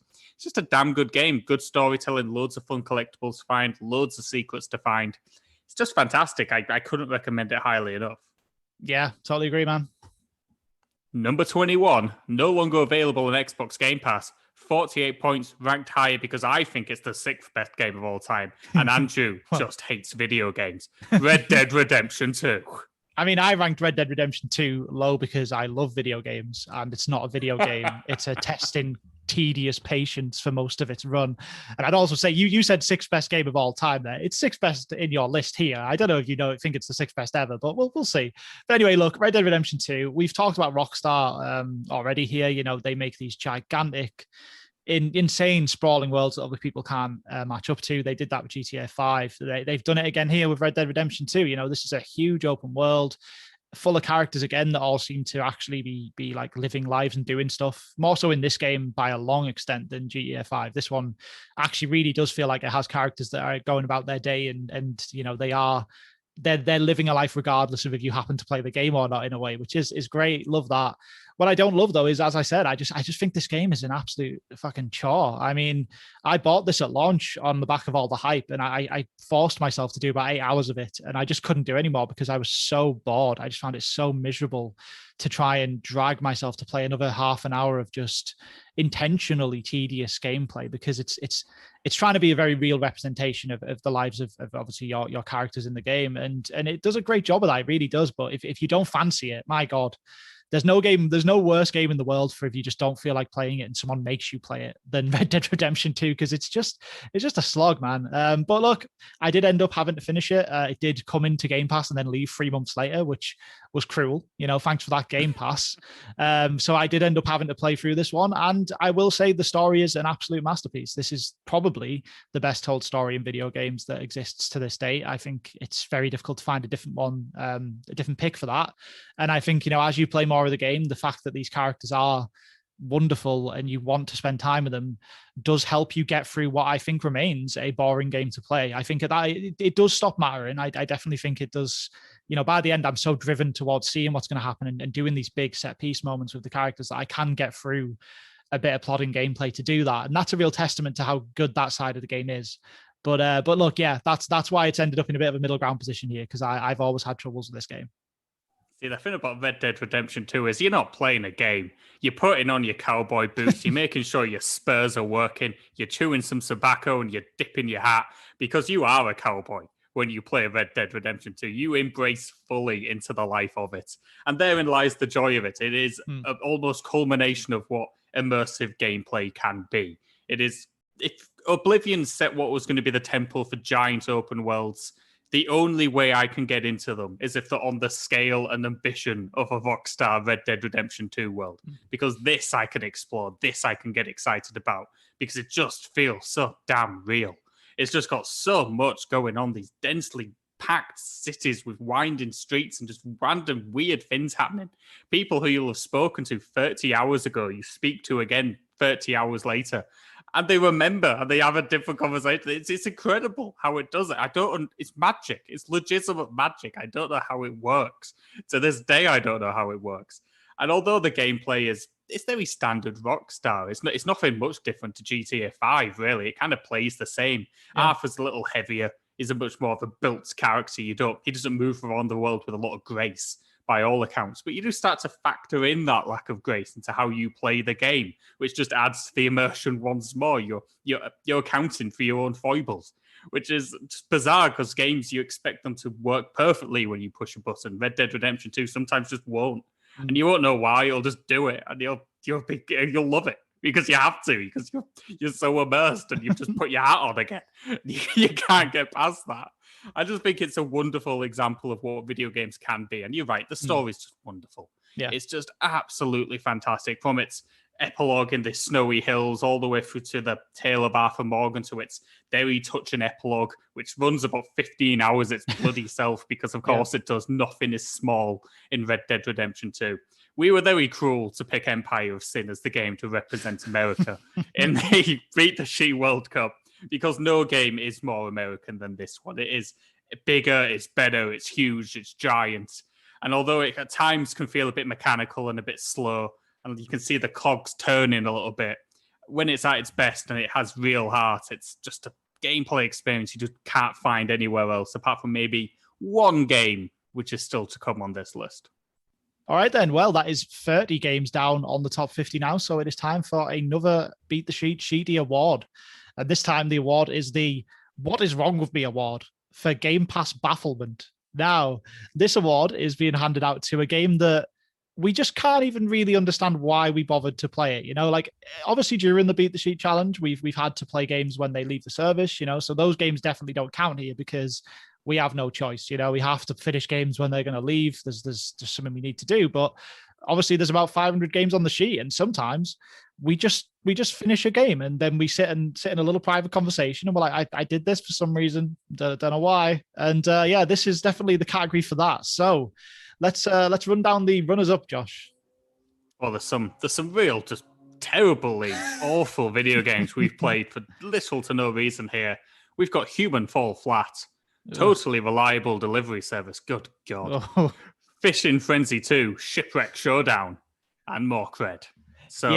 Speaker 2: a damn good game. Good storytelling, loads of fun collectibles to find, loads of secrets to find. It's just fantastic. I couldn't recommend it highly enough.
Speaker 1: Yeah, totally agree, man.
Speaker 2: Number 21, no longer available on Xbox Game Pass. 48 points, ranked higher because I think it's the 6th best game of all time. And Andrew just hates video games. Red Dead Redemption 2.
Speaker 1: I mean, I ranked Red Dead Redemption 2 low because I love video games, and it's not a video game. It's a testing tedious patience for most of its run. And I'd also say you said 6th best game of all time there. It's 6th best in your list here. I don't know if you think it's the 6th best ever, but we'll see. But anyway, look, Red Dead Redemption 2, we've talked about Rockstar already here. They make these gigantic, insane sprawling worlds that other people can't match up to. They did that with GTA 5. They've done it again here with Red Dead Redemption 2. This is a huge open world full of characters again that all seem to actually be like living lives and doing stuff, more so in this game by a long extent than GTA 5. This one actually really does feel like it has characters that are going about their day and they're living a life regardless of if you happen to play the game or not, in a way, which is great. Love that. What I don't love, though, is, as I said, I just think this game is an absolute fucking chore. I mean, I bought this at launch on the back of all the hype, and I forced myself to do about 8 hours of it, and I just couldn't do any more because I was so bored. I just found it so miserable to try and drag myself to play another half an hour of just intentionally tedious gameplay, because it's trying to be a very real representation of the lives of obviously your characters in the game, and it does a great job of that. It really does. But if you don't fancy it, my God, there's no worse game in the world for if you just don't feel like playing it and someone makes you play it than Red Dead Redemption 2, because it's just a slog, man. But look, I did end up having to finish it. It did come into Game Pass and then leave 3 months later, which was cruel. Thanks for that, Game Pass. So I did end up having to play through this one, and I will say the story is an absolute masterpiece. This is probably the best told story in video games that exists to this day. I think it's very difficult to find a different one, a different pick for that. And I think, as you play more of the game, the fact that these characters are wonderful and you want to spend time with them does help you get through what I think remains a boring game to play. I think that it does stop mattering. I definitely think it does. By the end, I'm so driven towards seeing what's going to happen and doing these big set piece moments with the characters that I can get through a bit of plodding gameplay to do that. And that's a real testament to how good that side of the game is. But look, yeah, that's why it's ended up in a bit of a middle ground position here, because I've always had troubles with this game.
Speaker 2: See, the thing about Red Dead Redemption 2 is you're not playing a game. You're putting on your cowboy boots, you're making sure your spurs are working, you're chewing some tobacco and you're dipping your hat, because you are a cowboy when you play Red Dead Redemption 2. You embrace fully into the life of it. And therein lies the joy of it. It is an almost culmination of what immersive gameplay can be. If Oblivion set what was going to be the temple for giant open worlds, the only way I can get into them is if they're on the scale and ambition of a Rockstar Red Dead Redemption 2 world. Because this I can explore, this I can get excited about, because it just feels so damn real. It's just got so much going on, these densely packed cities with winding streets and just random weird things happening. People who you'll have spoken to 30 hours ago, you speak to again 30 hours later. And they remember, and they have a different conversation. It's incredible how it does it. It's magic. It's legitimate magic. I don't know how it works. To this day, I don't know how it works. And although the gameplay it's very standard Rockstar, it's nothing much different to GTA 5, really. It kind of plays the same. Yeah. Arthur's a little heavier. He's a much more of a built character. He doesn't move around the world with a lot of grace. by all accounts. But you do start to factor in that lack of grace into how you play the game, which just adds to the immersion once more. You're accounting for your own foibles, which is just bizarre because games, you expect them to work perfectly when you push a button. Red Dead Redemption 2 sometimes just won't. And you won't know why. You'll just do it, and you'll love it because you have to, because you're so immersed, and you've just put your hat on again. You can't get past that. I just think it's a wonderful example of what video games can be. And you're right, the story is just wonderful.
Speaker 1: Yeah.
Speaker 2: It's just absolutely fantastic. From its epilogue in the snowy hills all the way through to the tale of Arthur Morgan, to its very touching epilogue, which runs about 15 hours its bloody self, because of course it does. Nothing is small in Red Dead Redemption 2. We were very cruel to pick Empire of Sin as the game to represent America in the Beat The Sheet World Cup, because no game is more American than this one. It is bigger, it's better, it's huge, it's giant. And although it at times can feel a bit mechanical and a bit slow, and you can see the cogs turning a little bit, when it's at its best and it has real heart, it's just a gameplay experience you just can't find anywhere else, apart from maybe one game, which is still to come on this list.
Speaker 1: All right, then. Well, that is 30 games down on the top 50 now. So it is time for another Beat the Sheet Sheety Award. And this time the award is the What Is Wrong With Me Award for Game Pass Bafflement. Now, this award is being handed out to a game that we just can't even really understand why we bothered to play it. You know, like obviously during the Beat the Sheet challenge, we've had to play games when they leave the service, you know, so those games definitely don't count here because we have no choice. You know, we have to finish games when they're going to leave. There's something we need to do, but obviously there's about 500 games on the sheet, and sometimes we just finish a game and then we sit in a little private conversation and we're like, I did this for some reason, don't know why. And this is definitely the category for that. So let's run down the runners up, Josh.
Speaker 2: Well, there's some real just terribly awful video games we've played for little to no reason here. We've got Human Fall Flat, Totally Reliable Delivery Service, good God, Fishing Frenzy 2, Shipwreck Showdown, and more cred. So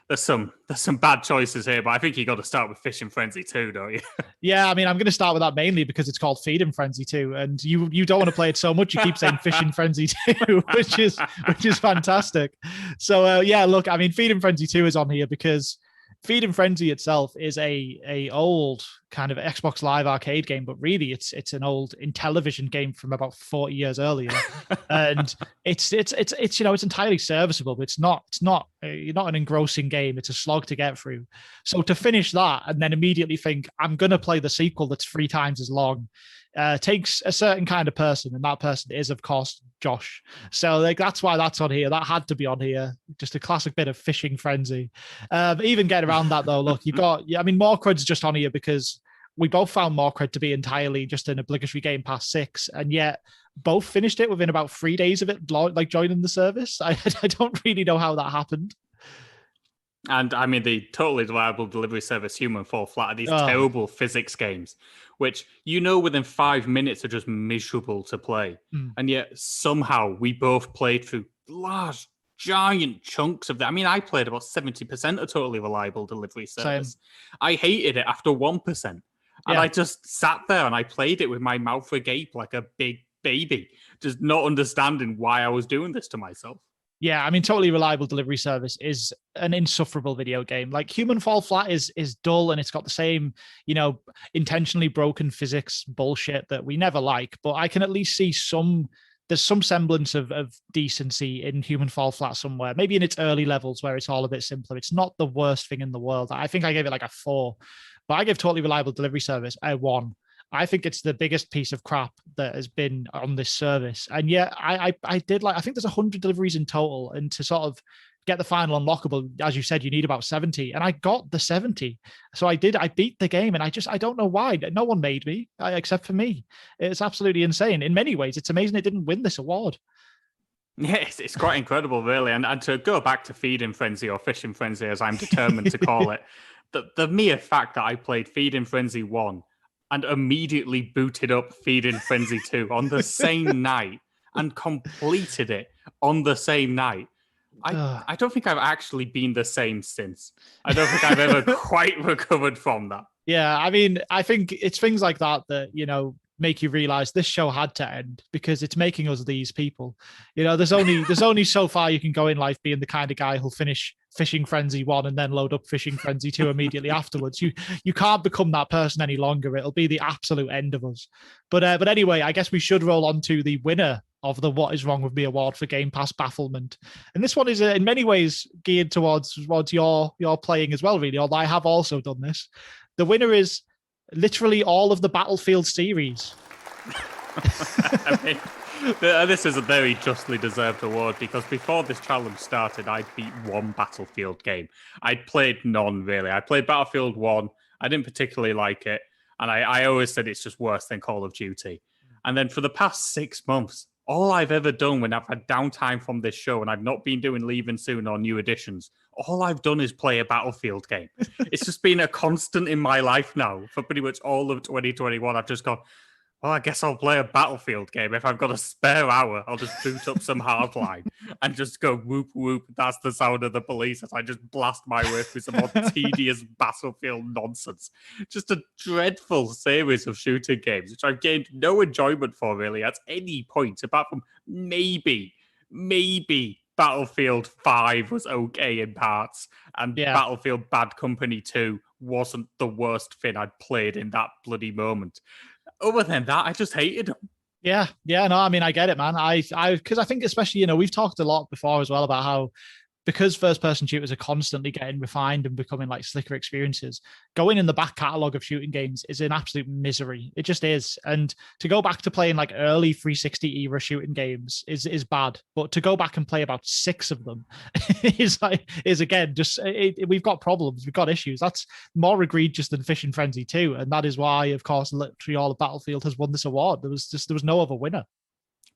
Speaker 2: there's some bad choices here, but I think you got to start with Fishing Frenzy 2, don't you?
Speaker 1: Yeah, I mean, I'm going to start with that mainly because it's called Feeding Frenzy 2, and you don't want to play it so much you keep saying Fishing Frenzy 2, which is fantastic. So look, I mean, Feeding Frenzy 2 is on here because Feeding Frenzy itself is a old kind of Xbox Live arcade game, but really it's an old Intellivision game from about 40 years earlier, and it's entirely serviceable, but it's not an engrossing game. It's a slog to get through. So to finish that and then immediately think I'm gonna play the sequel that's 3 times as long takes a certain kind of person, and that person is of course Josh. So that's why that's on here. That had to be on here. Just a classic bit of Fishing Frenzy. Even get around that though. Look, you've got, I mean, Morcred's just on here because we both found Morcred to be entirely just an obligatory Game Pass 6, and yet both finished it within about 3 days of it, like joining the service. I don't really know how that happened.
Speaker 2: And I mean, the Totally Reliable Delivery Service, Human Fall Flat, are these terrible physics games, which within 5 minutes are just miserable to play. And yet somehow we both played through large, giant chunks of that. I mean, I played about 70% of Totally Reliable Delivery Service. Same. I hated it after 1%. And I just sat there and I played it with my mouth agape like a big baby, just not understanding why I was doing this to myself.
Speaker 1: Yeah, I mean, Totally Reliable Delivery Service is an insufferable video game. Like Human Fall Flat is dull, and it's got the same, intentionally broken physics bullshit that we never like. But I can at least see there's some semblance of decency in Human Fall Flat somewhere. Maybe in its early levels where it's all a bit simpler. It's not the worst thing in the world. I think I gave it like a 4, but I gave Totally Reliable Delivery Service a 1. I think it's the biggest piece of crap that has been on this service. And yet I think there's 100 deliveries in total. And to sort of get the final unlockable, as you said, you need about 70. And I got the 70. So I beat the game. And I don't know why. No one made me, except for me. It's absolutely insane. In many ways, it's amazing it didn't win this award.
Speaker 2: Yeah, it's quite incredible, really. And to go back to Feeding Frenzy, or Fishing Frenzy, as I'm determined to call it, the mere fact that I played Feeding Frenzy 1 and immediately booted up Feeding Frenzy 2 on the same night and completed it on the same night. I don't think I've actually been the same since. I don't think I've ever quite recovered from that.
Speaker 1: Yeah, I mean, I think it's things like that, make you realize this show had to end because it's making us these people. There's only so far you can go in life being the kind of guy who'll finish Fishing Frenzy 1 and then load up Fishing Frenzy 2 immediately afterwards. You can't become that person any longer. It'll be the absolute end of us. But anyway, I guess we should roll on to the winner of the What Is Wrong With Me award for Game Pass bafflement. And this one is in many ways geared towards your playing as well, really, although I have also done this. The winner is literally all of the Battlefield series.
Speaker 2: I mean, this is a very justly deserved award because before this challenge started, I'd beat one Battlefield game. I'd played none, really. I played Battlefield 1. I didn't particularly like it. And I always said it's just worse than Call of Duty. And then for the past 6 months, all I've ever done when I've had downtime from this show and I've not been doing Leaving Soon or New Editions, all I've done is play a Battlefield game. It's just been a constant in my life now for pretty much all of 2021. I've just gone, well, I guess I'll play a Battlefield game. If I've got a spare hour, I'll just boot up some Hardline and just go whoop, whoop. That's the sound of the police as I just blast my way through some more tedious Battlefield nonsense. Just a dreadful series of shooting games, which I've gained no enjoyment for really at any point, apart from maybe Battlefield 5 was okay in parts, and Battlefield Bad Company 2 wasn't the worst thing I'd played in that bloody moment. Other than that, I just hated them.
Speaker 1: Yeah, no, I mean, I get it, man. Because I think especially, we've talked a lot before as well about how because first-person shooters are constantly getting refined and becoming like slicker experiences, going in the back catalogue of shooting games is an absolute misery. It just is. And to go back to playing like early 360 era shooting games is bad. But to go back and play about 6 of them is again, just we've got problems. We've got issues. That's more egregious than Fishing Frenzy 2. And that is why, of course, literally all of Battlefield has won this award. There was no other winner.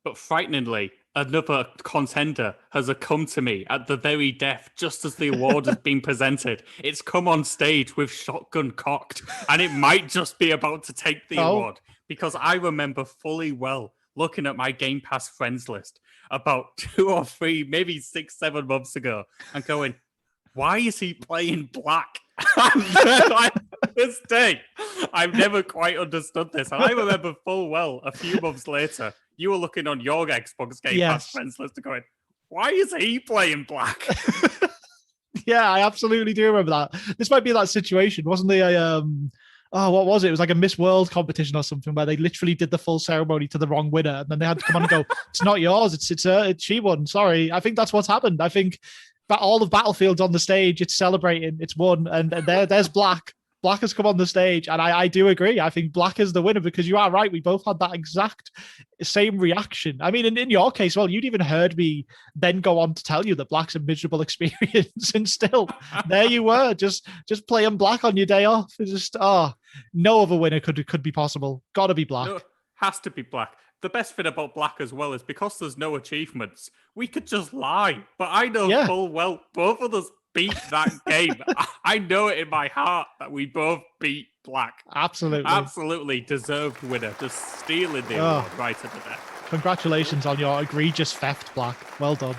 Speaker 2: But frighteningly, another contender has come to me at the very death, just as the award has been presented. It's come on stage with shotgun cocked, and it might just be about to take the award. Because I remember fully well looking at my Game Pass friends list about 2 or 3, maybe 6, 7 months ago, and going, why is he playing black? This day, I've never quite understood this. And I remember full well a few months later, you were looking on your Xbox Game Pass friends list and going, why is he playing black?
Speaker 1: Yeah, I absolutely do remember that. This might be that situation. Wasn't there what was it? It was like a Miss World competition or something where they literally did the full ceremony to the wrong winner. And then they had to come on and go, it's not yours. It's she won. Sorry. I think that's what's happened. I think that all of Battlefield's on the stage. It's celebrating. It's won. And there's black. Black has come on the stage, and I do agree. I think Black is the winner because you are right. We both had that exact same reaction. I mean, in your case, well, you'd even heard me then go on to tell you that Black's a miserable experience, and still there you were, just playing Black on your day off. It's just no other winner could be possible. Got to be Black.
Speaker 2: No, has to be Black. The best thing about Black as well is because there's no achievements, we could just lie. But I know full well both of us beat that game. I know it in my heart that we both beat Black. Absolutely deserved winner. Just stealing the award right at the death.
Speaker 1: Congratulations on your egregious theft, Black. Well done.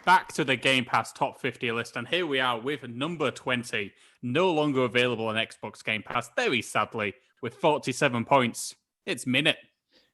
Speaker 2: Back to the Game Pass Top 50 list, and here we are with number 20, no longer available on Xbox Game Pass, very sadly, with 47 points. It's Minute.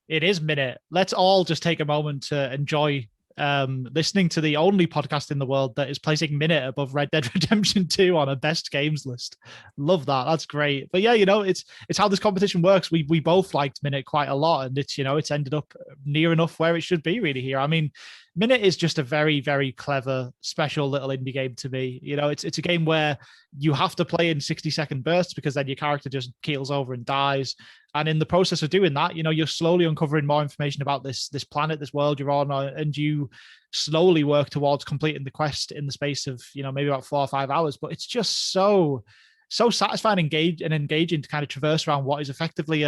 Speaker 1: It is Minute. Let's all just take a moment to enjoy listening to the only podcast in the world that is placing Minute above Red Dead Redemption 2 on a best games list. Love that. That's great. But yeah, it's how this competition works. We both liked Minute quite a lot, and it's ended up near enough where it should be really here. I mean, Minute is just a very, very clever, special little indie game to me. It's a game where you have to play in 60-second bursts because then your character just keels over and dies. And in the process of doing that, you're slowly uncovering more information about this planet, this world you're on, and you slowly work towards completing the quest in the space of, maybe about 4 or 5 hours. But it's just so satisfying and engaging to kind of traverse around what is effectively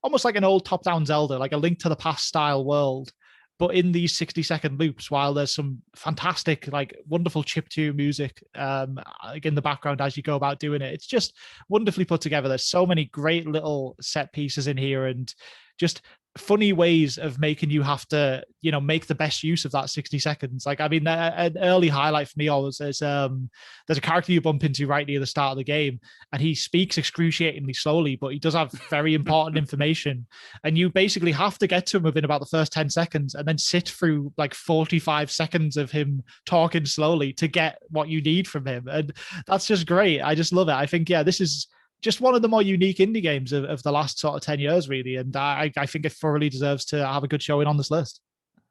Speaker 1: almost like an old top-down Zelda, like a Link to the Past style world, but in these 60-second loops, while there's some fantastic, like wonderful chiptune music in the background as you go about doing it. It's just wonderfully put together. There's so many great little set pieces in here, and just funny ways of making you have to, make the best use of that 60 seconds. Like, I mean, an early highlight for me always is there's a character you bump into right near the start of the game, and he speaks excruciatingly slowly, but he does have very important information. And you basically have to get to him within about the first 10 seconds and then sit through like 45 seconds of him talking slowly to get what you need from him. And that's just great. I just love it. I think, yeah, this is just one of the more unique indie games of the last sort of 10 years, really. And I think it thoroughly deserves to have a good showing on this list.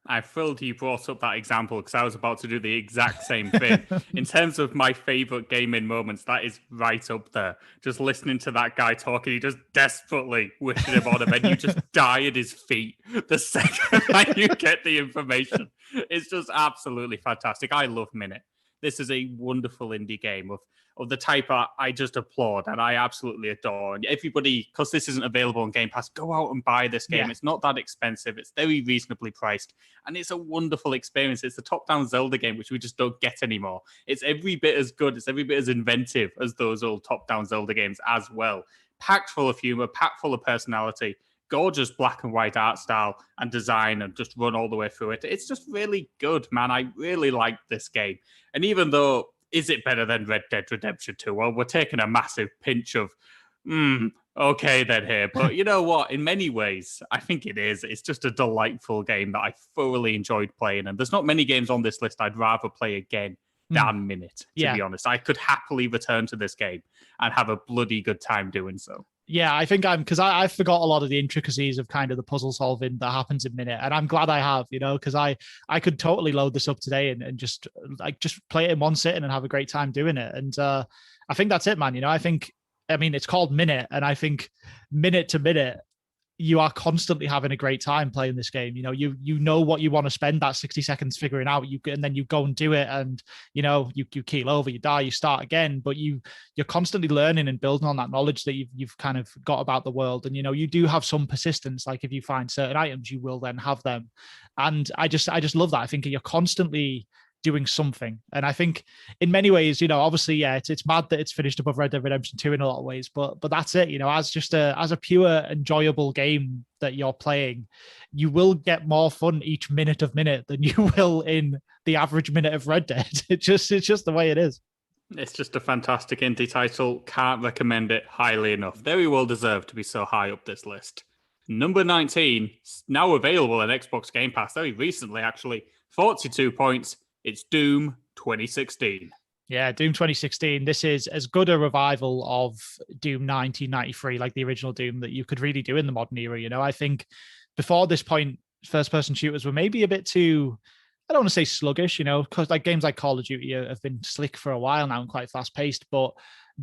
Speaker 2: I'm thrilled you brought up that example because I was about to do the exact same thing. In terms of my favorite gaming moments, that is right up there. Just listening to that guy talking, he just desperately wishing him on him, and you just die at his feet the second that you get the information. It's just absolutely fantastic. I love Minute. This is a wonderful indie game of the type I just applaud and I absolutely adore. And everybody, because this isn't available on Game Pass, go out and buy this game. Yeah. It's not that expensive. It's very reasonably priced. And it's a wonderful experience. It's the top-down Zelda game, which we just don't get anymore. It's every bit as good. It's every bit as inventive as those old top-down Zelda games as well. Packed full of humor, packed full of personality. Gorgeous black and white art style and design, and just run all the way through it. It's just really good, man. I really like this game. And even though, is it better than Red Dead Redemption 2? Well, we're taking a massive pinch of, okay then here. But you know what? In many ways, I think it is. It's just a delightful game that I thoroughly enjoyed playing. And there's not many games on this list I'd rather play again than Minute, to be honest. I could happily return to this game and have a bloody good time doing so.
Speaker 1: Yeah, I think because I forgot a lot of the intricacies of kind of the puzzle solving that happens in Minute, and I'm glad I have, because I could totally load this up today and just play it in one sitting and have a great time doing it. And I think that's it, man. I mean, it's called Minute, and I think minute to minute, you are constantly having a great time playing this game. You know what you want to spend that 60 seconds figuring out. And then you go and do it, and you keel over, you die, you start again. But you're constantly learning and building on that knowledge that you've kind of got about the world. And you do have some persistence. Like if you find certain items, you will then have them. And I just love that. I think you're constantly doing something. And I think in many ways, obviously, yeah, it's mad that it's finished above Red Dead Redemption 2 in a lot of ways, but that's it, as a pure enjoyable game that you're playing, you will get more fun each minute of Minute than you will in the average minute of Red Dead. It's just the way it is.
Speaker 2: It's just a fantastic indie title. Can't recommend it highly enough. Very well deserved to be so high up this list. Number 19, now available on Xbox Game Pass very recently, actually. 42 points. It's Doom 2016.
Speaker 1: Yeah, Doom 2016. This is as good a revival of Doom 1993, like the original Doom, that you could really do in the modern era. I think before this point, first-person shooters were maybe a bit too, I don't want to say sluggish, because like games like Call of Duty have been slick for a while now and quite fast-paced, but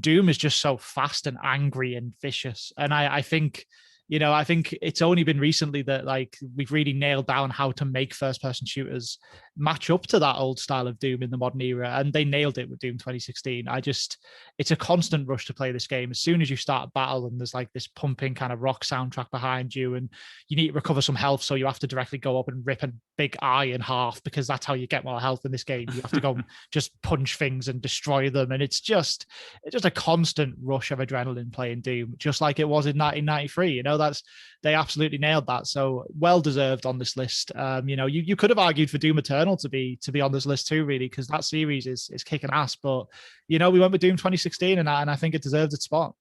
Speaker 1: Doom is just so fast and angry and vicious. And I think I think it's only been recently that like we've really nailed down how to make first-person shooters match up to that old style of Doom in the modern era, and they nailed it with Doom 2016. It's a constant rush to play this game. As soon as you start a battle and there's like this pumping kind of rock soundtrack behind you, and you need to recover some health, so you have to directly go up and rip a big eye in half because that's how you get more health in this game. You have to go and just punch things and destroy them, and it's just a constant rush of adrenaline playing Doom, just like it was in 1993. They absolutely nailed that. So well deserved on this list. You could have argued for Doom Eternal to be on this list too, really, because that series is kicking ass. But we went with Doom 2016, and I think it deserves its spot.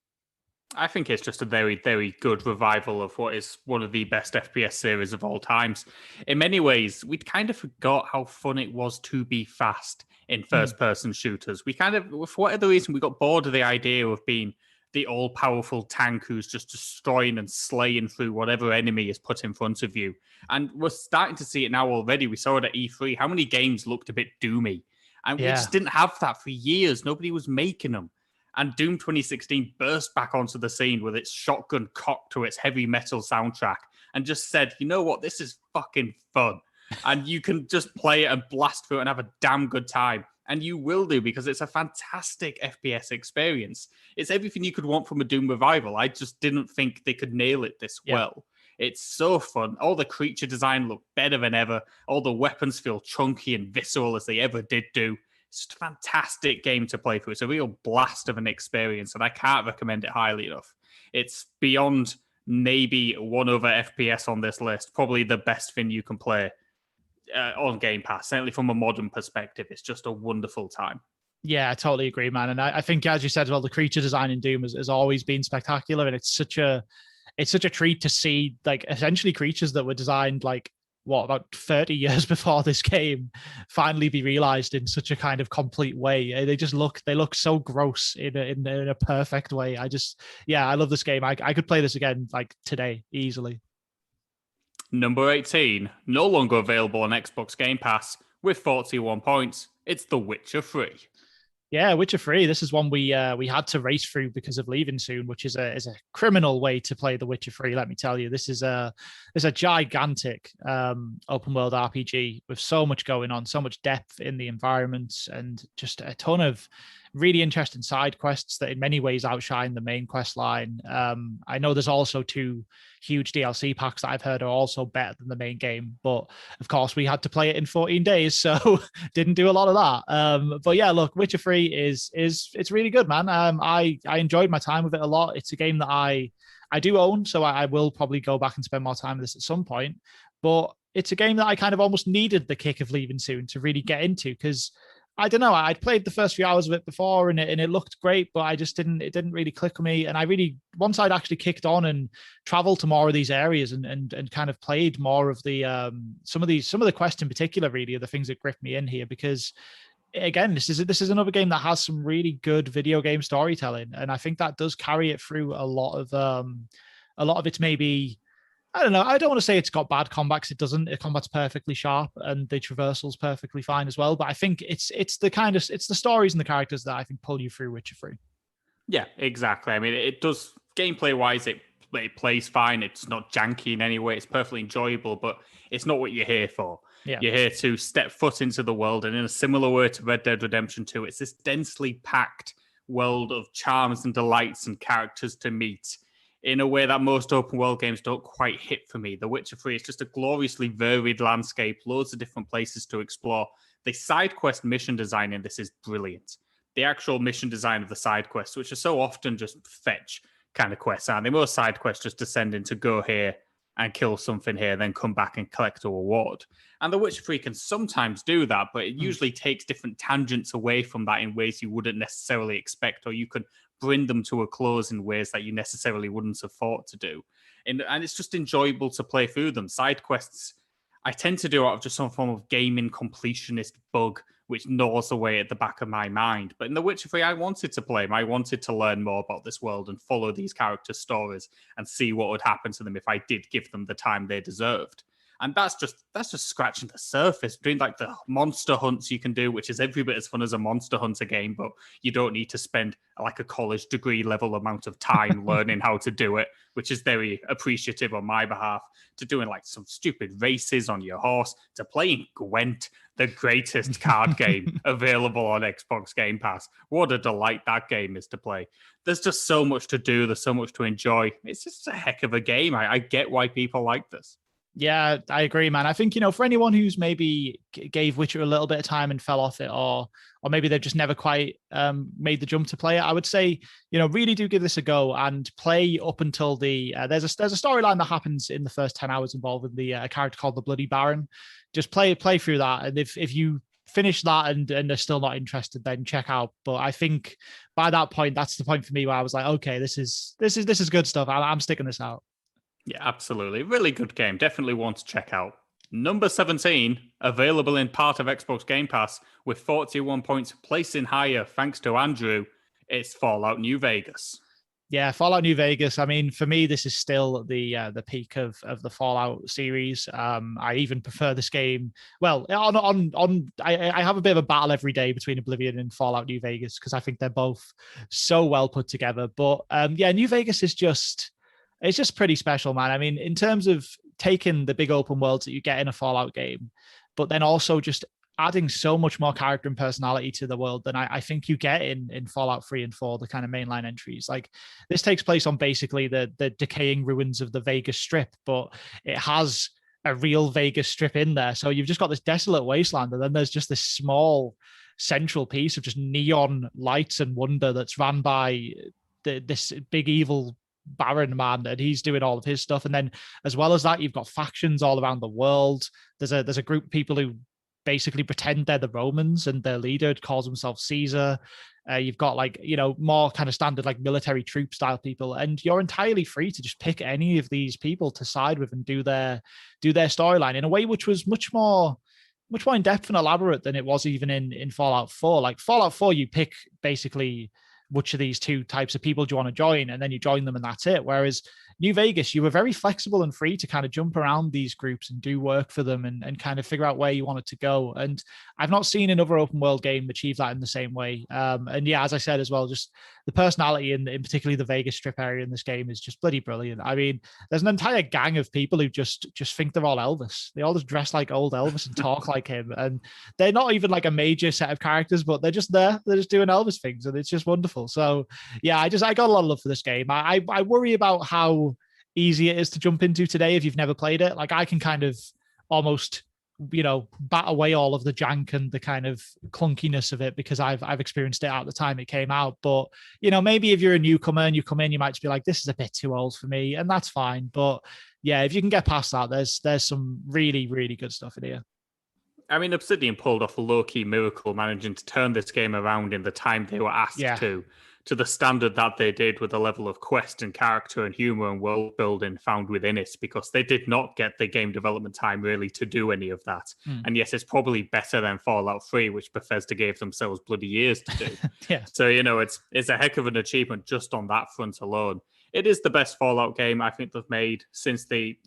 Speaker 2: I think it's just a very, very good revival of what is one of the best FPS series of all times. In many ways, we'd kind of forgot how fun it was to be fast in first-person shooters. We kind of, for whatever reason, we got bored of the idea of being the all-powerful tank who's just destroying and slaying through whatever enemy is put in front of you. And we're starting to see it now already. We saw it at E3. How many games looked a bit doomy? And we just didn't have that for years. Nobody was making them. And Doom 2016 burst back onto the scene with its shotgun cocked to its heavy metal soundtrack and just said, you know what, this is fucking fun. And you can just play it and blast through it and have a damn good time. And you will do, because it's a fantastic FPS experience. It's everything you could want from a Doom revival. I just didn't think they could nail it this well. It's so fun. All the creature design look better than ever. All the weapons feel chunky and visceral as they ever did do. It's a fantastic game to play through. It's a real blast of an experience, and I can't recommend it highly enough. It's beyond maybe one other FPS on this list. Probably the best thing you can play on Game Pass. Certainly from a modern perspective, it's just a wonderful time.
Speaker 1: Yeah, I totally agree, man. And I think, as you said, well, the creature design in Doom has always been spectacular, and it's such a treat to see like essentially creatures that were designed like what about 30 years before this game finally be realized in such a kind of complete way. They look so gross in a perfect way. I love this game. I could play this again like today easily.
Speaker 2: Number 18, no longer available on Xbox Game Pass with 41 points. It's The Witcher 3.
Speaker 1: Yeah, Witcher 3. This is one we had to race through because of leaving soon, which is a criminal way to play The Witcher 3. Let me tell you, this is a gigantic open world RPG with so much going on, so much depth in the environments, and just a ton of really interesting side quests that in many ways outshine the main quest line. I know there's also 2 huge DLC packs that I've heard are also better than the main game, but of course we had to play it in 14 days, so didn't do a lot of that. But yeah, look, Witcher 3 is it's really good, man. I enjoyed my time with it a lot. It's a game that I do own, so I will probably go back and spend more time with this at some point. But it's a game that I kind of almost needed the kick of leaving soon to really get into, because I don't know. I'd played the first few hours of it before, and it looked great, but it didn't really click with me. And once I'd actually kicked on and traveled to more of these areas and kind of played more of the some of the quests in particular, really are the things that gripped me in here. Because again, this is another game that has some really good video game storytelling, and I think that does carry it through a lot of its maybe. I don't know. I don't want to say it's got bad combat, because it doesn't. The combat's perfectly sharp and the traversal's perfectly fine as well. But I think it's the stories and the characters that I think pull you through Witcher 3.
Speaker 2: Yeah, exactly. I mean, it does gameplay wise. It plays fine. It's not janky in any way. It's perfectly enjoyable, but it's not what you're here for.
Speaker 1: Yeah.
Speaker 2: You're here to step foot into the world, and in a similar way to Red Dead Redemption 2, it's this densely packed world of charms and delights and characters to meet in a way that most open world games don't quite hit for me. The Witcher 3 is just a gloriously varied landscape, loads of different places to explore. The side quest mission design in this is brilliant. The actual mission design of the side quests, which are so often just fetch kind of quests, aren't they? Most side quests just descend into go here and kill something here, then come back and collect a reward. And The Witcher 3 can sometimes do that, but it usually takes different tangents away from that in ways you wouldn't necessarily expect, or you could bring them to a close in ways that you necessarily wouldn't have thought to do. And it's just enjoyable to play through them. Side quests, I tend to do out of just some form of gaming completionist bug, which gnaws away at the back of my mind. But in The Witcher 3, I wanted to play them. I wanted to learn more about this world and follow these characters' stories and see what would happen to them if I did give them the time they deserved. And that's just scratching the surface. Doing like the monster hunts you can do, which is every bit as fun as a Monster Hunter game, but you don't need to spend like a college degree level amount of time learning how to do it, which is very appreciative on my behalf, to doing like some stupid races on your horse, to playing Gwent, the greatest card game available on Xbox Game Pass. What a delight that game is to play. There's just so much to do. There's so much to enjoy. It's just a heck of a game. I get why people like this.
Speaker 1: Yeah, I agree, man. I think, for anyone who's maybe gave Witcher a little bit of time and fell off it, or maybe they've just never quite made the jump to play it, I would say, really do give this a go and play up until there's a storyline that happens in the first 10 hours involving a character called the Bloody Baron. Just play through that. And if you finish that and are still not interested, then check out. But I think by that point, that's the point for me where I was like, okay, this is good stuff. I'm sticking this out.
Speaker 2: Yeah, absolutely. Really good game. Definitely one to check out. Number 17, available in part of Xbox Game Pass with 41 points, placing higher thanks to Andrew. It's Fallout New Vegas.
Speaker 1: Yeah, Fallout New Vegas. I mean, for me, this is still the peak of the Fallout series. I even prefer this game. Well, I have a bit of a battle every day between Oblivion and Fallout New Vegas, because I think they're both so well put together. But New Vegas is it's just pretty special, man. I mean, in terms of taking the big open worlds that you get in a Fallout game, but then also just adding so much more character and personality to the world than I think you get in Fallout 3 and 4, the kind of mainline entries. Like, this takes place on basically the decaying ruins of the Vegas Strip, but it has a real Vegas Strip in there. So you've just got this desolate wasteland, and then there's just this small central piece of just neon lights and wonder that's ran by this big evil Baron man, and he's doing all of his stuff. And then as well as that, you've got factions all around the world. There's a group of people who basically pretend they're the Romans, and their leader calls himself Caesar. You've got like, more kind of standard like military troop style people, and you're entirely free to just pick any of these people to side with and do their storyline in a way which was much more in depth and elaborate than it was even in Fallout 4. Like Fallout 4, you pick basically which of these two types of people do you want to join, and then you join them and that's it. Whereas New Vegas, you were very flexible and free to kind of jump around these groups and do work for them and kind of figure out where you wanted to go. And I've not seen another open world game achieve that in the same way. And yeah, as I said as well, just the personality in particularly the Vegas Strip area in this game is just bloody brilliant. I mean, there's an entire gang of people who just think they're all Elvis. They all just dress like old Elvis and talk like him. And they're not even like a major set of characters, but they're just there. They're just doing Elvis things, and it's just wonderful. So yeah, I got a lot of love for this game. I worry about how easy it is to jump into today if you've never played it. Like I can kind of almost bat away all of the jank and the kind of clunkiness of it because I've experienced it at the time it came out. But maybe if you're a newcomer and you come in, you might just be like, this is a bit too old for me, and that's fine. But yeah, if you can get past that, there's some really, really good stuff in here.
Speaker 2: I mean, Obsidian pulled off a low-key miracle, managing to turn this game around in the time they were asked to the standard that they did, with the level of quest and character and humor and world building found within it, because they did not get the game development time really to do any of that. And yes, it's probably better than Fallout 3, which Bethesda gave themselves bloody years to do.
Speaker 1: Yeah.
Speaker 2: So, it's a heck of an achievement just on that front alone. It is the best Fallout game I think they've made since the,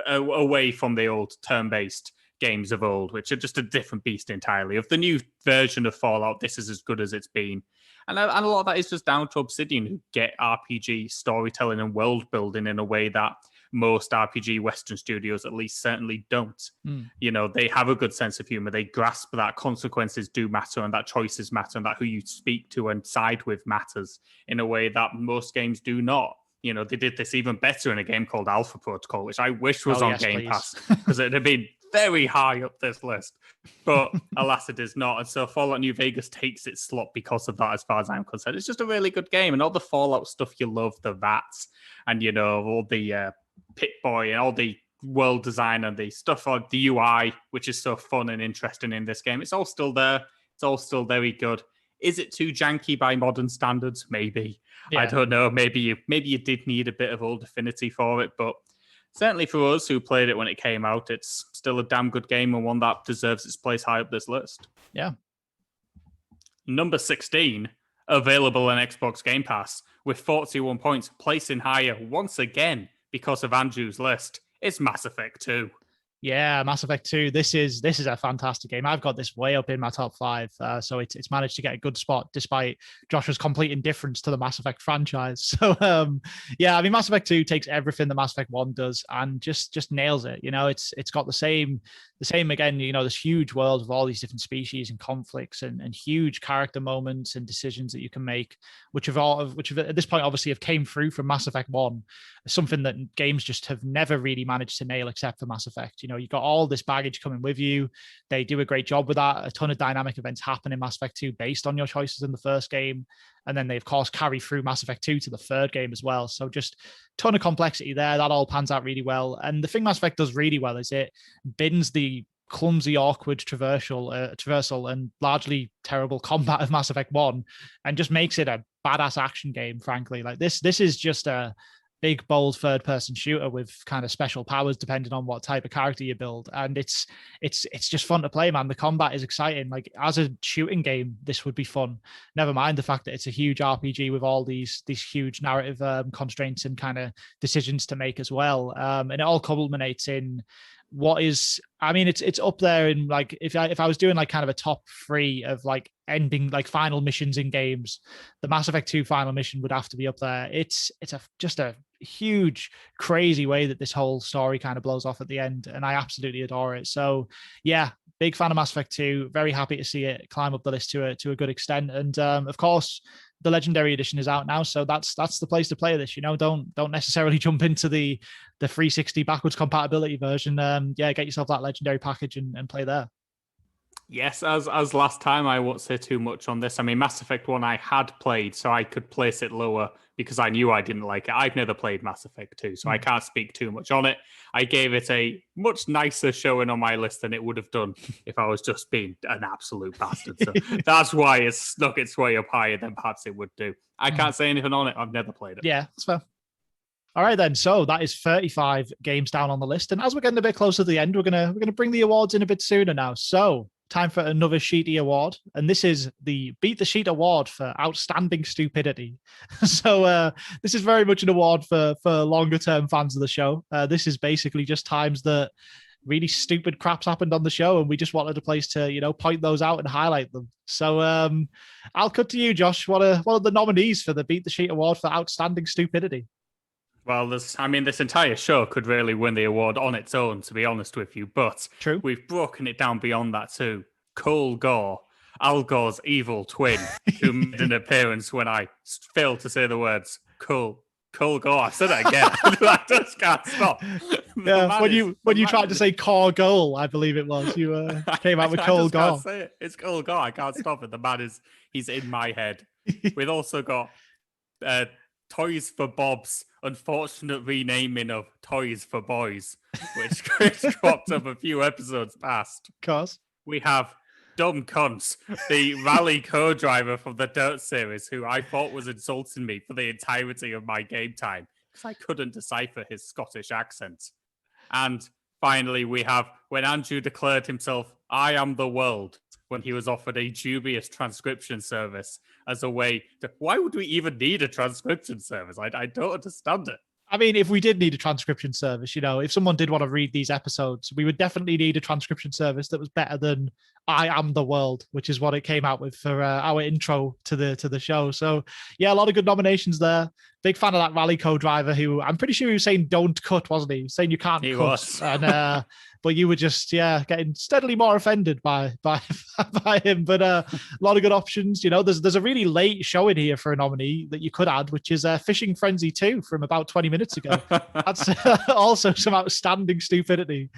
Speaker 2: away from the old turn-based games of old, which are just a different beast entirely. Of the new version of Fallout, this is as good as it's been. And a lot of that is just down to Obsidian, who get RPG storytelling and world building in a way that most RPG Western studios at least certainly don't. They have a good sense of humor. They grasp that consequences do matter and that choices matter and that who you speak to and side with matters in a way that most games do not. They did this even better in a game called Alpha Protocol, which I wish was on Game Pass, because it'd have been very high up this list. But alas, it is not. And so Fallout New Vegas takes its slot because of that, as far as I'm concerned. It's just a really good game. And all the Fallout stuff you love, the VATs and, all the Pit-Boy and all the world design and the stuff on the UI, which is so fun and interesting in this game. It's all still there. It's all still very good. Is it too janky by modern standards? Maybe. Yeah. I don't know. Maybe you did need a bit of old affinity for it, but certainly for us who played it when it came out, it's still a damn good game and one that deserves its place high up this list.
Speaker 1: Yeah.
Speaker 2: Number 16, available on Xbox Game Pass with 41 points, placing higher once again because of Andrew's list. It's Mass Effect 2.
Speaker 1: Yeah, Mass Effect 2. This is a fantastic game. I've got this way up in my top 5, so it's managed to get a good spot despite Joshua's complete indifference to the Mass Effect franchise. So yeah, I mean, Mass Effect 2 takes everything that Mass Effect 1 does and just nails it. It's got the same again. This huge world of all these different species and conflicts and huge character moments and decisions that you can make, which have at this point obviously have came through from Mass Effect 1. Something that games just have never really managed to nail except for Mass Effect. You've got all this baggage coming with you. They do a great job with that. A ton of dynamic events happen in Mass Effect 2 based on your choices in the first game. And then they, of course, carry through Mass Effect 2 to the third game as well. So just a ton of complexity there. That all pans out really well. And the thing Mass Effect does really well is it bins the clumsy, awkward traversal and largely terrible combat of Mass Effect 1 and just makes it a badass action game, frankly. Like this is just a big, bold third-person shooter with kind of special powers depending on what type of character you build, and it's just fun to play, man. The combat is exciting. Like as a shooting game, this would be fun. Never mind the fact that it's a huge RPG with all these huge narrative constraints and kind of decisions to make as well, and it all culminates in what is, I mean, it's up there in like if I was doing like kind of a top 3 of like ending like final missions in games, the Mass Effect 2 final mission would have to be up there. It's just a huge, crazy way that this whole story kind of blows off at the end, and I absolutely adore it. So yeah, big fan of Mass Effect 2. Very happy to see it climb up the list to a good extent, and of course the Legendary Edition is out now, so that's the place to play this. Don't necessarily jump into the 360 backwards compatibility version. Yeah, get yourself that Legendary package and play there.
Speaker 2: Yes, as last time, I won't say too much on this. I mean, Mass Effect 1 I had played, so I could place it lower because I knew I didn't like it. I've never played Mass Effect 2, so I can't speak too much on it. I gave it a much nicer showing on my list than it would have done if I was just being an absolute bastard. So that's why it's snuck its way up higher than perhaps it would do. I can't say anything on it. I've never played it.
Speaker 1: Yeah, that's fair. All right, then. So that is 35 games down on the list. And as we're getting a bit closer to the end, we're gonna bring the awards in a bit sooner now. So time for another Sheety Award. And this is the Beat the Sheet Award for outstanding stupidity. So this is very much an award for longer term fans of the show. This is basically just times that really stupid crap's happened on the show, and we just wanted a place to, point those out and highlight them. So I'll cut to you, Josh. What are the nominees for the Beat the Sheet Award for outstanding stupidity?
Speaker 2: Well, this entire show could really win the award on its own, to be honest with you. But
Speaker 1: True.
Speaker 2: We've broken it down beyond that too. Cole Gore, Al Gore's evil twin, who made an appearance when I failed to say the words Cole Gore. I said it again. I just can't stop.
Speaker 1: Yeah, when you tried to say core goal, I believe it was, you came out with Cole Gore.
Speaker 2: Can't say it. It's Cole Gore. I can't stop it. The man he's in my head. We've also got Toys for Bob's unfortunate renaming of Toys for Boys, which cropped up a few episodes past.
Speaker 1: Of course.
Speaker 2: We have Dumb Cunts, the rally co-driver from the Dirt series, who I thought was insulting me for the entirety of my game time because I couldn't decipher his Scottish accent. And finally, we have when Andrew declared himself, I am the world, when he was offered a dubious transcription service as a way to... Why would we even need a transcription service? I don't understand it.
Speaker 1: I mean, if we did need a transcription service, if someone did want to read these episodes, we would definitely need a transcription service that was better than I Am the World, which is what it came out with for our intro to the show. So, yeah, a lot of good nominations there. Big fan of that rally co-driver who I'm pretty sure he was saying don't cut, wasn't he? Saying you can't cut.
Speaker 2: Was.
Speaker 1: And but you were just, getting steadily more offended by him. But a lot of good options. There's a really late show in here for a nominee that you could add, which is Fishing Frenzy 2 from about 20 minutes ago. That's also some outstanding stupidity.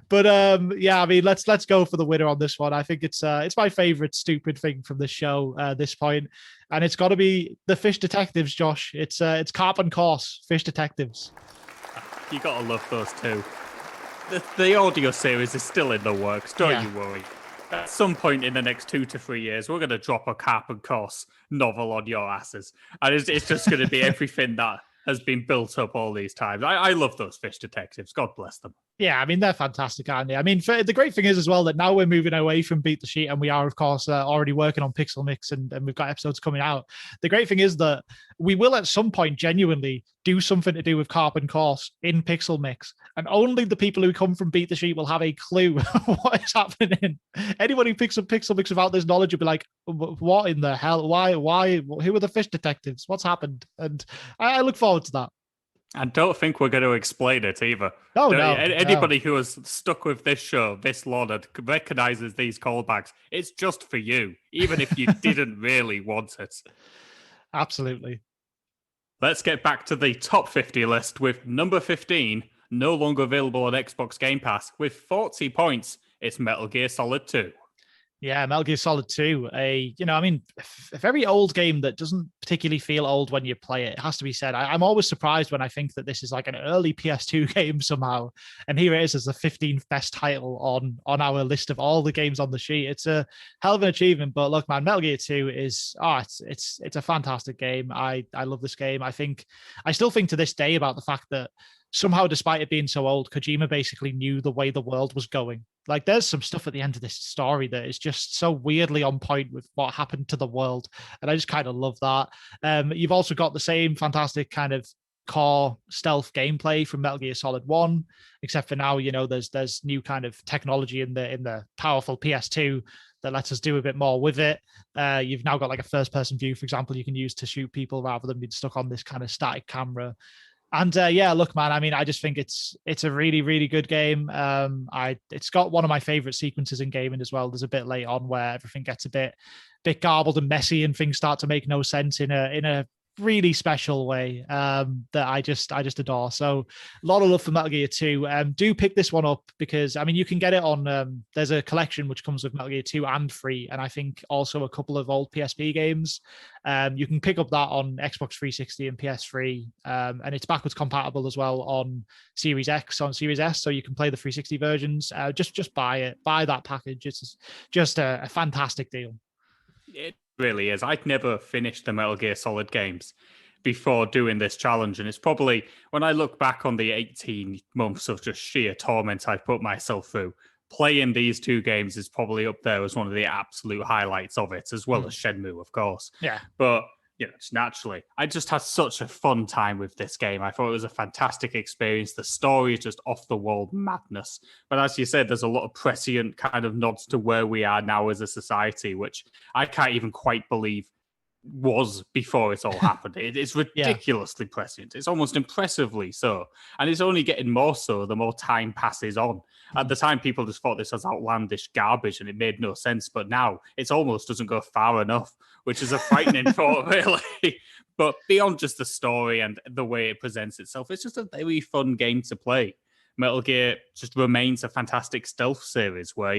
Speaker 1: But let's go for the winner on this one. I think it's my favorite stupid thing from the show at this point. And it's got to be the Fish Detectives, Josh. It's Carp and Course, Fish Detectives.
Speaker 2: You got to love those two. The audio series is still in the works, don't you worry. At some point in the next 2 to 3 years, we're going to drop a Carp and Course novel on your asses. And it's just going to be everything that has been built up all these times. I love those Fish Detectives. God bless them.
Speaker 1: Yeah, I mean, they're fantastic, aren't they? I mean, the great thing is as well that now we're moving away from Beat the Sheet and we are, of course, already working on Pixel Mix and we've got episodes coming out. The great thing is that we will at some point genuinely do something to do with Carp and Course in Pixel Mix. And only the people who come from Beat the Sheet will have a clue what is happening. Anyone who picks up Pixel Mix without this knowledge will be like, what in the hell? Why? Who are the Fish Detectives? What's happened? And I look forward to that.
Speaker 2: And don't think we're going to explain it either.
Speaker 1: No.
Speaker 2: Anybody who has stuck with this show this long and recognizes these callbacks, it's just for you, even if you didn't really want it.
Speaker 1: Absolutely.
Speaker 2: Let's get back to the top 50 list with number 15, no longer available on Xbox Game Pass. With 40 points, it's Metal Gear Solid 2.
Speaker 1: Yeah, Metal Gear Solid 2, a very old game that doesn't particularly feel old when you play it. It has to be said. I'm always surprised when I think that this is like an early PS2 game somehow. And here it is as the 15th best title on our list of all the games on the sheet. It's a hell of an achievement. But look, man, Metal Gear 2 is, it's a fantastic game. I love this game. I still think to this day about the fact that somehow, despite it being so old, Kojima basically knew the way the world was going. Like, there's some stuff at the end of this story that is just so weirdly on point with what happened to the world. And I just kind of love that. You've also got the same fantastic kind of core stealth gameplay from Metal Gear Solid 1, except for now, there's new kind of technology in the powerful PS2 that lets us do a bit more with it. You've now got like a first-person view, for example, you can use to shoot people rather than being stuck on this kind of static camera. And look, man, I mean, I just think it's a really, really good game. It's got one of my favorite sequences in gaming as well. There's a bit late on where everything gets a bit garbled and messy and things start to make no sense in a really special way that I just adore. So a lot of love for Metal Gear 2. Do pick this one up because I mean you can get it on there's a collection which comes with Metal Gear 2 and 3, and I think also a couple of old PSP games. You can pick up that on Xbox 360 and PS3, and it's backwards compatible as well on Series X, on Series S, so you can play the 360 versions. Just buy it, buy that package. It's just a fantastic deal.
Speaker 2: It really is. I'd never finished the Metal Gear Solid games before doing this challenge. And it's probably, when I look back on the 18 months of just sheer torment I put myself through, playing these two games is probably up there as one of the absolute highlights of it, as well as Shenmue, of course.
Speaker 1: Yeah.
Speaker 2: But, just naturally, I just had such a fun time with this game. I thought it was a fantastic experience. The story is just off the wall madness. But as you said, there's a lot of prescient kind of nods to where we are now as a society, which I can't even quite believe was before it all happened. It's ridiculously prescient. It's almost impressively so. And it's only getting more so the more time passes on. At the time, people just thought this was outlandish garbage and it made no sense. But now it almost doesn't go far enough, which is a frightening thought, really. But beyond just the story and the way it presents itself, it's just a very fun game to play. Metal Gear just remains a fantastic stealth series where,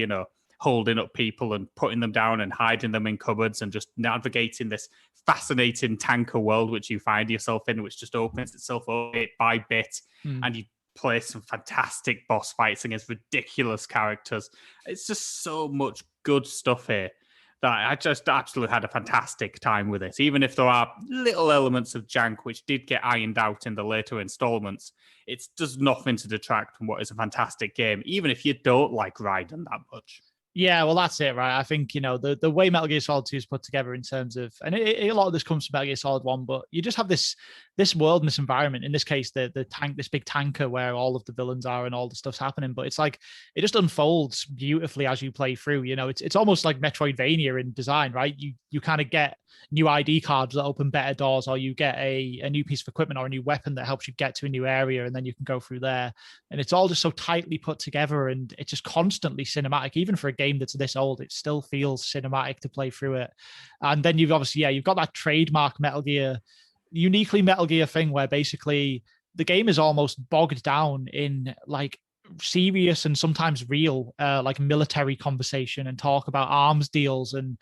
Speaker 2: holding up people and putting them down and hiding them in cupboards and just navigating this fascinating tanker world which you find yourself in, which just opens itself up bit by bit. And you play some fantastic boss fights against ridiculous characters. It's just so much good stuff here that I just absolutely had a fantastic time with it. Even if there are little elements of jank which did get ironed out in the later installments, it does nothing to detract from what is a fantastic game, even if you don't like Raiden that much.
Speaker 1: Yeah, well, that's it, right? I think, the way Metal Gear Solid 2 is put together in terms of, and a lot of this comes from Metal Gear Solid 1, but you just have this world and this environment, in this case, the tank, this big tanker where all of the villains are and all the stuff's happening. But it's like, it just unfolds beautifully as you play through. It's almost like Metroidvania in design, right? You kind of get new ID cards that open better doors, or you get a new piece of equipment or a new weapon that helps you get to a new area, and then you can go through there. And it's all just so tightly put together, and it's just constantly cinematic. Even for a game that's this old, it still feels cinematic to play through it. And then you've obviously, you've got that trademark Metal Gear, uniquely Metal Gear thing where basically the game is almost bogged down in like serious and sometimes real like military conversation and talk about arms deals and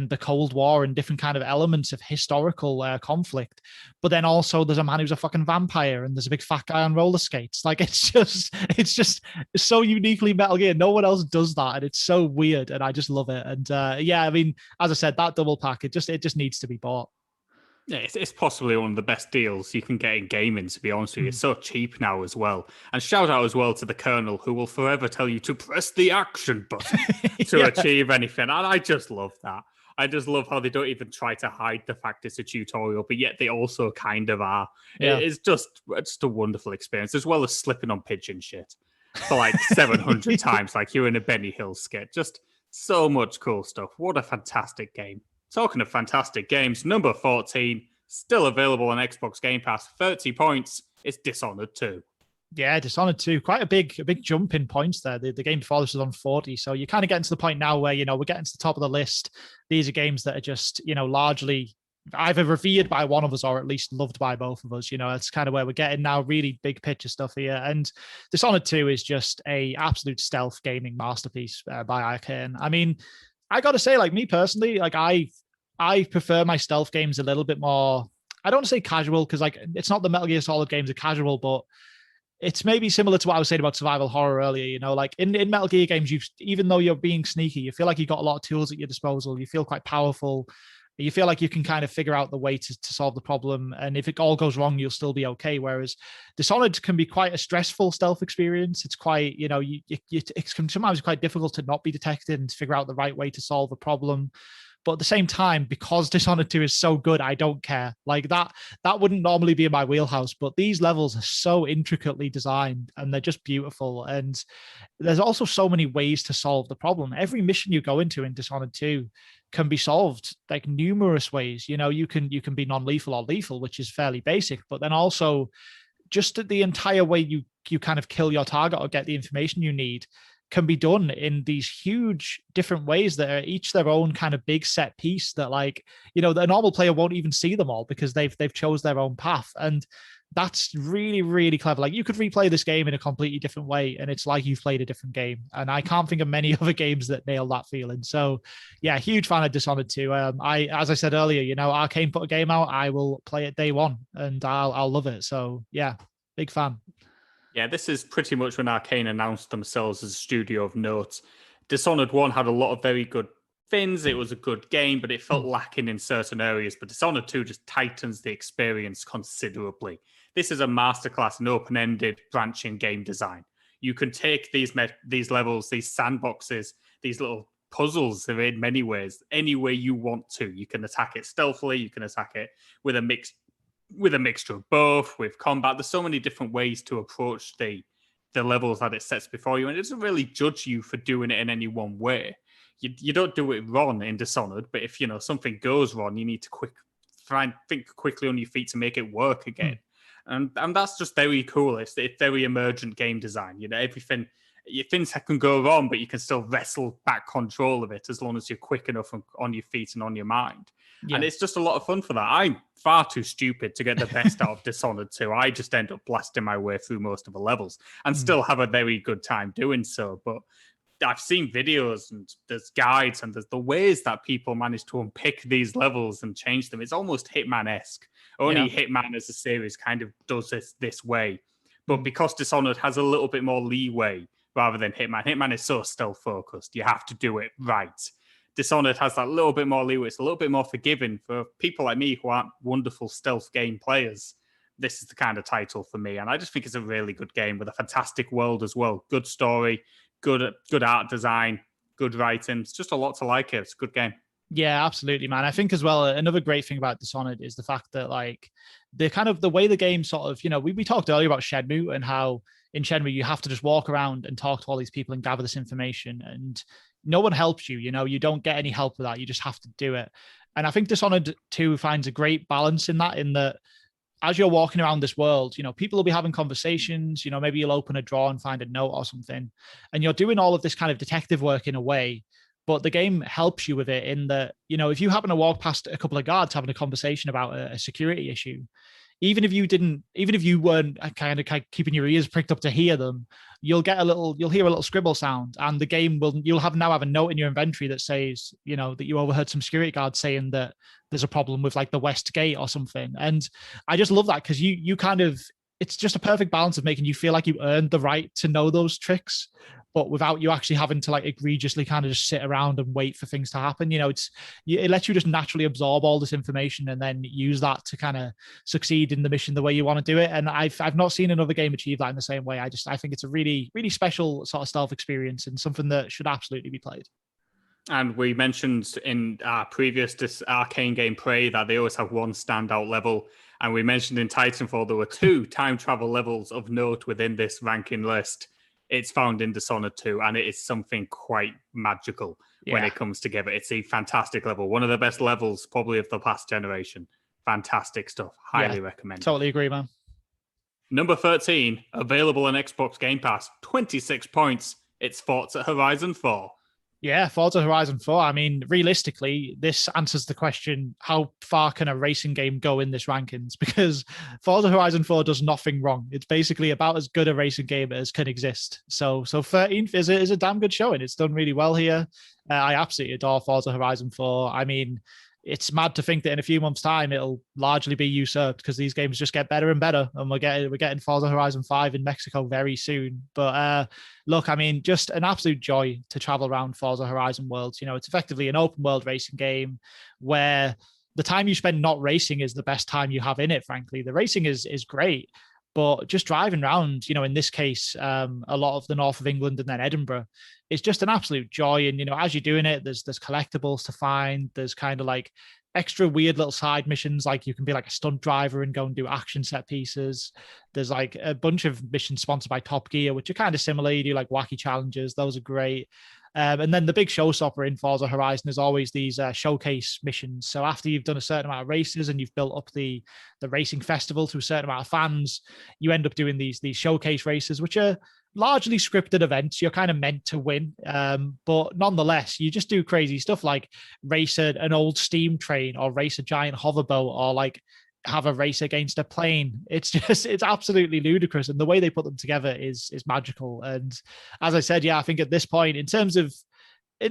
Speaker 1: the Cold War and different kind of elements of historical conflict. But then also there's a man who's a fucking vampire and there's a big fat guy on roller skates. Like it's just so uniquely Metal Gear. No one else does that, and it's so weird, and I just love it. And I mean, as I said, that double pack, it just needs to be bought.
Speaker 2: Yeah, it's possibly one of the best deals you can get in gaming, to be honest with you. It's so cheap now as well. And shout out as well to the Colonel, who will forever tell you to press the action button to achieve anything. And I just love that. I just love how they don't even try to hide the fact it's a tutorial, but yet they also kind of are. Yeah. It's just a wonderful experience, as well as slipping on pigeon shit for like 700 times, like you're in a Benny Hill skit. Just so much cool stuff. What a fantastic game. Talking of fantastic games, number 14, still available on Xbox Game Pass, 30 points. It's Dishonored 2.
Speaker 1: Yeah, Dishonored 2, quite a big jump in points there. The game before this was on 40, so you're kind of getting to the point now where, we're getting to the top of the list. These are games that are just, largely either revered by one of us or at least loved by both of us. That's kind of where we're getting now, really big picture stuff here. And Dishonored 2 is just a absolute stealth gaming masterpiece by Arcane. I mean, I got to say, like, me personally, like, I prefer my stealth games a little bit more, I don't want to say casual, because, like, it's not the Metal Gear Solid games are casual, but it's maybe similar to what I was saying about survival horror earlier. Like, in Metal Gear games, even though you're being sneaky, you feel like you've got a lot of tools at your disposal. You feel quite powerful. You feel like you can kind of figure out the way to solve the problem. And if it all goes wrong, you'll still be okay. Whereas Dishonored can be quite a stressful stealth experience. It's quite, it can sometimes be quite difficult to not be detected and to figure out the right way to solve a problem. But at the same time, because Dishonored 2 is so good, I don't care. Like that wouldn't normally be in my wheelhouse, but these levels are so intricately designed and they're just beautiful. And there's also so many ways to solve the problem. Every mission you go into in Dishonored 2 can be solved like numerous ways. You can be non-lethal or lethal, which is fairly basic, but then also just the entire way you kind of kill your target or get the information you need can be done in these huge different ways that are each their own kind of big set piece that, like, you know, the normal player won't even see them all because they've chose their own path. And that's really, really clever. Like, you could replay this game in a completely different way, and it's like you've played a different game. And I can't think of many other games that nail that feeling. So, yeah, huge fan of Dishonored 2. As I said earlier, you know, Arcane put a game out, I will play it day one, and I'll love it. So, yeah, big fan.
Speaker 2: Yeah, this is pretty much when Arcane announced themselves as a studio of note. Dishonored 1 had a lot of very good things. It was a good game, but it felt lacking in certain areas. But Dishonored 2 just tightens the experience considerably. This is a masterclass in open-ended branching game design. You can take these levels, these sandboxes, these little puzzles in many ways, any way you want to. You can attack it stealthily, you can attack it with a mixture of both, with combat. There's so many different ways to approach the levels that it sets before you, and it doesn't really judge you for doing it in any one way. You don't do it wrong in Dishonored, but if, you know, something goes wrong, you need to think quickly on your feet to make it work again. And that's just very cool. It's very emergent game design. You know, things can go wrong, but you can still wrestle back control of it as long as you're quick enough on your feet and on your mind. Yeah. And it's just a lot of fun for that. I'm far too stupid to get the best out of Dishonored 2. I just end up blasting my way through most of the levels and still have a very good time doing so. But I've seen videos and there's guides and there's the ways that people manage to unpick these levels and change them. It's almost Hitman-esque. Only Hitman as a series kind of does this way. But because Dishonored has a little bit more leeway rather than Hitman. Hitman is so stealth-focused. You have to do it right. Dishonored has that little bit more leeway. It's a little bit more forgiving for people like me who aren't wonderful stealth game players. This is the kind of title for me. And I just think it's a really good game with a fantastic world as well. Good story, good art design, good writing. It's just a lot to like it. It's a good game.
Speaker 1: Yeah, absolutely, man. I think as well, another great thing about Dishonored is the fact that, like, the way the game sort of, you know, we talked earlier about Shenmue and how in Shenmue you have to just walk around and talk to all these people and gather this information, and no one helps you. You know, you don't get any help with that. You just have to do it. And I think Dishonored 2 finds a great balance in that as you're walking around this world, you know, people will be having conversations, you know, maybe you'll open a drawer and find a note or something, and you're doing all of this kind of detective work in a way. But the game helps you with it in that, you know, if you happen to walk past a couple of guards having a conversation about a security issue, even if you weren't kind of keeping your ears pricked up to hear them, you'll hear a little scribble sound, and the game you'll now have a note in your inventory that says, you know, that you overheard some security guard saying that there's a problem with, like, the West Gate or something. And I just love that because you kind of, it's just a perfect balance of making you feel like you earned the right to know those tricks, but without you actually having to, like, egregiously kind of just sit around and wait for things to happen. You know, it lets you just naturally absorb all this information and then use that to kind of succeed in the mission the way you want to do it. And I've not seen another game achieve that in the same way. I think it's a really, really special sort of stealth experience and something that should absolutely be played.
Speaker 2: And we mentioned in our previous Arcane game Prey that they always have one standout level. And we mentioned in Titanfall there were 2 time travel levels of note within this ranking list. It's found in Dishonored 2, and it is something quite magical when it comes together. It's a fantastic level. One of the best levels probably of the past generation. Fantastic stuff. Highly recommend.
Speaker 1: Totally agree, man.
Speaker 2: Number 13, available on Xbox Game Pass. 26 points. It's Forza Horizon 4.
Speaker 1: Yeah, Forza Horizon 4. I mean, realistically, this answers the question, how far can a racing game go in this rankings? Because Forza Horizon 4 does nothing wrong. It's basically about as good a racing game as can exist. So 13th is a damn good showing. It's done really well here. I absolutely adore Forza Horizon 4. I mean, it's mad to think that in a few months' time it'll largely be usurped because these games just get better and better, and we're getting Forza Horizon 5 in Mexico very soon. But look, I mean, just an absolute joy to travel around Forza Horizon worlds. You know, it's effectively an open world racing game where the time you spend not racing is the best time you have in it. Frankly, the racing is great, but just driving around, you know, in this case, a lot of the north of England and then Edinburgh, it's just an absolute joy. And, you know, as you're doing it, there's collectibles to find. There's kind of like extra weird little side missions, like you can be like a stunt driver and go and do action set pieces. There's like a bunch of missions sponsored by Top Gear, which are kind of similar. You do like wacky challenges. Those are great. And then the big showstopper in Forza Horizon is always these showcase missions. So after you've done a certain amount of races and you've built up the racing festival to a certain amount of fans, you end up doing these showcase races, which are largely scripted events. You're kind of meant to win, but nonetheless, you just do crazy stuff like race an old steam train or race a giant hoverboat or like have a race against a plane. It's absolutely ludicrous, and the way they put them together is magical. And as I said, yeah, I think at this point, in terms of,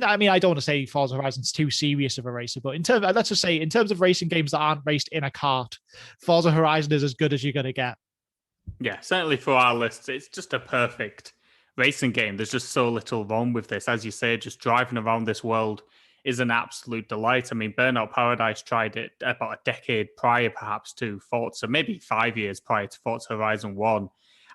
Speaker 1: I mean, I don't want to say Forza Horizon's too serious of a racer, but in terms, let's just say, in terms of racing games that aren't raced in a cart, Forza Horizon is as good as you're going to get.
Speaker 2: Yeah, certainly for our lists, it's just a perfect racing game. There's just so little wrong with this. As you say, just driving around this world is an absolute delight. I mean, Burnout Paradise tried it about a decade prior, perhaps, to Forza, maybe 5 years prior to Forza Horizon 1.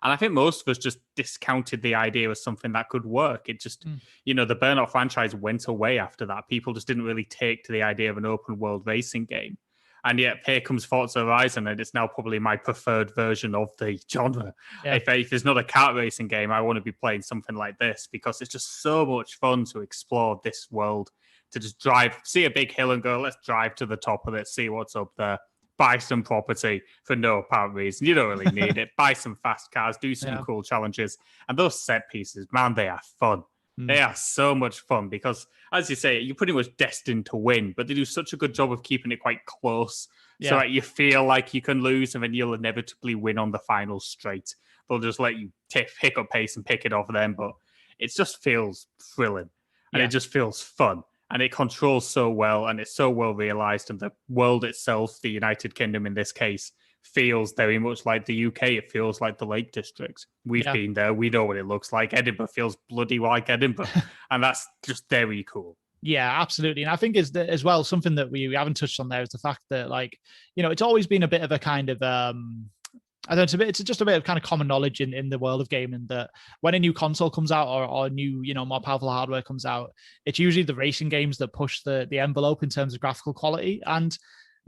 Speaker 2: And I think most of us just discounted the idea as something that could work. It just, the Burnout franchise went away after that. People just didn't really take to the idea of an open world racing game. And yet here comes Forza Horizon, and it's now probably my preferred version of the genre. Yeah. If there's not a kart racing game, I want to be playing something like this because it's just so much fun to explore this world, to just drive, see a big hill and go, let's drive to the top of it, see what's up there, buy some property for no apparent reason. You don't really need it. Buy some fast cars, do some cool challenges. And those set pieces, man, they are fun. They are so much fun because, as you say, you're pretty much destined to win, but they do such a good job of keeping it quite close. Yeah. So you feel like you can lose and then you'll inevitably win on the final straight. They'll just let you pick up pace and pick it off them, but it just feels thrilling and it just feels fun. And it controls so well and it's so well realized. And the world itself, the United Kingdom in this case, feels very much like the UK. It feels like the Lake District. We've been there. We know what it looks like. Edinburgh feels bloody like Edinburgh. And that's just very cool.
Speaker 1: Yeah, absolutely. And I think as well, something that we haven't touched on there is the fact that, like, it's always been a bit of a kind of, I don't know, it's just a bit of kind of common knowledge in the world of gaming that when a new console comes out or new, more powerful hardware comes out, it's usually the racing games that push the envelope in terms of graphical quality. And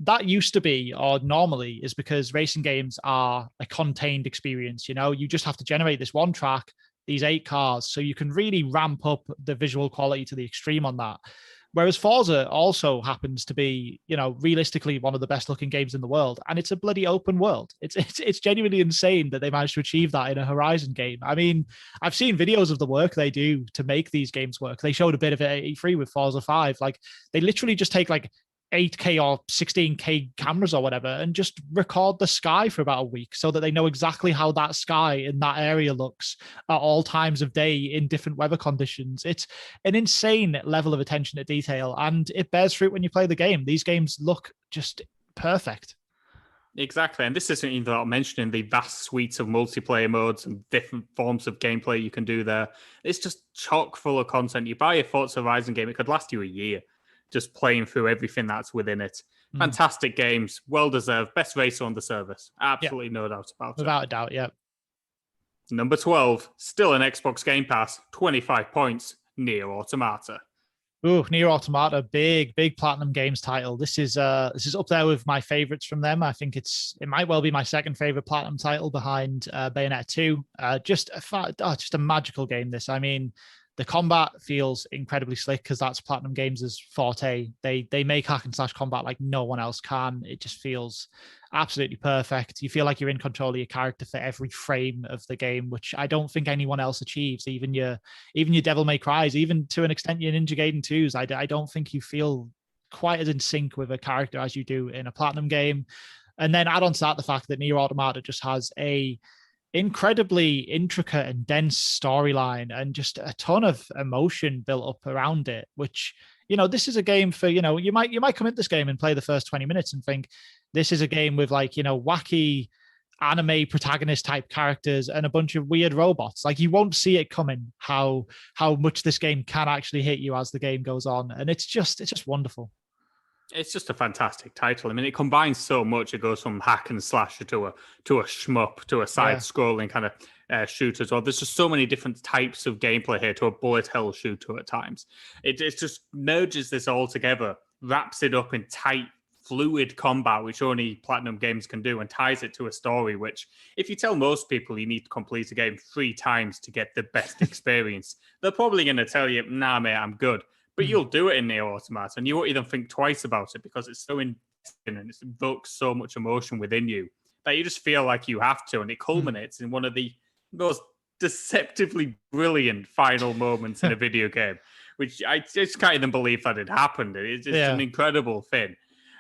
Speaker 1: that used to be, or normally is, because racing games are a contained experience. You just have to generate this one track, these 8 cars, so you can really ramp up the visual quality to the extreme on that. Whereas Forza also happens to be, realistically one of the best looking games in the world, and it's a bloody open world. It's genuinely insane that they managed to achieve that in a Horizon game. I mean, I've seen videos of the work they do to make these games work. They showed a bit of it at E3 with Forza 5. Like, they literally just take like 8K or 16K cameras or whatever and just record the sky for about a week so that they know exactly how that sky in that area looks at all times of day in different weather conditions. It's an insane level of attention to detail, and it bears fruit when you play the game. These games look just perfect.
Speaker 2: Exactly. And this isn't even without mentioning the vast suite of multiplayer modes and different forms of gameplay you can do there. It's just chock full of content. You buy a Forza Horizon game, it could last you a year, just playing through everything that's within it. Fantastic games, well deserved. Best racer on the service. Absolutely no doubt about it.
Speaker 1: Without a doubt, yeah.
Speaker 2: Number 12, still an Xbox Game Pass, 25 points, Nier Automata.
Speaker 1: Ooh, Nier Automata, big Platinum Games title. This is up there with my favorites from them. I think it might well be my second favorite Platinum title behind Bayonetta 2. Just a magical game, this. I mean, the combat feels incredibly slick because that's Platinum Games' forte. They make hack and slash combat like no one else can. It just feels absolutely perfect. You feel like you're in control of your character for every frame of the game, which I don't think anyone else achieves. Even your Devil May Cries, even to an extent your Ninja Gaiden 2s, I don't think you feel quite as in sync with a character as you do in a Platinum game. And then add on to that the fact that Nier Automata just has a incredibly intricate and dense storyline and just a ton of emotion built up around it, which, this is a game for, you might come into this game and play the first 20 minutes and think this is a game with like, wacky anime protagonist type characters and a bunch of weird robots. Like, you won't see it coming how much this game can actually hit you as the game goes on. And it's just wonderful.
Speaker 2: It's just a fantastic title. I mean, it combines so much. It goes from hack and slasher to a shmup to a side-scrolling kind of shooter as well. There's just so many different types of gameplay here, to a bullet hell shooter at times. It just merges this all together, wraps it up in tight, fluid combat, which only Platinum Games can do, and ties it to a story, which, if you tell most people you need to complete a game 3 times to get the best experience, they're probably going to tell you, nah, mate, I'm good. But you'll do it in Nier Automata, and you won't even think twice about it because it's so investing and it evokes so much emotion within you that you just feel like you have to, and it culminates in one of the most deceptively brilliant final moments in a video game, which I just can't even believe that it happened. It's just an incredible thing.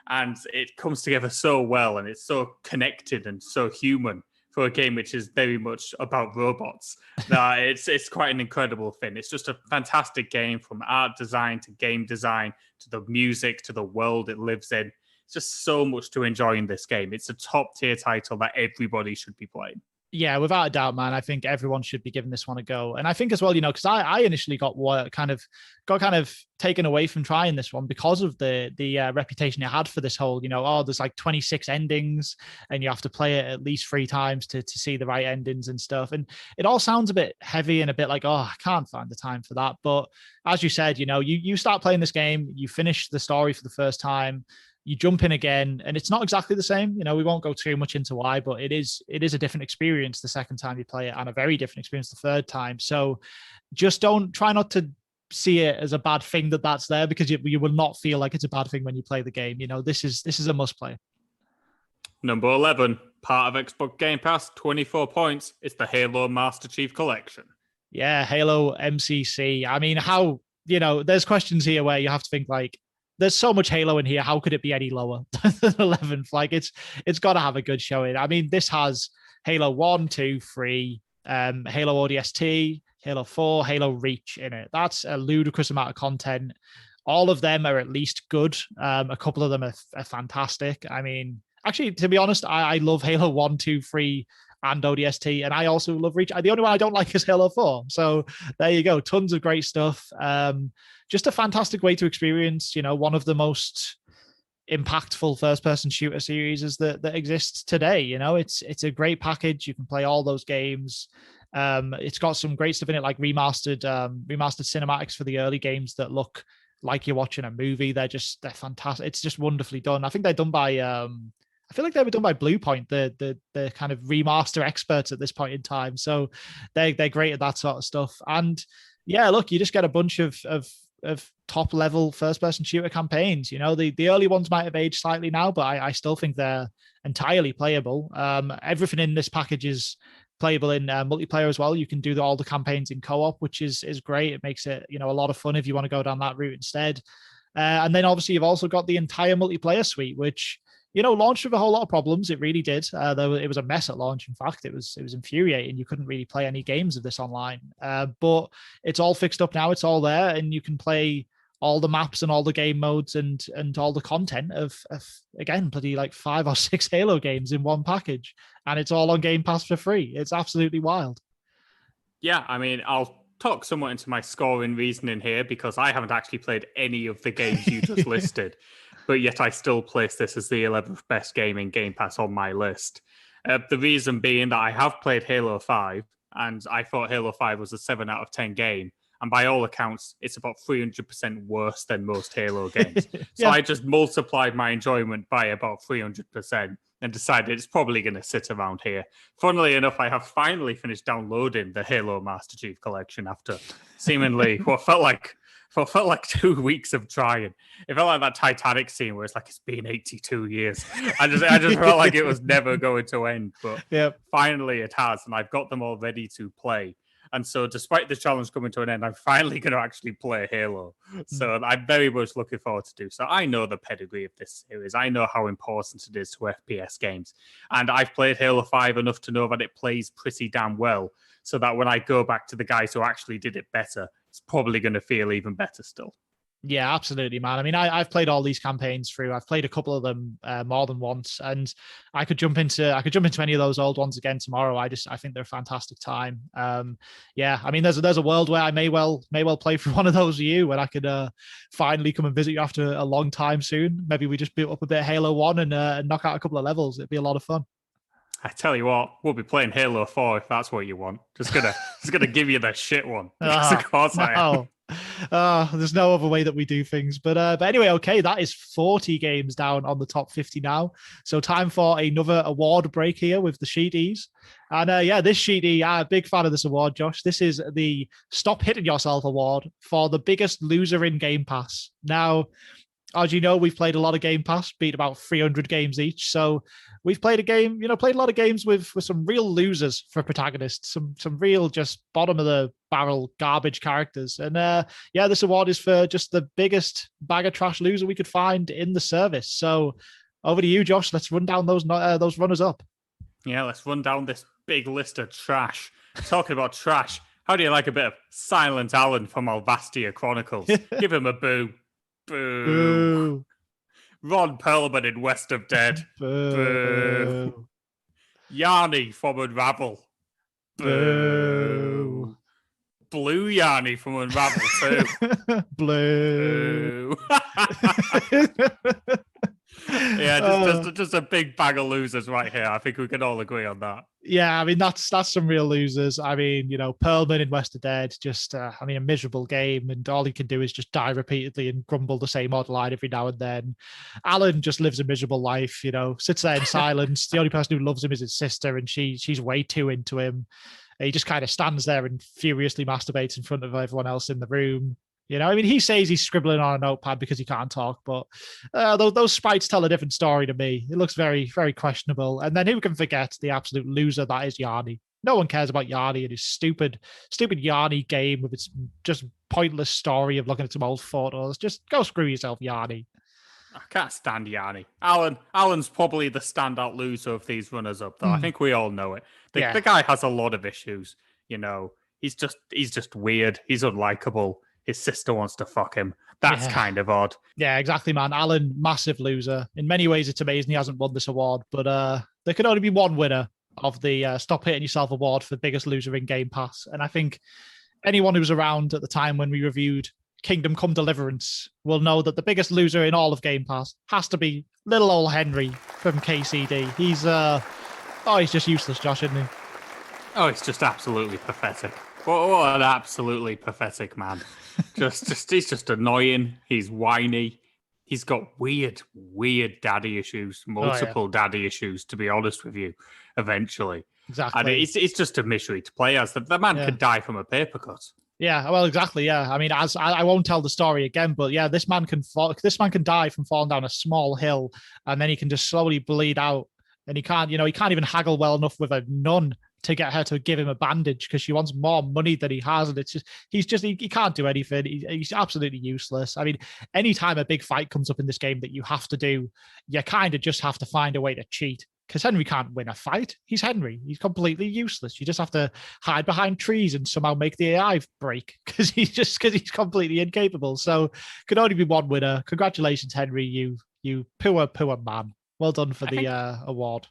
Speaker 2: And it comes together so well, and it's so connected and so human for a game which is very much about robots. That it's quite an incredible thing. It's just a fantastic game, from art design to game design to the music to the world it lives in. It's just so much to enjoy in this game. It's a top tier title that everybody should be playing.
Speaker 1: Yeah, without a doubt, man. I think everyone should be giving this one a go. And I think as well, because I initially got kind of taken away from trying this one because of the reputation it had for this whole, there's like 26 endings and you have to play it at least 3 times to see the right endings and stuff. And it all sounds a bit heavy and a bit like, I can't find the time for that. But as you said, you start playing this game, you finish the story for the first time, you jump in again, and it's not exactly the same. We won't go too much into why, but it is a different experience the second time you play it, and a very different experience the third time. So just try not to see it as a bad thing that's there, because you will not feel like it's a bad thing when you play the game. This is a must play.
Speaker 2: Number 11, part of Xbox Game Pass, 24 points. It's the Halo Master Chief Collection.
Speaker 1: Yeah, Halo MCC. I mean, how, there's questions here where you have to think like, there's so much Halo in here. How could it be any lower than 11th? Like it's got to have a good showing. I mean, this has Halo 1, 2, 3, Halo ODST, Halo 4, Halo Reach in it. That's a ludicrous amount of content. All of them are at least good. A couple of them are fantastic. I mean, actually, to be honest, I love Halo 1, 2, 3, and ODST, and I also love Reach. The only one I don't like is Halo 4. So there you go. Tons of great stuff. Just a fantastic way to experience, one of the most impactful first-person shooter series that exists today. It's a great package. You can play all those games. It's got some great stuff in it, like remastered cinematics for the early games that look like you're watching a movie. They're fantastic. It's just wonderfully done. I think they're done by I feel like they were done by Bluepoint, the kind of remaster experts at this point in time. So they're great at that sort of stuff. And yeah, look, you just get a bunch of top level first person shooter campaigns. The early ones might have aged slightly now, but I still think they're entirely playable. Everything in this package is playable in multiplayer as well. You can do all the campaigns in co-op, which is great. It makes it, a lot of fun if you want to go down that route instead. And then obviously you've also got the entire multiplayer suite, which, launched with a whole lot of problems. It really did. It was a mess at launch. In fact, it was infuriating. You couldn't really play any games of this online. But it's all fixed up now. It's all there, and you can play all the maps and all the game modes and all the content of again, bloody like 5 or 6 Halo games in one package, and it's all on Game Pass for free. It's absolutely wild.
Speaker 2: Yeah, I mean, I'll talk somewhat into my scoring reasoning here, because I haven't actually played any of the games you just listed. But yet I still place this as the 11th best game in Game Pass on my list. The reason being that I have played Halo 5, and I thought Halo 5 was a 7 out of 10 game. And by all accounts, it's about 300% worse than most Halo games. So I just multiplied my enjoyment by about 300% and decided it's probably going to sit around here. Funnily enough, I have finally finished downloading the Halo Master Chief Collection after seemingly what felt like 2 weeks of trying. It felt like that Titanic scene where it's like, it's been 82 years. I just felt like it was never going to end. But finally it has, and I've got them all ready to play. And so despite the challenge coming to an end, I'm finally going to actually play Halo. So I'm very much looking forward to do so. I know the pedigree of this series. I know how important it is to FPS games. And I've played Halo 5 enough to know that it plays pretty damn well, so that when I go back to the guys who actually did it better, it's probably going to feel even better still.
Speaker 1: Yeah, absolutely, man. I mean, I've played all these campaigns through. I've played a couple of them more than once, and I could jump into any of those old ones again tomorrow. I think they're a fantastic time. Yeah, I mean, there's a world where I may well play through one of those with you, when I could finally come and visit you after a long time soon. Maybe we just boot up a bit of Halo 1 and knock out a couple of levels. It'd be a lot of fun.
Speaker 2: I tell you what, we'll be playing Halo 4 if that's what you want. Just gonna give you the shit one. Of course I am.
Speaker 1: There's no other way that we do things. But anyway, okay, that is 40 games down on the top 50 now. So time for another award break here with the Sheeties. And this Sheety, big fan of this award, Josh. This is the Stop Hitting Yourself award for the biggest loser in Game Pass. Now, as you know, we've played a lot of Game Pass, beat about 300 games each. So we've played a game, played a lot of games with some real losers for protagonists, some real just bottom of the barrel garbage characters. And this award is for just the biggest bag of trash loser we could find in the service. So over to you, Josh. Let's run down those runners up.
Speaker 2: Yeah, let's run down this big list of trash. Talking about trash, how do you like a bit of Silent Alan from Alvastia Chronicles? Give him a boo. Boo.
Speaker 1: Boo.
Speaker 2: Ron Perlman in West of Dead.
Speaker 1: Boo.
Speaker 2: Boo. Yarny from Unravel. Boo. Blue Yarny from Unravel too.
Speaker 1: Blue.
Speaker 2: Yeah, just a big bag of losers right here. I think we can all agree on that.
Speaker 1: Yeah, I mean, that's some real losers. I mean, Perlman in West of Dead, just, a miserable game, and all he can do is just die repeatedly and grumble the same odd line every now and then. Alan just lives a miserable life, sits there in silence. The only person who loves him is his sister, and she's way too into him. He just kind of stands there and furiously masturbates in front of everyone else in the room. He says he's scribbling on a notepad because he can't talk, but those sprites tell a different story to me. It looks very, very questionable. And then who can forget the absolute loser that is Yarny? No one cares about Yarny and his stupid Yarny game with its just pointless story of looking at some old photos. Just go screw yourself, Yarny.
Speaker 2: I can't stand Yarny. Alan's probably the standout loser of these runners-up, though. I think we all know it. The guy has a lot of issues. He's just weird. He's unlikable. His sister wants to fuck him. That's kind of odd.
Speaker 1: Yeah, exactly, man. Alan, massive loser. In many ways, it's amazing he hasn't won this award, but there can only be one winner of the Stop Hitting Yourself award for biggest loser in Game Pass. And I think anyone who was around at the time when we reviewed Kingdom Come Deliverance will know that the biggest loser in all of Game Pass has to be little old Henry from KCD. He's just useless, Josh, isn't he?
Speaker 2: Oh, it's just absolutely pathetic. What an absolutely pathetic man. He's just annoying. He's whiny. He's got weird daddy issues, multiple daddy issues, to be honest with you, eventually.
Speaker 1: Exactly.
Speaker 2: And it's just a misery to play as. The man could die from a paper cut.
Speaker 1: Yeah, well, exactly. Yeah, I mean, I won't tell the story again, but yeah, this man can die from falling down a small hill, and then he can just slowly bleed out, and he can't even haggle well enough with a nun to get her to give him a bandage because she wants more money than he has, and he can't do anything. He's absolutely useless. I mean, anytime a big fight comes up in this game that you have to do, you kind of just have to find a way to cheat. Because Henry can't win a fight. He's Henry. He's completely useless. You just have to hide behind trees and somehow make the AI break because he's completely incapable. So could only be one winner. Congratulations, Henry. You poor man. Well done for the award.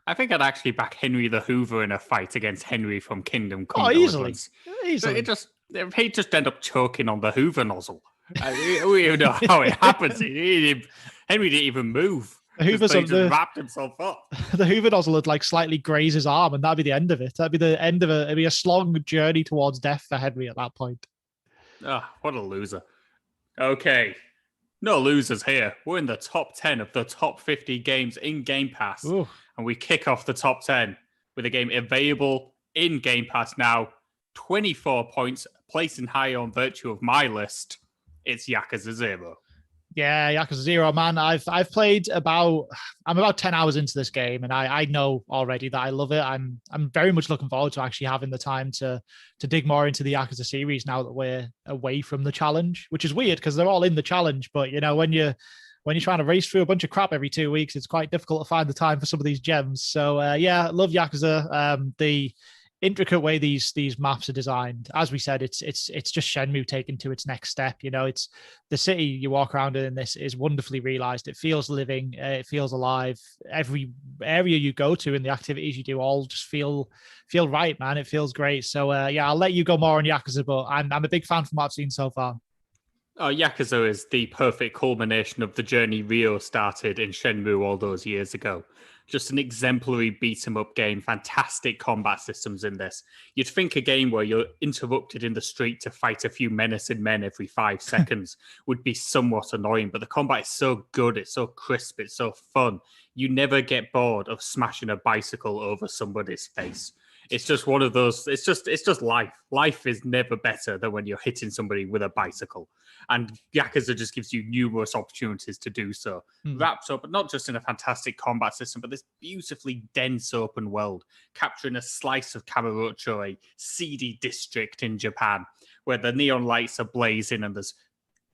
Speaker 2: I think I'd actually back Henry the Hoover in a fight against Henry from Kingdom Come.
Speaker 1: Oh, easily.
Speaker 2: He'd just end up choking on the Hoover nozzle. We know how it happens. Henry didn't even move.
Speaker 1: The Hoover's
Speaker 2: just wrapped himself up.
Speaker 1: The Hoover nozzle would slightly graze his arm, and that'd be the end of it. That'd be the end of it. It'd be a long journey towards death for Henry at that point.
Speaker 2: What a loser. Okay. No losers here. We're in the top 10 of the top 50 games in Game Pass.
Speaker 1: Ooh.
Speaker 2: And we kick off the top 10 with a game available in Game Pass now. 24 points, placing high on virtue of my list. It's Yakuza 0.
Speaker 1: Yeah, Yakuza 0, man. I'm about 10 hours into this game, and I know already that I love it. I'm very much looking forward to actually having the time to dig more into the Yakuza series now that we're away from the challenge, which is weird because they're all in the challenge. But when you're trying to race through a bunch of crap every 2 weeks, it's quite difficult to find the time for some of these gems. So love Yakuza. The intricate way these maps are designed, as we said, it's just Shenmue taken to its next step. It's the city you walk around in this is wonderfully realized. It feels living, it feels alive. Every area you go to and the activities you do all just feel right, man. It feels great. So I'll let you go more on Yakuza, but I'm a big fan from what I've seen so far.
Speaker 2: Yakuza is the perfect culmination of the journey Ryo started in Shenmue all those years ago. Just an exemplary beat-em-up game, fantastic combat systems in this. You'd think a game where you're interrupted in the street to fight a few menacing men every 5 seconds would be somewhat annoying, but the combat is so good, it's so crisp, it's so fun. You never get bored of smashing a bicycle over somebody's face. It's just one of those. It's just life. Life is never better than when you're hitting somebody with a bicycle. And Yakuza just gives you numerous opportunities to do so. Wrapped up, not just in a fantastic combat system, but this beautifully dense open world, capturing a slice of Kamurocho, a seedy district in Japan, where the neon lights are blazing and there's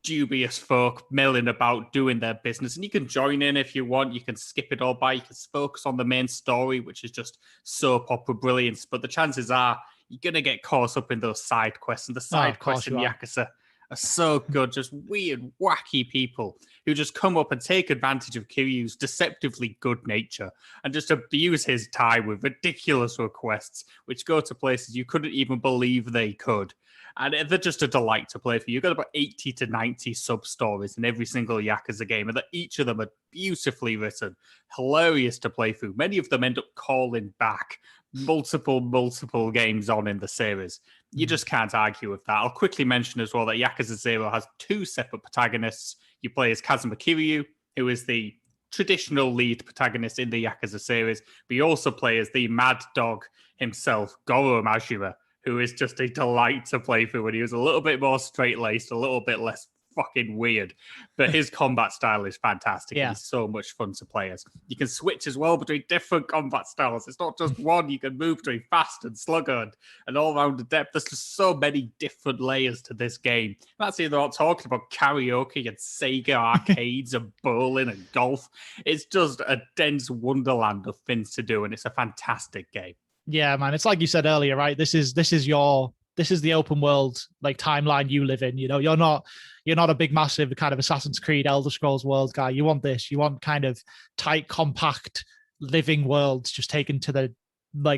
Speaker 2: dubious folk milling about doing their business. And you can join in if you want. You can skip it all by. You can focus on the main story, which is just soap opera brilliance. But the chances are you're going to get caught up in those side quests. And the side quests in Yakuza are so good. Just weird, wacky people who just come up and take advantage of Kiryu's deceptively good nature and just abuse his time with ridiculous requests, which go to places you couldn't even believe they could. And they're just a delight to play for. You've got about 80 to 90 sub-stories in every single Yakuza game, and each of them are beautifully written, hilarious to play through. Many of them end up calling back multiple games on in the series. You just can't argue with that. I'll quickly mention as well that Yakuza 0 has 2 separate protagonists. You play as Kazuma Kiryu, who is the traditional lead protagonist in the Yakuza series, but you also play as the mad dog himself, Goro Majima, who is just a delight to play through when he was a little bit more straight-laced, a little bit less fucking weird. But his combat style is fantastic. Yeah. He's so much fun to play as. You can switch as well between different combat styles. It's not just one. You can move between fast and slugger and all-round depth. There's just so many different layers to this game. That's either not talking about karaoke and Sega arcades and bowling and golf. It's just a dense wonderland of things to do, and it's a fantastic game.
Speaker 1: Yeah, man. It's like you said earlier, right? This is the open world like timeline you live in. You know, you're not a big, massive kind of Assassin's Creed, Elder Scrolls world guy. You want this. You want kind of tight, compact, living worlds just taken to the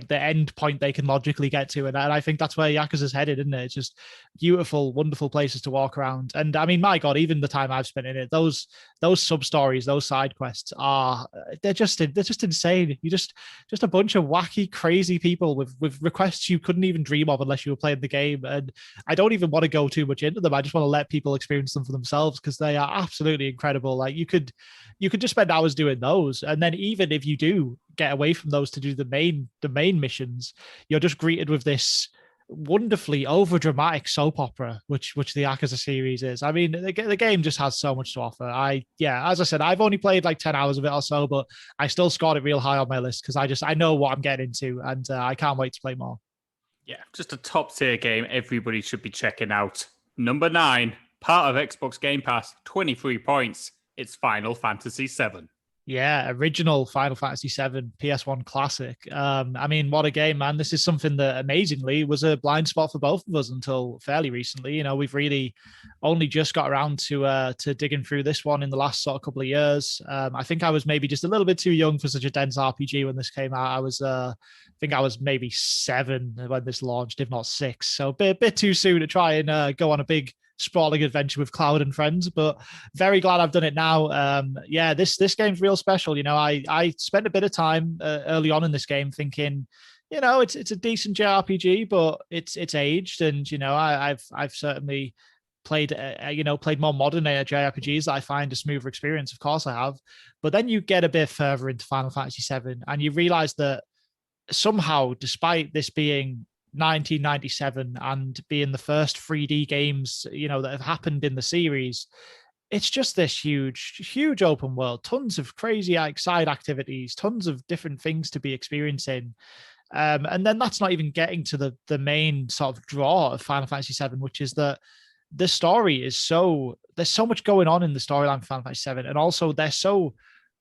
Speaker 1: end point they can logically get to. And I think that's where Yakuza's headed, isn't it? It's just beautiful, wonderful places to walk around. And I mean, my God, even the time I've spent in it, those sub-stories, those side quests they're just insane. You just a bunch of wacky, crazy people with requests you couldn't even dream of unless you were playing the game. And I don't even want to go too much into them. I just want to let people experience them for themselves because they are absolutely incredible. Like you could just spend hours doing those. And then even if you do get away from those to do the main missions, you're just greeted with this wonderfully over-dramatic soap opera, which the Yakuza series is. I mean, the game just has so much to offer. As I said, I've only played like 10 hours of it or so, but I still scored it real high on my list because I know what I'm getting into, and I can't wait to play more.
Speaker 2: Yeah, just a top-tier game everybody should be checking out. Number 9, part of Xbox Game Pass, 23 points. It's Final Fantasy VII.
Speaker 1: Yeah, original Final Fantasy VII PS1 classic. I mean, what a game, man. This is something that amazingly was a blind spot for both of us until fairly recently. You know, we've really only just got around to digging through this one in the last sort of couple of years. I think I was maybe just a little bit too young for such a dense RPG when this came out. I think I was maybe 7 when this launched, if not 6. So a bit too soon to try and go on a big sprawling adventure with Cloud and friends, but very glad I've done it now. This game's real special. You know, I spent a bit of time early on in this game thinking, you know, it's a decent JRPG, but it's aged, and you know, I've certainly played more modern JRPGs that I find a smoother experience. Of course I have, but then you get a bit further into Final Fantasy VII, and you realize that somehow, despite this being 1997 and being the first 3D games, you know, that have happened in the series, it's just this huge open world, tons of crazy side activities, tons of different things to be experiencing. And then that's not even getting to the main sort of draw of Final Fantasy VII, which is that the story is there's so much going on in the storyline for Final Fantasy VII, and also they're so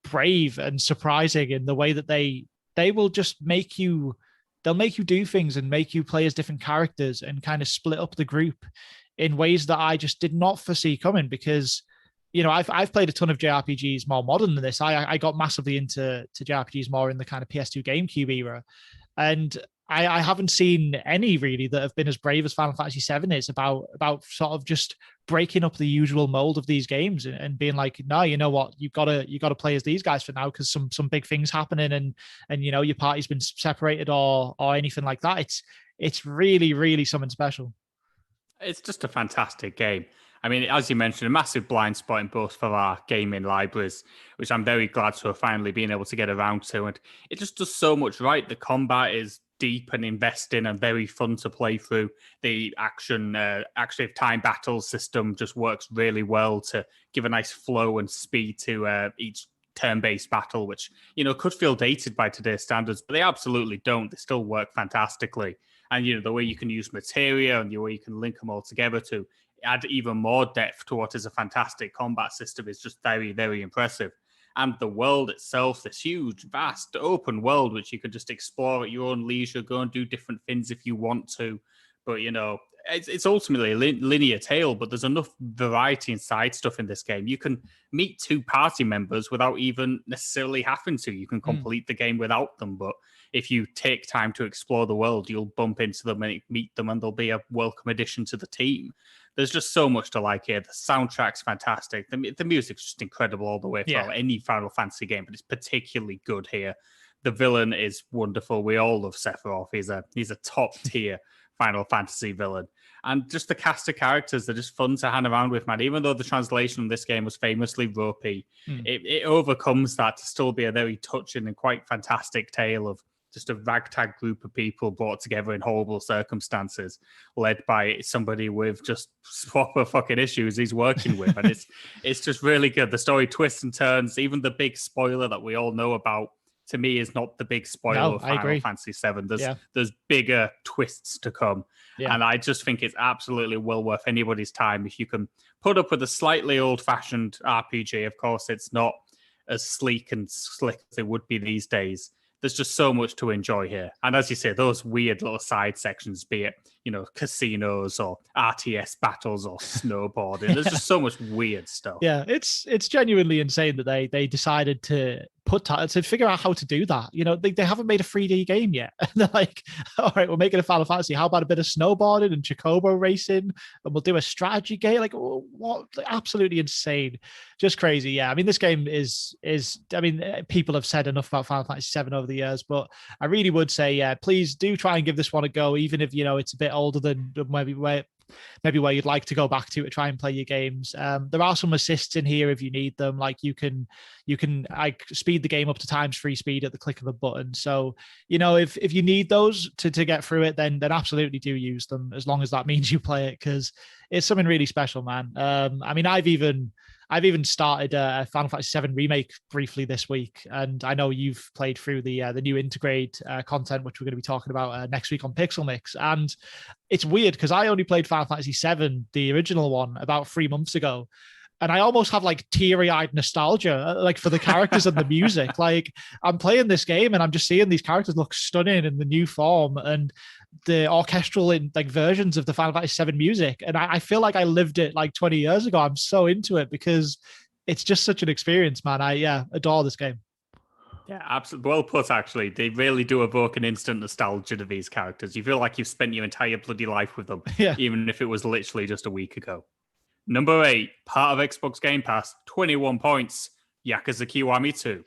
Speaker 1: brave and surprising in the way that they will just they'll make you do things and make you play as different characters and kind of split up the group in ways that I just did not foresee coming, because, you know, I've played a ton of JRPGs more modern than this. I got massively into JRPGs more in the kind of PS2 GameCube era. And I haven't seen any really that have been as brave as Final Fantasy VII is about sort of just breaking up the usual mold of these games and being like, no, you know what, you gotta play as these guys for now because some big things happening and you know, your party's been separated or anything like that. It's really, really something special.
Speaker 2: It's just a fantastic game. I mean, as you mentioned, a massive blind spot in both for our gaming libraries, which I'm very glad to have finally been able to get around to. And it just does so much right. The combat is deep and investing and very fun to play through. The active time battle system just works really well to give a nice flow and speed to each turn-based battle, which, you know, could feel dated by today's standards, but they absolutely don't. They still work fantastically. And, you know, the way you can use materia and the way you can link them all together to add even more depth to what is a fantastic combat system is just very, very impressive. And the world itself, this huge, vast, open world, which you can just explore at your own leisure, go and do different things if you want to. But, you know, it's ultimately a linear tale, but there's enough variety and side stuff in this game. You can meet two party members without even necessarily having to. You can complete the game without them. But if you take time to explore the world, you'll bump into them and meet them, and they'll be a welcome addition to the team. There's just so much to like here. The soundtrack's fantastic. The music's just incredible all the way through any Final Fantasy game, but it's particularly good here. The villain is wonderful. We all love Sephiroth. He's a top tier Final Fantasy villain. And just the cast of characters, they're just fun to hang around with, man. Even though the translation of this game was famously ropey, it overcomes that to still be a very touching and quite fantastic tale of just a ragtag group of people brought together in horrible circumstances, led by somebody with just proper fucking issues he's working with. And it's just really good. The story twists and turns. Even the big spoiler that we all know about, to me, is not the big spoiler of Final Fantasy VII. There's bigger twists to come. Yeah. And I just think it's absolutely well worth anybody's time. If you can put up with a slightly old-fashioned RPG, of course, it's not as sleek and slick as it would be these days. There's just so much to enjoy here. And as you say, those weird little side sections, be it, you know, casinos or RTS battles or snowboarding, there's just so much weird stuff.
Speaker 1: Yeah, it's genuinely insane that they decided to figure out how to do that. You know, they haven't made a 3D game yet. And they're like, all right, we're making a Final Fantasy. How about a bit of snowboarding and chocobo racing? And we'll do a strategy game. Like, what? Absolutely insane. Just crazy. Yeah. I mean, this game is, I mean, people have said enough about Final Fantasy VII over the years, but I really would say, yeah, please do try and give this one a go, even if, you know, it's a bit older than maybe where you'd like to go back to try and play your games. There are some assists in here if you need them. Like you can like speed the game up to ×3 speed at the click of a button. So, you know, if you need those to get through it, then absolutely do use them, as long as that means you play it, because it's something really special, man. I mean, I've even started a Final Fantasy VII Remake briefly this week, and I know you've played through the new Integrate content, which we're going to be talking about next week on Pixel Mix. And it's weird because I only played Final Fantasy VII, the original one, about 3 months ago, and I almost have like teary-eyed nostalgia, like for the characters and the music. Like I'm playing this game and I'm just seeing these characters look stunning in the new form and the orchestral versions of the Final Fantasy VII music. And I feel like I lived it like 20 years ago. I'm so into it because it's just such an experience, man. I adore this game.
Speaker 2: Yeah, absolutely. Well put, actually. They really do evoke an instant nostalgia to these characters. You feel like you've spent your entire bloody life with them, even if it was literally just a week ago. Number 8, part of Xbox Game Pass, 21 points, Yakuza Kiwami 2.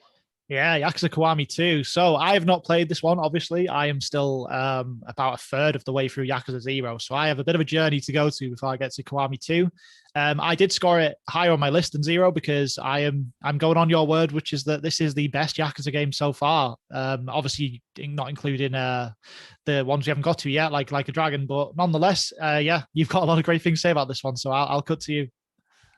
Speaker 1: Yeah, Yakuza Kiwami 2. So I have not played this one, obviously. I am still about a third of the way through Yakuza 0. So I have a bit of a journey to go to before I get to Kiwami 2. I did score it higher on my list than 0 because I'm going on your word, which is that this is the best Yakuza game so far. Obviously not including the ones we haven't got to yet, like a Dragon, but nonetheless, you've got a lot of great things to say about this one. So I'll cut to you.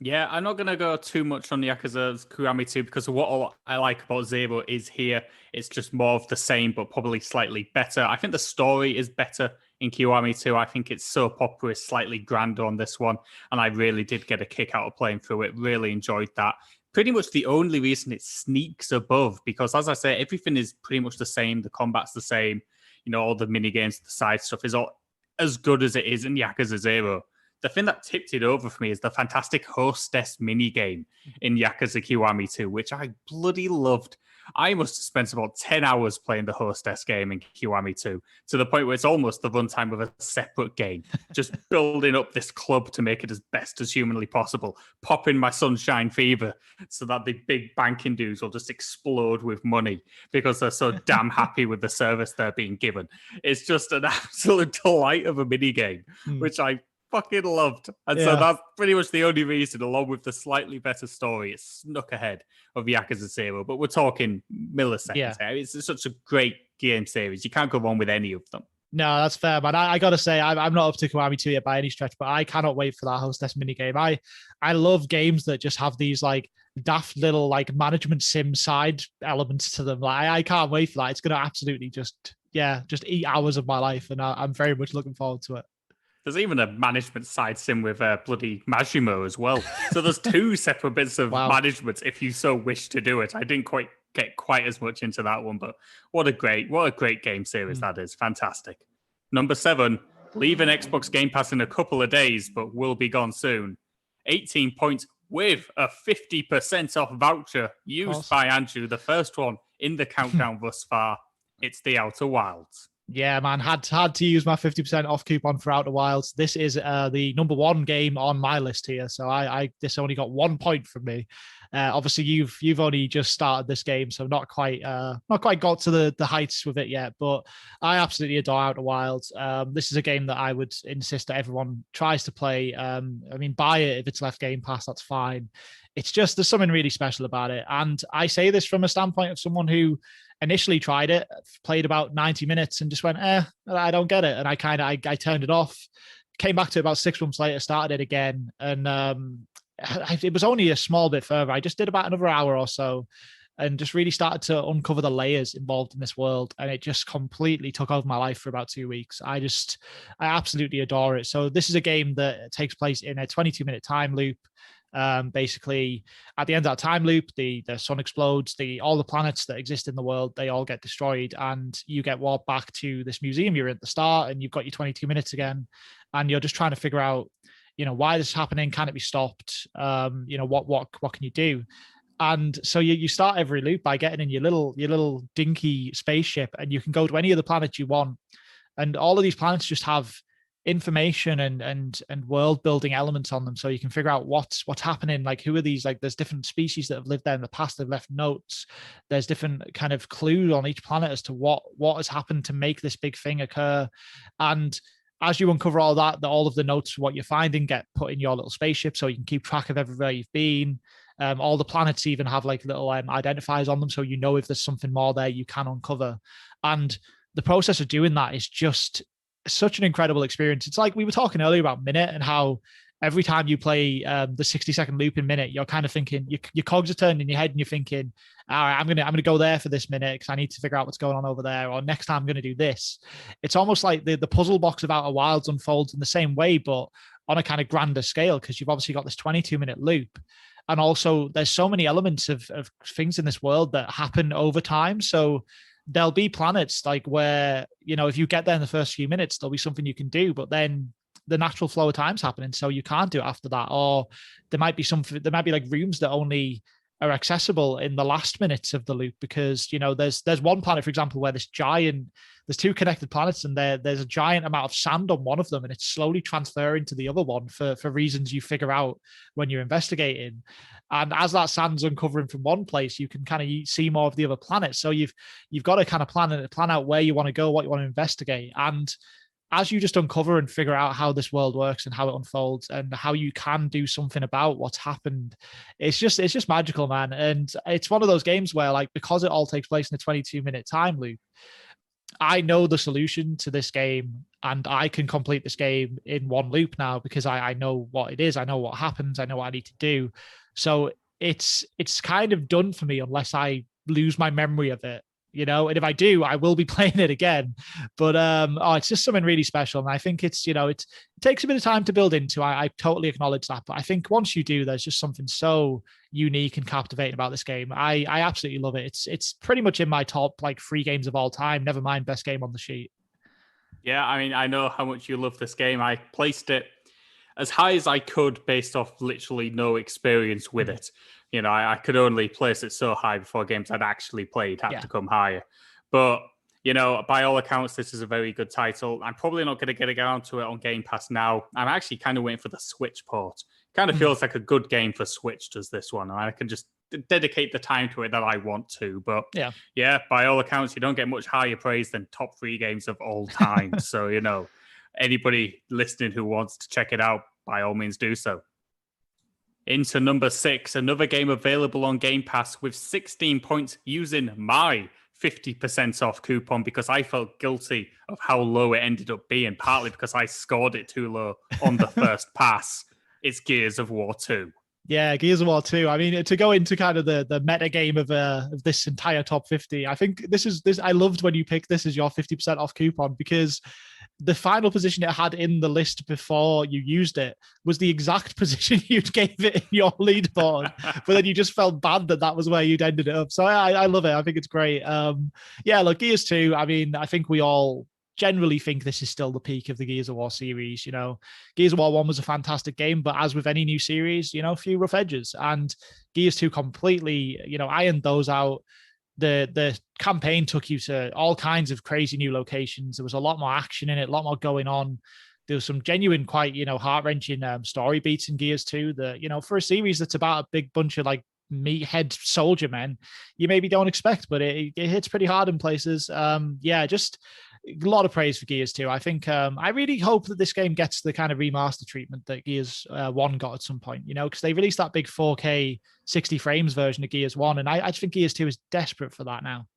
Speaker 2: Yeah, I'm not going to go too much on Yakuza Kiwami 2 because what I like about 0 is here. It's just more of the same, but probably slightly better. I think the story is better in Kiwami 2. I think it's so popular, it's slightly grander on this one. And I really did get a kick out of playing through it. Really enjoyed that. Pretty much the only reason it sneaks above, because as I say, everything is pretty much the same. The combat's the same. You know, all the mini games, the side stuff is all as good as it is in Yakuza 0. The thing that tipped it over for me is the fantastic hostess minigame in Yakuza Kiwami 2, which I bloody loved. I must have spent about 10 hours playing the hostess game in Kiwami 2, to the point where it's almost the runtime of a separate game. Just building up this club to make it as best as humanly possible, popping my Sunshine Fever so that the big banking dudes will just explode with money because they're so damn happy with the service they're being given. It's just an absolute delight of a minigame, which I fucking loved. And so that's pretty much the only reason, along with the slightly better story, it's snuck ahead of Yakuza 0. But we're talking milliseconds here. It's such a great game series. You can't go wrong with any of them.
Speaker 1: No, that's fair, man. I gotta say, I'm not up to Kiwami 2 yet by any stretch, but I cannot wait for that hostess minigame. I love games that just have these like daft little like management sim side elements to them. Like I can't wait for that. It's gonna absolutely just eat hours of my life, and I'm very much looking forward to it.
Speaker 2: There's even a management side sim with bloody Majimo as well. So there's two separate bits of management if you so wish to do it. I didn't quite get quite as much into that one, but what a great game series that is. Fantastic. Number 7, leaving Xbox Game Pass in a couple of days, but will be gone soon. 18 points with a 50% off voucher used by Andrew, the first one in the countdown thus far. It's The Outer Wilds.
Speaker 1: Yeah, man, had to use my 50% off coupon for Outer Wilds. This is the number 1 game on my list here, so this only got 1 point from me. Obviously, you've only just started this game, so not quite got to the heights with it yet. But I absolutely adore Outer Wilds. This is a game that I would insist that everyone tries to play. I mean, buy it if it's left Game Pass, that's fine. It's just there's something really special about it, and I say this from a standpoint of someone who initially tried it, played about 90 minutes and just went, I don't get it. And I turned it off, came back to it about 6 months later, started it again. And it was only a small bit further. I just did about another hour or so and just really started to uncover the layers involved in this world. And it just completely took over my life for about 2 weeks. I absolutely adore it. So this is a game that takes place in a 22-minute time loop. Basically, at the end of that time loop, the sun explodes, all the planets that exist in the world, they all get destroyed, and you get walked back to this museum you're at the start, and you've got your 22 minutes again, and you're just trying to figure out, why this is happening, can it be stopped, what can you do? And so you start every loop by getting in your little dinky spaceship, and you can go to any of the planets you want, and all of these planets just have information and world building elements on them, so you can figure out what's happening, like who are these, like there's different species that have lived there in the past, they've left notes, there's different kind of clues on each planet as to what has happened to make this big thing occur. And as you uncover all that, all of the notes for what you're finding get put in your little spaceship, so you can keep track of everywhere you've been. All the planets even have like little identifiers on them, so if there's something more there you can uncover. And the process of doing that is just such an incredible experience. It's like we were talking earlier about Minute and how every time you play the 60-second loop in Minute, you're kind of thinking, your cogs are turned in your head and you're thinking, all right, I'm gonna go there for this minute because I need to figure out what's going on over there, or next time I'm gonna do this. It's almost like the puzzle box of Outer Wilds unfolds in the same way, but on a kind of grander scale, because you've obviously got this 22-minute loop. And also there's so many elements of things in this world that happen over time. So there'll be planets like where, if you get there in the first few minutes, there'll be something you can do, but then the natural flow of time's happening, so you can't do it after that. Or there might be like rooms that only are accessible in the last minutes of the loop, because there's one planet, for example, where there's 2 connected planets, and there's a giant amount of sand on one of them, and it's slowly transferring to the other one for reasons you figure out when you're investigating. And as that sand's uncovering from one place, you can kind of see more of the other planets. So you've got to kind of plan out where you want to go, what you want to investigate. And as you just uncover and figure out how this world works and how it unfolds and how you can do something about what's happened, it's just magical, man. And it's one of those games where, like, because it all takes place in a 22-minute time loop, I know the solution to this game, and I can complete this game in one loop now because I know what it is. I know what happens. I know what I need to do. So it's kind of done for me unless I lose my memory of it. And if I do, I will be playing it again. But it's just something really special. And I think it takes a bit of time to build into. I totally acknowledge that. But I think once you do, there's just something so unique and captivating about this game. I absolutely love it. It's pretty much in my top like 3 games of all time, never mind best game on the sheet.
Speaker 2: Yeah, I mean, I know how much you love this game. I placed it as high as I could based off literally no experience with it. I could only place it so high before games I'd actually played had to come higher. But, by all accounts, this is a very good title. I'm probably not going to get around to it on Game Pass now. I'm actually kind of waiting for the Switch port. Kind of feels like a good game for Switch does this one. I can just dedicate the time to it that I want to. But yeah, by all accounts, you don't get much higher praise than top 3 games of all time. So, anybody listening who wants to check it out, by all means do so. Into number 6, another game available on Game Pass with 16 points using my 50% off coupon because I felt guilty of how low it ended up being, partly because I scored it too low on the first pass. It's Gears of War 2.
Speaker 1: Yeah, Gears of War 2. I mean, to go into kind of the meta game of this entire top 50, I think this. I loved when you picked this as your 50% off coupon because the final position it had in the list before you used it was the exact position you'd gave it in your leaderboard, but then you just felt bad that was where you'd ended it up. So I love it. I think it's great. Yeah, look, Gears 2. I mean, I think we all generally think this is still the peak of the Gears of War series. You know, Gears of War 1 was a fantastic game, but as with any new series, you know, a few rough edges, and Gears 2 completely, you know, ironed those out. The campaign took you to all kinds of crazy new locations. There was a lot more action in it, a lot more going on. There was some genuine, quite, you know, heart-wrenching story beats in Gears 2 that, you know, for a series that's about a big bunch of like meathead soldier men, you maybe don't expect, but it hits pretty hard in places. Yeah, just a lot of praise for Gears 2. I think I really hope that this game gets the kind of remaster treatment that Gears 1 got at some point, you know, because they released that big 4K 60 frames version of Gears 1, and I just think Gears 2 is desperate for that now.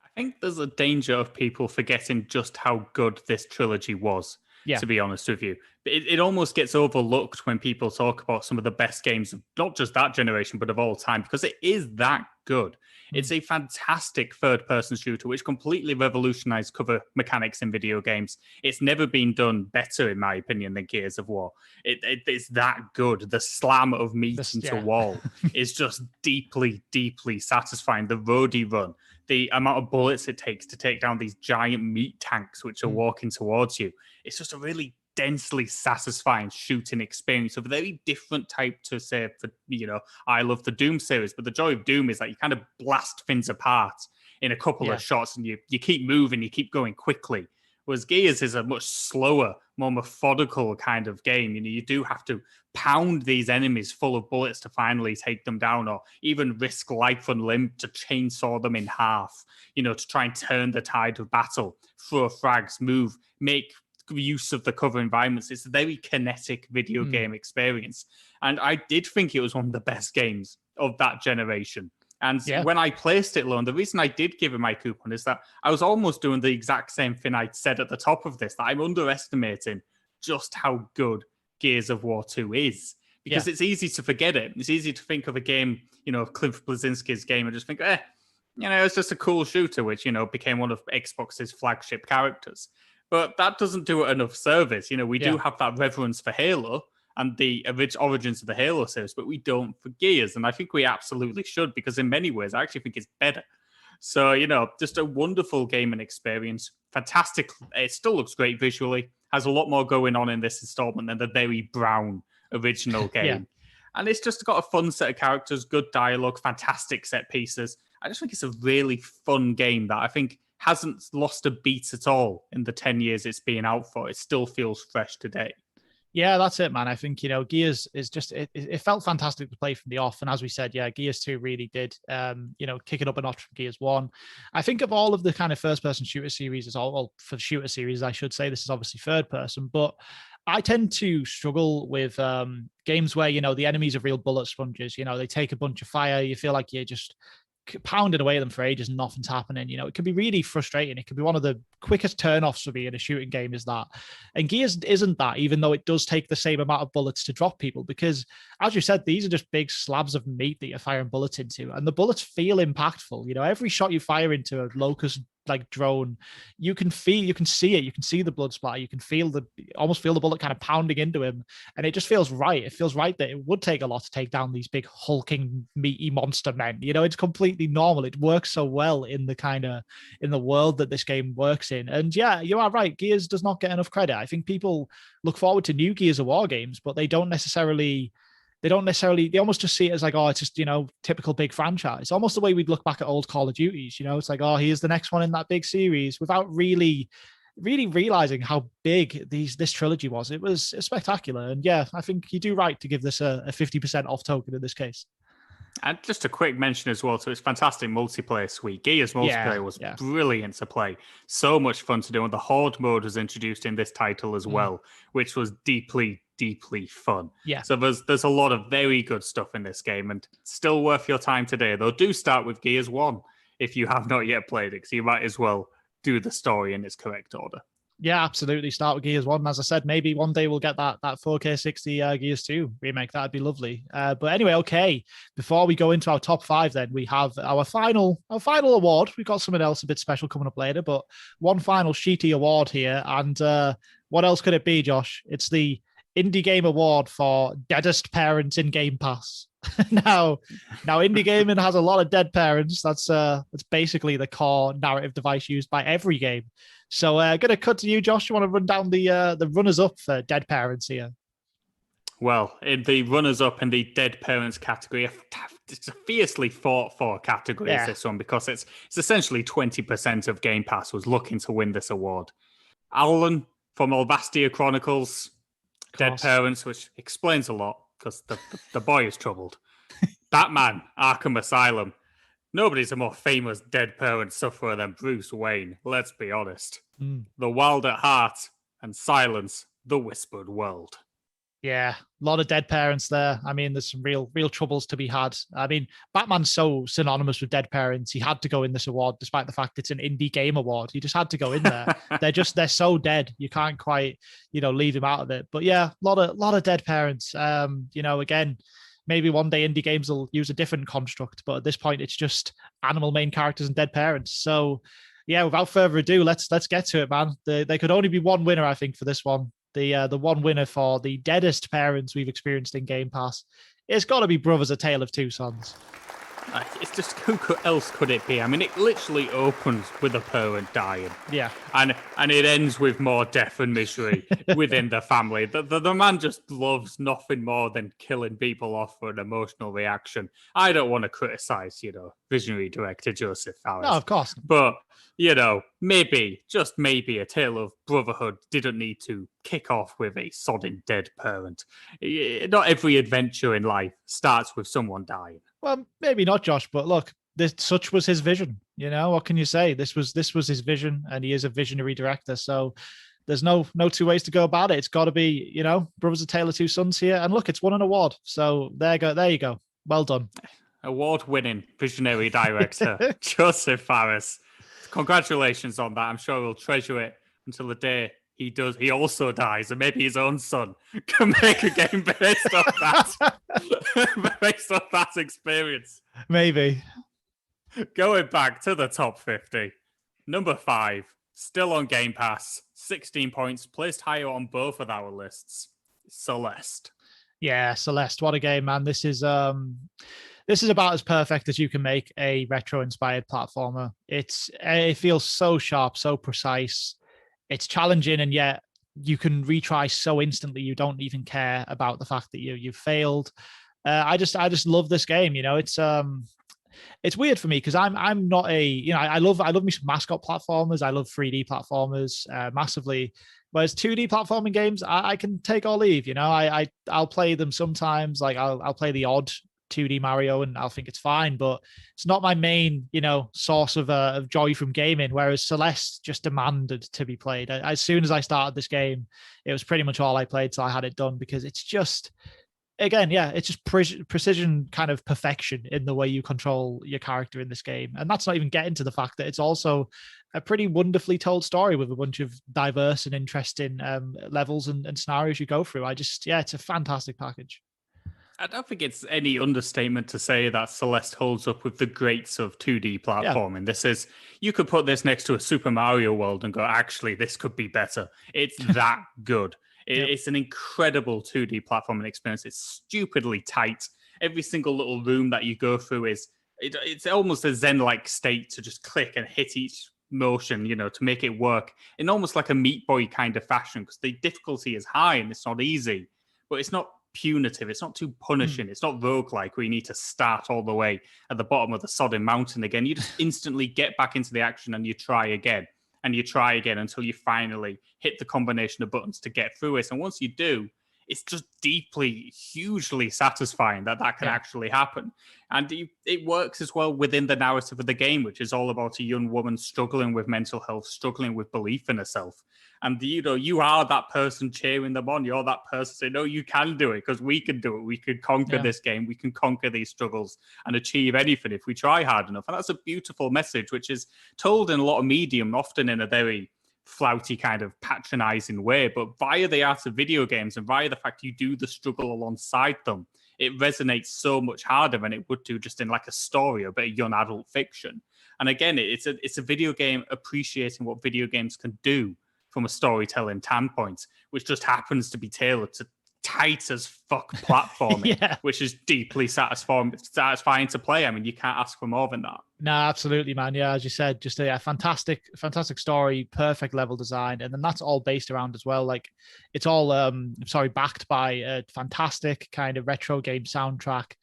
Speaker 2: I think there's a danger of people forgetting just how good this trilogy was, to be honest with you. It almost gets overlooked when people talk about some of the best games of not just that generation, but of all time, because it is that good. It's a fantastic third-person shooter, which completely revolutionized cover mechanics in video games. It's never been done better, in my opinion, than Gears of War. It's that good. The slam of meat into wall is just deeply, deeply satisfying. The roadie run, the amount of bullets it takes to take down these giant meat tanks which are walking towards you. It's just a really densely satisfying shooting experience of a very different type to, say, for, you know, I love the Doom series, but the joy of Doom is that you kind of blast things apart in a couple of shots and you keep moving, you keep going quickly. Whereas Gears is a much slower, more methodical kind of game. You know, you do have to pound these enemies full of bullets to finally take them down, or even risk life and limb to chainsaw them in half, you know, to try and turn the tide of battle, throw frags, move, make use of the cover environments. It's a very kinetic video game experience. And I did think it was one of the best games of that generation. And when I placed it low, and the reason I did give it my coupon is that I was almost doing the exact same thing I said at the top of this, that I'm underestimating just how good Gears of War 2 is. Because it's easy to forget it. It's easy to think of a game, you know, Cliff Bleszinski's game, and just think, you know, it's just a cool shooter, which, you know, became one of Xbox's flagship characters. But that doesn't do it enough service. You know, we do have that reverence for Halo and the origins of the Halo series, but we don't for Gears. And I think we absolutely should, because in many ways, I actually think it's better. So, you know, just a wonderful gaming experience. Fantastic. It still looks great visually. Has a lot more going on in this installment than the very brown original game. And it's just got a fun set of characters, good dialogue, fantastic set pieces. I just think it's a really fun game that I think hasn't lost a beat at all in the 10 years it's been out for. It still feels fresh today.
Speaker 1: Yeah, that's it, man. I think, you know, Gears is just, it felt fantastic to play from the off. And as we said, Gears 2 really did, you know, kick it up a notch from Gears 1. I think of all of the kind of first-person shooter series, for shooter series, I should say, this is obviously third-person, but I tend to struggle with games where, you know, the enemies are real bullet sponges. You know, they take a bunch of fire. You feel like you're just pounding away at them for ages and nothing's happening. You know, it can be really frustrating. It can be one of the quickest turnoffs for me in a shooting game is that. And Gears isn't that, even though it does take the same amount of bullets to drop people, because as you said, these are just big slabs of meat that you're firing bullets into, and the bullets feel impactful. You know, every shot you fire into a locust like drone, you can see it, you can see the blood splatter, you can almost feel the bullet kind of pounding into him, and it just feels right. It feels right that it would take a lot to take down these big hulking meaty monster men. You know, it's completely normal. It works so well in the world that this game works in. And yeah, you are right, Gears does not get enough credit. I think people look forward to new Gears of War games, but they almost just see it as like, oh, it's just, you know, typical big franchise. Almost the way we'd look back at old Call of Duties, you know, it's like, oh, here's the next one in that big series, without really realizing how big this trilogy was. It was spectacular. And yeah, I think you do right to give this a 50% off token in this case.
Speaker 2: And just a quick mention as well, so it's fantastic multiplayer suite. Gears multiplayer was brilliant to play. So much fun to do. And the Horde mode was introduced in this title as well, which was deeply, deeply fun.
Speaker 1: Yeah.
Speaker 2: So there's a lot of very good stuff in this game, and still worth your time today. Though do start with Gears 1 if you have not yet played it, because you might as well do the story in its correct order.
Speaker 1: Yeah, absolutely. Start with Gears 1. As I said, maybe one day we'll get that 4K 60 Gears 2 remake. That'd be lovely. But anyway, okay. Before we go into our top 5, then we have our final award. We've got something else a bit special coming up later, but one final Sheety Award here. And what else could it be, Josh? It's the Indie Game Award for Deadest Parents in Game Pass. now indie gaming has a lot of dead parents. That's basically the core narrative device used by every game. So gonna cut to you, Josh. You want to run down the runners up for dead parents here?
Speaker 2: Well, in the runners up in the dead parents category, it's a fiercely fought for category is this one, because it's essentially 20% of Game Pass was looking to win this award. Alan from Alvastia Chronicles, Dead Parents, which explains a lot because the boy is troubled. Batman, Arkham Asylum. Nobody's a more famous dead parent sufferer than Bruce Wayne, let's be honest. The Wild at Heart, and Silence, The Whispered World.
Speaker 1: Yeah, a lot of dead parents there. I mean, there's some real troubles to be had. I mean, Batman's so synonymous with dead parents. He had to go in this award, despite the fact it's an indie game award. He just had to go in there. They're so dead. You can't quite, leave him out of it. But yeah, a lot of dead parents. Again, maybe one day indie games will use a different construct, but at this point, it's just animal main characters and dead parents. So yeah, without further ado, let's get to it, man. There could only be one winner, I think, for this one. The one winner for the deadest parents we've experienced in Game Pass. It's got to be Brothers: A Tale of Two Sons.
Speaker 2: It's just, who else could it be? I mean, it literally opens with a parent dying.
Speaker 1: Yeah.
Speaker 2: And it ends with more death and misery within the family. The man just loves nothing more than killing people off for an emotional reaction. I don't want to criticize, visionary director Joseph Fares.
Speaker 1: No, of course.
Speaker 2: But, maybe, just maybe, A Tale of Brotherhood didn't need to kick off with a sodden dead parent. Not every adventure in life starts with someone dying.
Speaker 1: Well, maybe not, Josh, but look, such was his vision. What can you say? This was his vision, and he is a visionary director. So there's no two ways to go about it. It's got to be, Brothers: A Tale of Two Sons here. And look, it's won an award. So there you go. Well done.
Speaker 2: Award-winning visionary director Joseph Fares. Congratulations on that. I'm sure we'll treasure it until the day he also dies, and maybe his own son can make a game based off that. Based off that experience.
Speaker 1: Maybe.
Speaker 2: Going back to the top 50. Number 5, still on Game Pass, 16 points, placed higher on both of our lists. Celeste.
Speaker 1: Yeah, Celeste. What a game, man. This is about as perfect as you can make a retro-inspired platformer. It feels so sharp, so precise. It's challenging, and yet you can retry so instantly. You don't even care about the fact that you failed. I just love this game. It's weird for me because I'm not I love me some mascot platformers. I love 3D platformers massively. Whereas 2D platforming games, I can take or leave. I'll play them sometimes. Like I'll play the odd 2D Mario and I'll think it's fine, but it's not my main, source of joy from gaming. Whereas Celeste just demanded to be played. As soon as I started this game, it was pretty much all I played till I had it done, because it's just, again, it's just precision kind of perfection in the way you control your character in this game. And that's not even getting to the fact that it's also a pretty wonderfully told story with a bunch of diverse and interesting levels and scenarios you go through. It's a fantastic package.
Speaker 2: I don't think it's any understatement to say that Celeste holds up with the greats of 2D platforming. Yeah. You could put this next to a Super Mario World and go, actually, this could be better. It's that good. It's an incredible 2D platforming experience. It's stupidly tight. Every single little room that you go through it's almost a Zen-like state to just click and hit each motion, to make it work in almost like a Meat Boy kind of fashion, because the difficulty is high and it's not easy, but it's not punitive. It's not too punishing. It's not roguelike where you need to start all the way at the bottom of the sodden mountain again. You just instantly get back into the action and you try again. And you try again until you finally hit the combination of buttons to get through it. And once you do, it's just deeply, hugely satisfying that can actually happen. And it works as well within the narrative of the game, which is all about a young woman struggling with mental health, struggling with belief in herself. And, you are that person cheering them on. You're that person saying, no, you can do it because we can do it. We can conquer this game. We can conquer these struggles and achieve anything if we try hard enough. And that's a beautiful message, which is told in a lot of medium, often in a very flouty kind of patronizing way. But via the art of video games and via the fact you do the struggle alongside them, it resonates so much harder than it would do just in like a story or a bit of young adult fiction. And again, it's a video game appreciating what video games can do from a storytelling standpoint, which just happens to be tailored to tight as fuck platforming, which is deeply satisfying to play. I mean, you can't ask for more than that.
Speaker 1: No, absolutely, man. Yeah, as you said, just a fantastic story, perfect level design, and then that's all based around as well. Like, it's all backed by a fantastic kind of retro game soundtrack.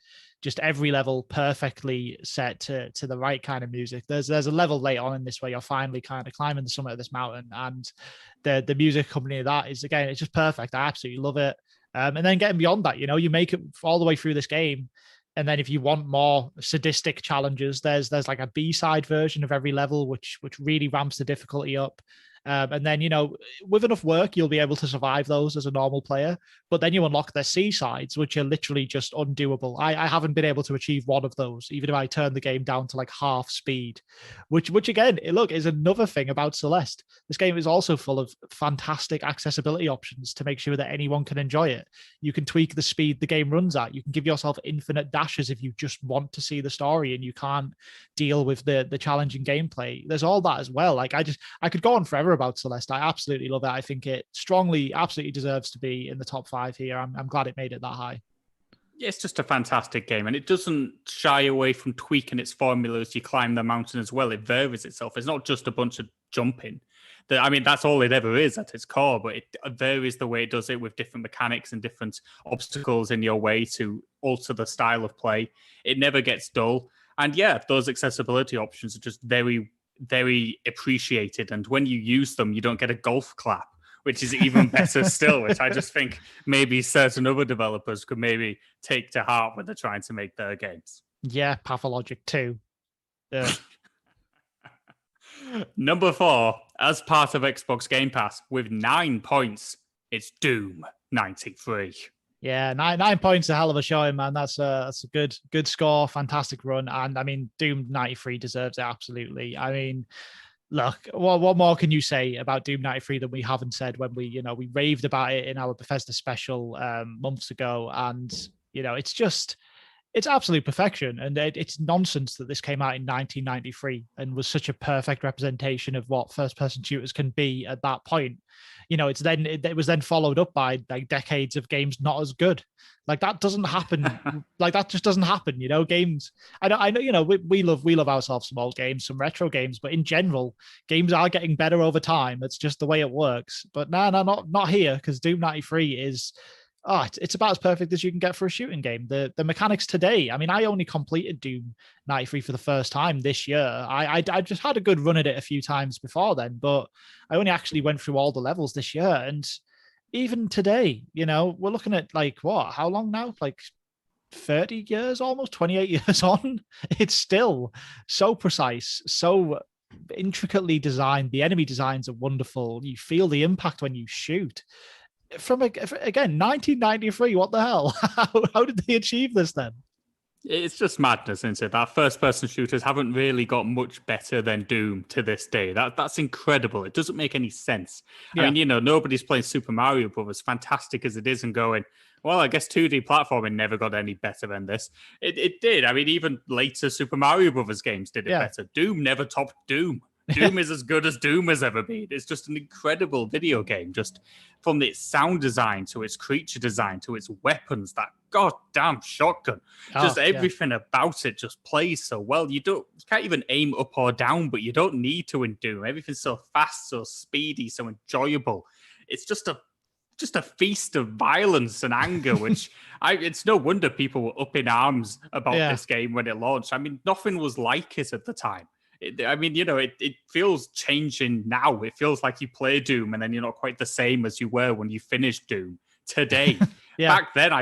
Speaker 1: Just every level perfectly set to the right kind of music. There's a level late on in this where you're finally kind of climbing the summit of this mountain, and the music accompanying that is, again, it's just perfect. I absolutely love it. And then getting beyond that, you make it all the way through this game. And then if you want more sadistic challenges, there's like a B-side version of every level, which really ramps the difficulty up. And then, with enough work, you'll be able to survive those as a normal player. But then you unlock their C-sides, which are literally just undoable. I haven't been able to achieve one of those, even if I turn the game down to like half speed, which again, look, is another thing about Celeste. This game is also full of fantastic accessibility options to make sure that anyone can enjoy it. You can tweak the speed the game runs at. You can give yourself infinite dashes if you just want to see the story and you can't deal with the challenging gameplay. There's all that as well. Like, I could go on forever about Celeste. I absolutely love it. I think it absolutely deserves to be in the top 5 here. I'm glad it made it that high.
Speaker 2: It's just a fantastic game, and it doesn't shy away from tweaking its formula as you climb the mountain as well. It varies itself. It's not just a bunch of jumping. That's all it ever is at its core, but it varies the way it does it with different mechanics and different obstacles in your way to alter the style of play. It never gets dull. And yeah, those accessibility options are just very, very appreciated. And when you use them, you don't get a golf clap, which is even better still, which I just think maybe certain other developers could maybe take to heart when they're trying to make their games.
Speaker 1: Yeah, Pathologic too.
Speaker 2: Number 4, as part of Xbox Game Pass, with 9 points, it's Doom 93.
Speaker 1: Yeah, 9 points, a hell of a showing, man. That's a good score, fantastic run. And I mean, Doom 93 deserves it, absolutely. I mean, look, what more can you say about Doom 93 than we haven't said when we raved about it in our Bethesda special months ago? And, it's absolute perfection. And it's nonsense that this came out in 1993 and was such a perfect representation of what first-person shooters can be at that point. It was then followed up by like decades of games not as good. Like, that doesn't happen. Like, that just doesn't happen. Games. I know. We love ourselves some old games, some retro games, but in general, games are getting better over time. It's just the way it works. But no, not here, because Doom 93 is. It's about as perfect as you can get for a shooting game. The mechanics today, I mean, I only completed Doom 93 for the first time this year. I just had a good run at it a few times before then, but I only actually went through all the levels this year. And even today, we're looking at like, how long now? Like 30 years, almost 28 years on. It's still so precise, so intricately designed. The enemy designs are wonderful. You feel the impact when you shoot. Again, 1993, what the hell? How did they achieve this then?
Speaker 2: It's just madness, isn't it? That first-person shooters haven't really got much better than Doom to this day. That's incredible. It doesn't make any sense. Yeah. I mean, nobody's playing Super Mario Brothers, fantastic as it is, and going, well, I guess 2D platforming never got any better than this. It did. I mean, even later Super Mario Brothers games did it better. Doom never topped Doom. Doom is as good as Doom has ever been. It's just an incredible video game, just from its sound design to its creature design to its weapons, that goddamn shotgun. Just everything about it just plays so well. You can't even aim up or down, but you don't need to in Doom. Everything's so fast, so speedy, so enjoyable. It's just a feast of violence and anger, which it's no wonder people were up in arms about this game when it launched. I mean, nothing was like it at the time. It feels changing now. It feels like you play Doom and then you're not quite the same as you were when you finished Doom today.
Speaker 1: Yeah.
Speaker 2: Back then,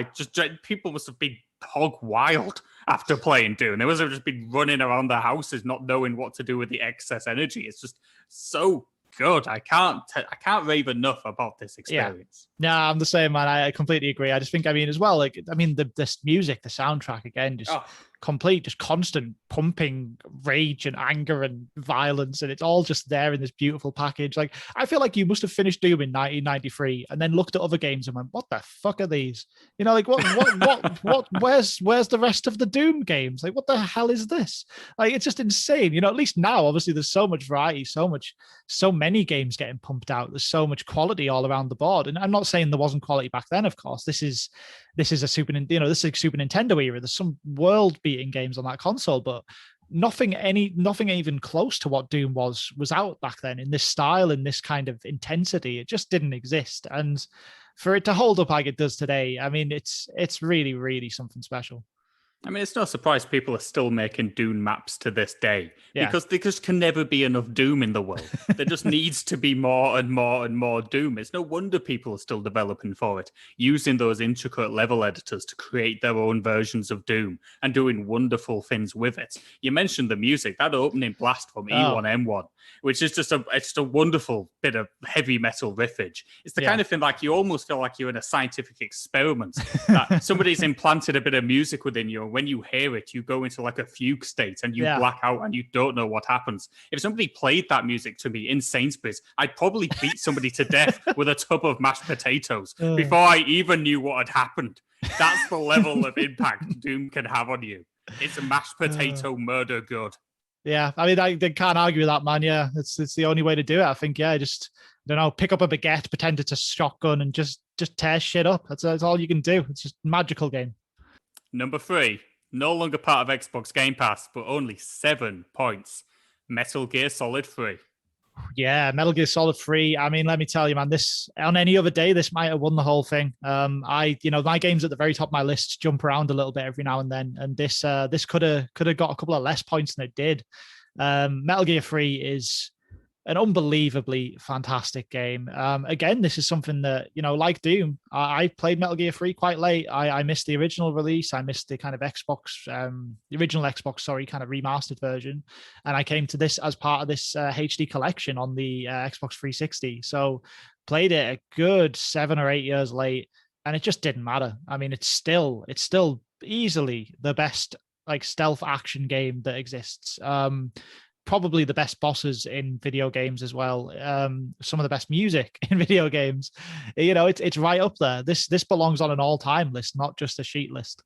Speaker 2: people must have been hog wild after playing Doom. They must have just been running around their houses, not knowing what to do with the excess energy. It's just so good. I can't rave enough about this experience.
Speaker 1: No, I'm the same, man. I completely agree. I just think, as well, this music, the soundtrack, again, just complete, just constant pumping rage and anger and violence, and it's all just there in this beautiful package. Like, I feel like you must have finished Doom in 1993 and then looked at other games and went, "What the fuck are these?" Where's the rest of the Doom games? Like, what the hell is this? Like, it's just insane. At least now, obviously, there's so much variety, so many games getting pumped out. There's so much quality all around the board, and I'm not saying there wasn't quality back then. Of course, this is a Super Nintendo era. There's some world-beating games on that console, but nothing even close to what Doom was out back then in this style, in this kind of intensity. It just didn't exist, and for it to hold up like it does today, it's really, really something special.
Speaker 2: It's no surprise people are still making Doom maps to this day because there just can never be enough Doom in the world. There just needs to be more and more and more Doom. It's no wonder people are still developing for it, using those intricate level editors to create their own versions of Doom and doing wonderful things with it. You mentioned the music, that opening blast from E1M1, which is just a wonderful bit of heavy metal riffage. It's the kind of thing like you almost feel like you're in a scientific experiment, that somebody's implanted a bit of music within you. When you hear it, you go into like a fugue state and you black out and you don't know what happens. If somebody played that music to me in Sainsbury's, I'd probably beat somebody to death with a tub of mashed potatoes before I even knew what had happened. That's the level of impact Doom can have on you. It's a mashed potato murder good.
Speaker 1: Yeah, they can't argue with that, man. Yeah, it's the only way to do it. I think, just, I don't know, pick up a baguette, pretend it's a shotgun, and just tear shit up. That's all you can do. It's just a magical game.
Speaker 2: Number 3, no longer part of Xbox Game Pass, but only 7 points. Metal Gear Solid 3.
Speaker 1: Yeah, Metal Gear Solid 3. Let me tell you, man, this on any other day, this might have won the whole thing. My games at the very top of my list jump around a little bit every now and then, and this could have got a couple of less points than it did. Metal Gear 3 is an unbelievably fantastic game. Again, this is something that, like Doom, I played Metal Gear 3 quite late. I missed the original release. I missed the kind of the original Xbox, kind of remastered version. And I came to this as part of this HD collection on the Xbox 360. So played it a good 7 or 8 years late, and it just didn't matter. It's still easily the best like stealth action game that exists. Probably the best bosses in video games as well. Some of the best music in video games. It's right up there. This belongs on an all-time list, not just a sheet list.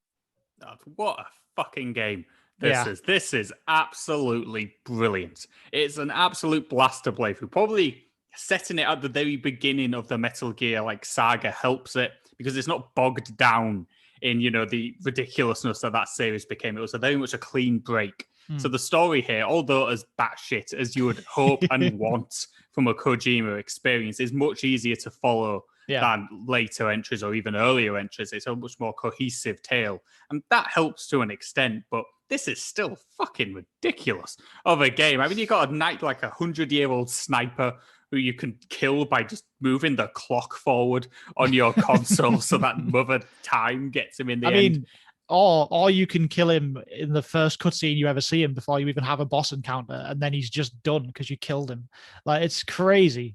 Speaker 2: What a fucking game this is absolutely brilliant. It's an absolute blast to play through. Probably setting it at the very beginning of the Metal Gear saga helps it, because it's not bogged down in the ridiculousness that series became. It was very much a clean break. So the story here, although as batshit as you would hope and want from a Kojima experience, is much easier to follow than later entries or even earlier entries. It's a much more cohesive tale, and that helps to an extent, but this is still fucking ridiculous of a game. You got a knight like 100-year-old sniper who you can kill by just moving the clock forward on your console so that mother time gets him in the end.
Speaker 1: Or you can kill him in the first cutscene you ever see him before you even have a boss encounter, and then he's just done because you killed him. It's crazy.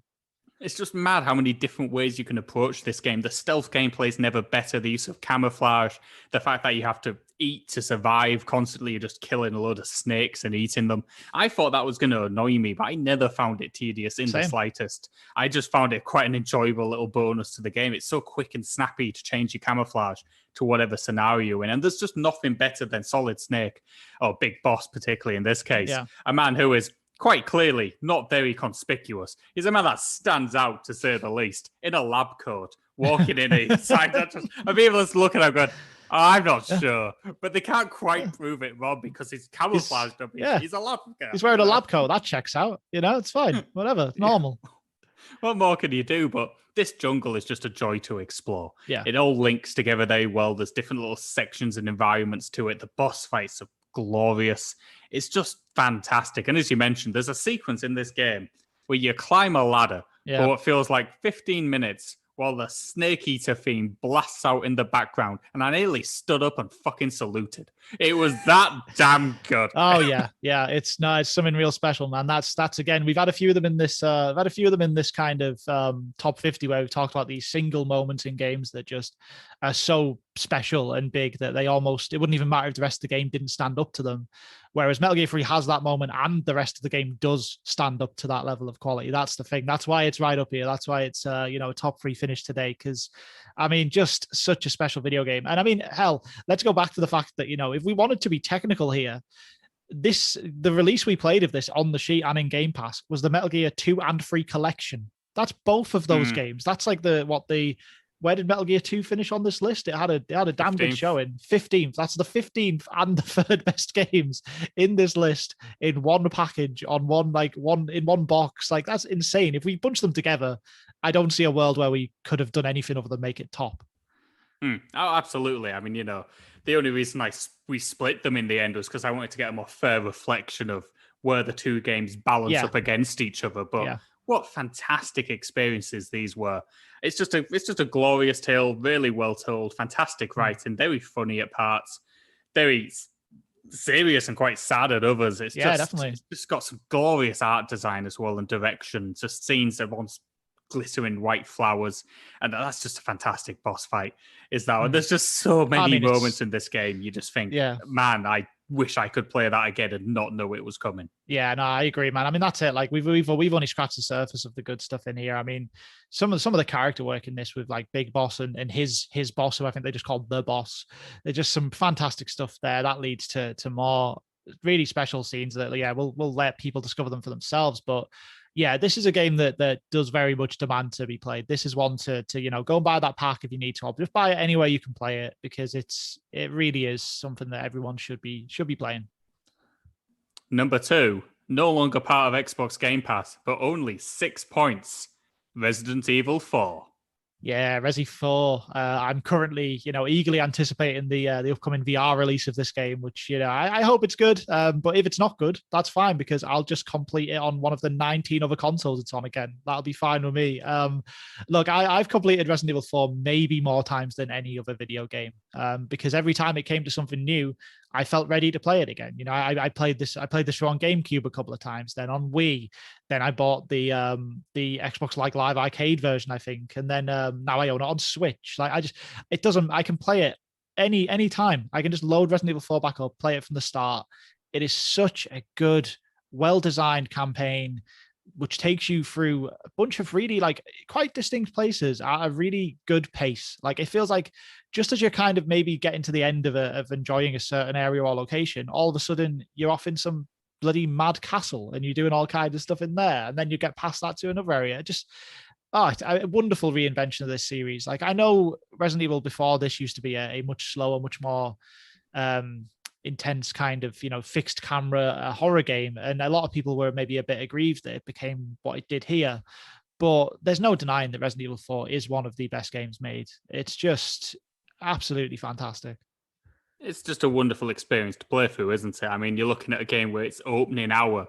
Speaker 2: It's just mad how many different ways you can approach this game. The stealth gameplay is never better. The use of camouflage, the fact that you have to eat to survive constantly, you're just killing a load of snakes and eating them. I thought that was going to annoy me, but I never found it tedious in the slightest. I just found it quite an enjoyable little bonus to the game. It's so quick and snappy to change your camouflage to whatever scenario you're in. And there's just nothing better than Solid Snake, or Big Boss, particularly in this case. A man who is quite clearly not very conspicuous. He's a man that stands out, to say the least, in a lab coat, walking in a side. I'm able to look at him going, I'm not sure. But they can't quite prove it wrong because he's camouflaged up. He's a lab guy.
Speaker 1: He's wearing a lab coat. That checks out. It's fine. Whatever. It's normal.
Speaker 2: What more can you do? But this jungle is just a joy to explore.
Speaker 1: Yeah.
Speaker 2: It all links together very well. There's different little sections and environments to it. The boss fights are glorious. It's just fantastic. And as you mentioned, there's a sequence in this game where you climb a ladder for what feels like 15 minutes while the Snake Eater theme blasts out in the background, and I nearly stood up and fucking saluted. It was that damn good.
Speaker 1: Oh yeah, it's something real special, man. That's again, we've had a few of them in this kind of top 50 where we've talked about these single moments in games that just are so special and big that it wouldn't even matter if the rest of the game didn't stand up to them. Whereas Metal Gear 3 has that moment, and the rest of the game does stand up to that level of quality. That's the thing. That's why it's right up here. That's why it's a top 3 finish today. Because I mean, just such a special video game. And I mean, hell, let's go back to the fact that if we wanted to be technical here, the release we played of this on the sheet and in Game Pass was the Metal Gear 2 and 3 collection. That's both of those games. That's like where did Metal Gear 2 finish on this list? It had a damn
Speaker 2: 15th.
Speaker 1: Good showing. 15th. That's the 15th and the third best games in this list in one package in one box. Like, that's insane. If we bunch them together, I don't see a world where we could have done anything other than make it top.
Speaker 2: Oh, absolutely. I mean, the only reason we split them in the end was because I wanted to get a more fair reflection of where the two games balance up against each other. But what fantastic experiences these were. It's just a glorious tale, really well told, fantastic writing, very funny at parts, very serious and quite sad at others.
Speaker 1: Definitely.
Speaker 2: It's just got some glorious art design as well and direction, just scenes everyone's glittering white flowers, and that's just a fantastic boss fight. And there's just so many moments in this game. You just think, man, I wish I could play that again and not know it was coming.
Speaker 1: Yeah, no, I agree, man. I mean, that's it. Like we've only scratched the surface of the good stuff in here. I mean, some of the character work in this with like Big Boss and his boss, who I think they just called the boss. There's just some fantastic stuff there that leads to more really special scenes that we'll let people discover them for themselves. But yeah, this is a game that does very much demand to be played. This is one to go and buy that pack if you need to, or just buy it anywhere you can play it, because it really is something that everyone should be playing.
Speaker 2: Number 2, no longer part of Xbox Game Pass, but only 6 points. Resident Evil 4.
Speaker 1: Yeah, Resi 4. I'm currently, eagerly anticipating the upcoming VR release of this game, which, I hope it's good. But if it's not good, that's fine, because I'll just complete it on one of the 19 other consoles it's on again. That'll be fine with me. Look, I've completed Resident Evil 4 maybe more times than any other video game, because every time it came to something new, I felt ready to play it again. I played this on GameCube a couple of times, then on Wii, then I bought the Xbox Live Arcade version, I think, and then now I own it on Switch. Like, I can play it any time. I can just load Resident Evil 4 back up, play it from the start. It is such a good, well-designed campaign, which takes you through a bunch of really quite distinct places at a really good pace. Like, it feels like just as you're kind of maybe getting to the end of enjoying a certain area or location, all of a sudden you're off in some bloody mad castle and you're doing all kinds of stuff in there, and then you get past that to another area. It's a wonderful reinvention of this series. Like, I know Resident Evil before this used to be a much slower, much more intense kind of fixed camera horror game, and a lot of people were maybe a bit aggrieved that it became what it did here. But there's no denying that Resident Evil 4 is one of the best games made. It's just absolutely fantastic.
Speaker 2: It's just a wonderful experience to play through, isn't it? I mean, you're looking at a game where it's opening hour,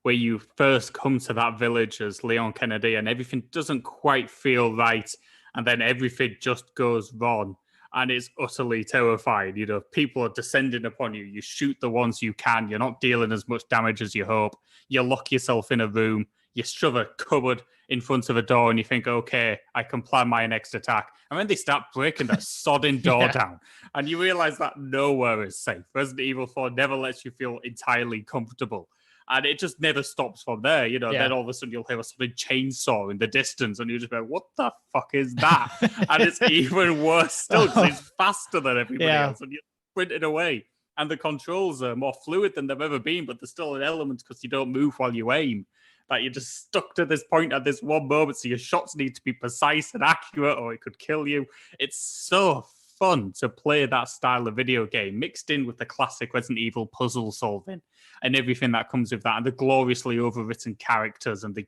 Speaker 2: where you first come to that village as Leon Kennedy and everything doesn't quite feel right, and then everything just goes wrong. And it's utterly terrifying. People are descending upon you. You shoot the ones you can. You're not dealing as much damage as you hope. You lock yourself in a room. You shove a cupboard in front of a door and you think, okay, I can plan my next attack. And then they start breaking that sodding door down. And you realize that nowhere is safe. Resident Evil 4 never lets you feel entirely comfortable. And it just never stops from there. Then all of a sudden you'll hear a sort of chainsaw in the distance and you just go, what the fuck is that? And it's even worse still because it's faster than everybody else and you're sprinting away. And the controls are more fluid than they've ever been, but there's still an element because you don't move while you aim. Like, you're just stuck to this point at this one moment, so your shots need to be precise and accurate or it could kill you. It's so fun to play that style of video game mixed in with the classic Resident Evil puzzle solving and everything that comes with that, and the gloriously overwritten characters and the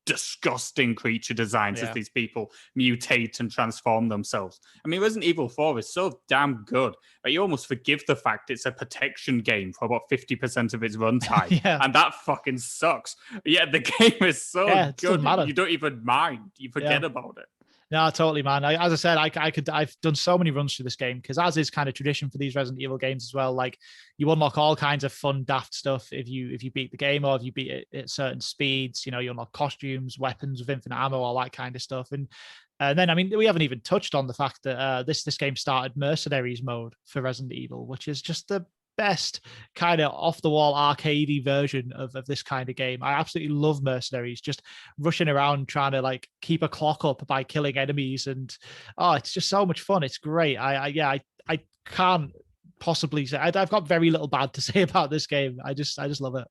Speaker 2: disgusting creature designs as these people mutate and transform themselves. I mean, Resident Evil 4 is so damn good that you almost forgive the fact it's a protection game for about 50% of its runtime. And that fucking sucks. Yeah, the game is so good. You don't even mind. You forget about it.
Speaker 1: No, totally, man. As I said, I've done so many runs through this game because, as is kind of tradition for these Resident Evil games as well, like you unlock all kinds of fun, daft stuff if you beat the game or if you beat it at certain speeds. You know, you unlock costumes, weapons with infinite ammo, all that kind of stuff. And then, I mean, we haven't even touched on the fact that this game started Mercenaries mode for Resident Evil, which is just the best kind of off the wall arcadey version of this kind of game. I absolutely love Mercenaries, just rushing around trying to like keep a clock up by killing enemies, and it's just so much fun. It's great. I can't possibly say I've got very little bad to say about this game. I just love it.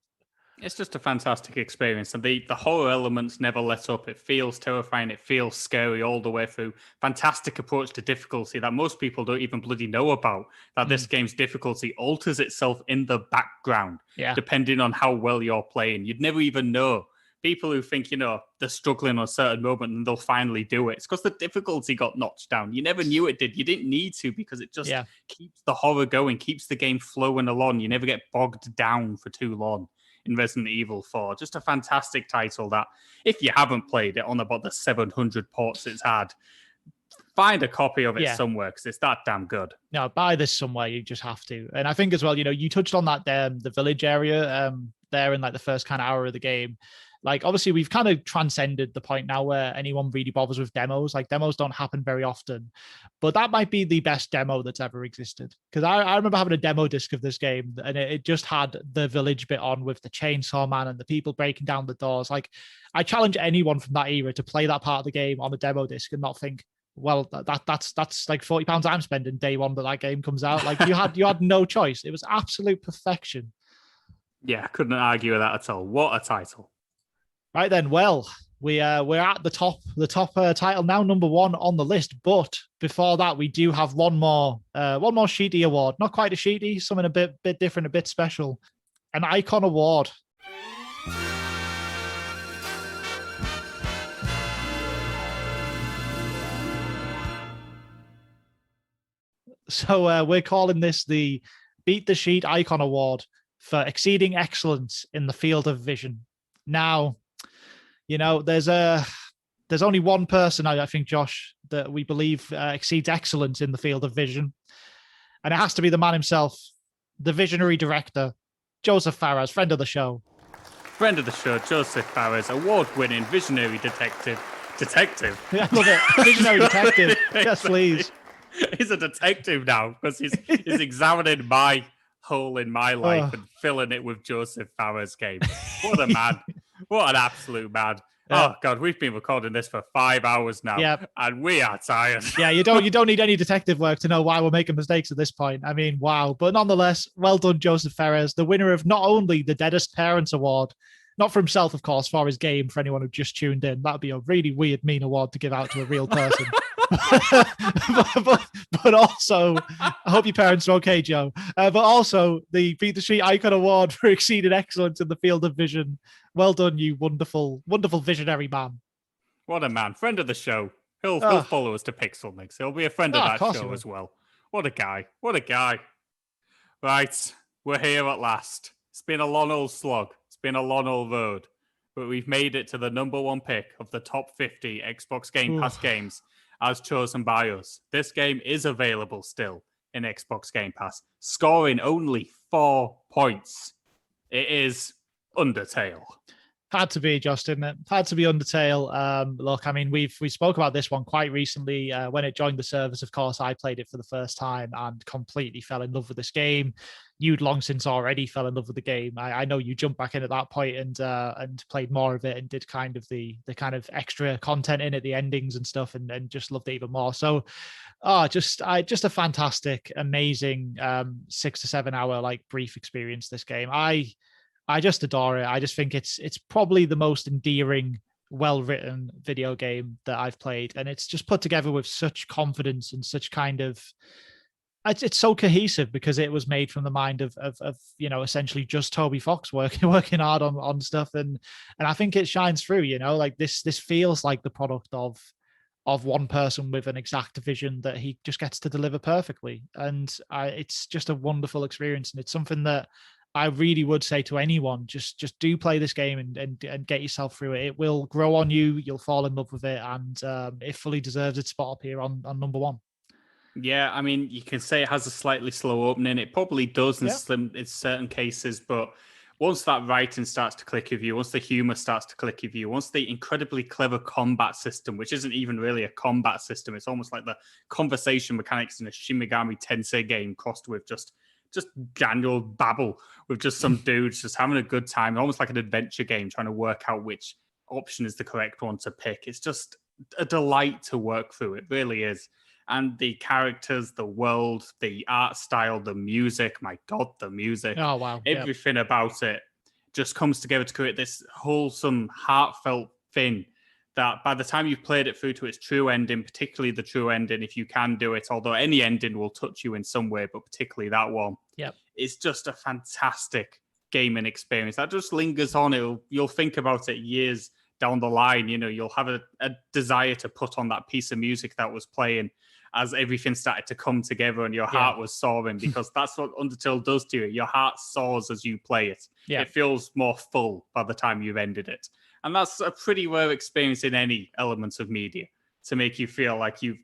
Speaker 2: It's just a fantastic experience, and the horror elements never let up. It feels terrifying, it feels scary all the way through. Fantastic approach to difficulty that most people don't even bloody know about, that this game's difficulty alters itself in the background, depending on how well you're playing. You'd never even know. People who think, they're struggling on a certain moment and they'll finally do it. It's because the difficulty got notched down. You never knew it did. You didn't need to, because it just keeps the horror going, keeps the game flowing along. You never get bogged down for too long in Resident Evil 4. Just a fantastic title that, if you haven't played it on about the 700 ports it's had, find a copy of it somewhere, because it's that damn good.
Speaker 1: No, buy this somewhere. You just have to. And I think as well, you touched on that the village area there in like the first kind of hour of the game. Like, obviously, we've kind of transcended the point now where anyone really bothers with demos. Like, demos don't happen very often. But that might be the best demo that's ever existed. Because I remember having a demo disc of this game, and it just had the village bit on with the chainsaw man and the people breaking down the doors. Like, I challenge anyone from that era to play that part of the game on the demo disc and not think, well, that's like £40 I'm spending day one that game comes out. Like, you had no choice. It was absolute perfection.
Speaker 2: Yeah, couldn't argue with that at all. What a title.
Speaker 1: Right then, well, we're at the top title now, number one on the list. But before that, we do have one more Sheety Award. Not quite a Sheety, something a bit different, a bit special. An Icon Award. So we're calling this the Beat the Sheet Icon Award for exceeding excellence in the field of vision. Now, there's only one person, I think, Josh, that we believe exceeds excellence in the field of vision. And it has to be the man himself, the visionary director, Joseph Fares, friend of the show.
Speaker 2: Friend of the show, Joseph Fares, award-winning visionary detective.
Speaker 1: Yeah, I love it. Visionary detective. Yes, please.
Speaker 2: He's a detective now because he's examining my hole in my life and filling it with Joseph Fares' game. What a man. What an absolute man. Oh, God, we've been recording this for 5 hours now, and we are tired.
Speaker 1: Yeah, you don't need any detective work to know why we're making mistakes at this point. I mean, wow. But nonetheless, well done, Joseph Fares, the winner of not only the Deadest Parents Award, not for himself, of course, for his game, for anyone who just tuned in. That'd be a really weird, mean award to give out to a real person. but also, I hope your parents are okay, Joe. But also, the Beat the Sheet Icon Award for exceeding excellence in the field of vision. Well done, you wonderful, wonderful visionary man.
Speaker 2: What a man. Friend of the show. He'll follow us to Pixel Mix. He'll be a friend of that show as well. What a guy. What a guy. Right, we're here at last. It's been a long old slog. It's been a long old road. But we've made it to the number one pick of the top 50 Xbox Game Pass games as chosen by us. This game is available still in Xbox Game Pass, scoring only 4 points. It is Undertale.
Speaker 1: Had to be, Justin. It had to be Undertale. Look, I mean, we spoke about this one quite recently when it joined the service. Of course, I played it for the first time and completely fell in love with this game. You'd long since already fell in love with the game. I know you jumped back in at that point and played more of it and did kind of the kind of extra content in it, the endings and stuff, and just loved it even more. So, just a fantastic, amazing 6 to 7 hour like brief experience. This game, I just adore it. I just think it's probably the most endearing, well-written video game that I've played. And it's just put together with such confidence and such kind of, it's so cohesive because it was made from the mind of essentially just Toby Fox working hard on stuff. And I think it shines through, like this feels like the product of one person with an exact vision that he just gets to deliver perfectly. And it's just a wonderful experience. And it's something that I really would say to anyone, just do play this game and get yourself through it. It will grow on you. You'll fall in love with it, and it fully deserves its spot up here on number one.
Speaker 2: Yeah, I mean, you can say it has a slightly slow opening. It probably does in certain cases, but once that writing starts to click with you, once the humor starts to click with you, once the incredibly clever combat system, which isn't even really a combat system, it's almost like the conversation mechanics in a Shin Megami Tensei game crossed with just Daniel babble with just some dudes just having a good time, almost like an adventure game, trying to work out which option is the correct one to pick. It's just a delight to work through. It really is. And the characters, the world, the art style, the music, my God, the music.
Speaker 1: Oh, wow.
Speaker 2: Everything about it just comes together to create this wholesome, heartfelt thing that by the time you've played it through to its true ending, particularly the true ending, if you can do it, although any ending will touch you in some way, but particularly that one, it's just a fantastic gaming experience that just lingers on. You'll think about it years down the line. You know, you'll have a desire to put on that piece of music that was playing as everything started to come together and your heart was soaring, because that's what Undertale does to you. Your heart soars as you play it. It feels more full by the time you've ended it. And that's a pretty rare experience in any elements of media, to make you feel like you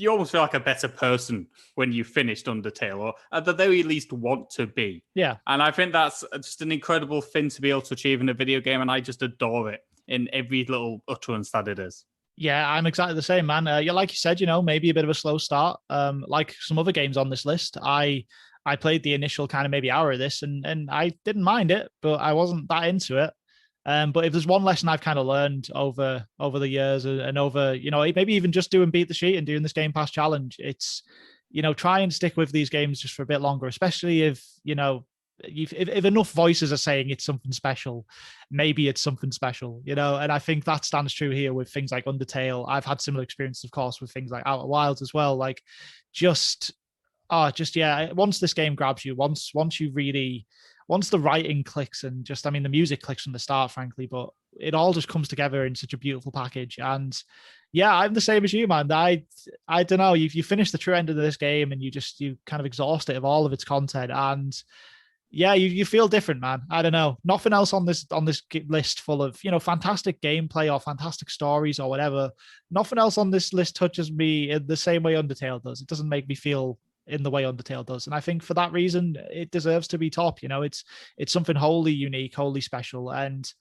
Speaker 2: almost feel like a better person when you finished Undertale, or at the very least want to be.
Speaker 1: Yeah.
Speaker 2: And I think that's just an incredible thing to be able to achieve in a video game, and I just adore it in every little utterance that it is.
Speaker 1: Yeah, I'm exactly the same, man. Like you said, maybe a bit of a slow start. Like some other games on this list, I played the initial kind of maybe hour of this, and I didn't mind it, but I wasn't that into it. But if there's one lesson I've kind of learned over the years and over, maybe even just doing Beat the Sheet and doing this Game Pass challenge, it's, try and stick with these games just for a bit longer, especially if, if enough voices are saying it's something special, maybe it's something special, and I think that stands true here with things like Undertale. I've had similar experiences, of course, with things like Outer Wilds as well. Like once this game grabs you, once the writing clicks and the music clicks from the start, frankly, but it all just comes together in such a beautiful package. And yeah, I'm the same as you, man. I don't know, you finish the true end of this game and you kind of exhaust it of all of its content, and yeah, you feel different, man. I don't know. Nothing else on this list full of, fantastic gameplay or fantastic stories or whatever. Nothing else on this list touches me in the same way Undertale does. It doesn't make me feel in the way Undertale does. And I think for that reason, it deserves to be top. It's something wholly unique, wholly special. And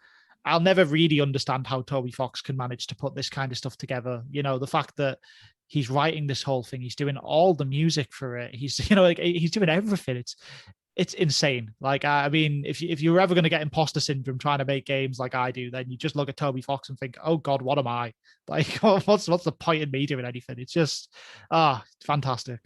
Speaker 1: I'll never really understand how Toby Fox can manage to put this kind of stuff together. The fact that he's writing this whole thing, he's doing all the music for it. He's, he's doing everything. It's insane. Like, I mean, if you're ever going to get imposter syndrome trying to make games like I do, then you just look at Toby Fox and think, oh God, what am I? Like, what's the point in me doing anything? It's just, fantastic.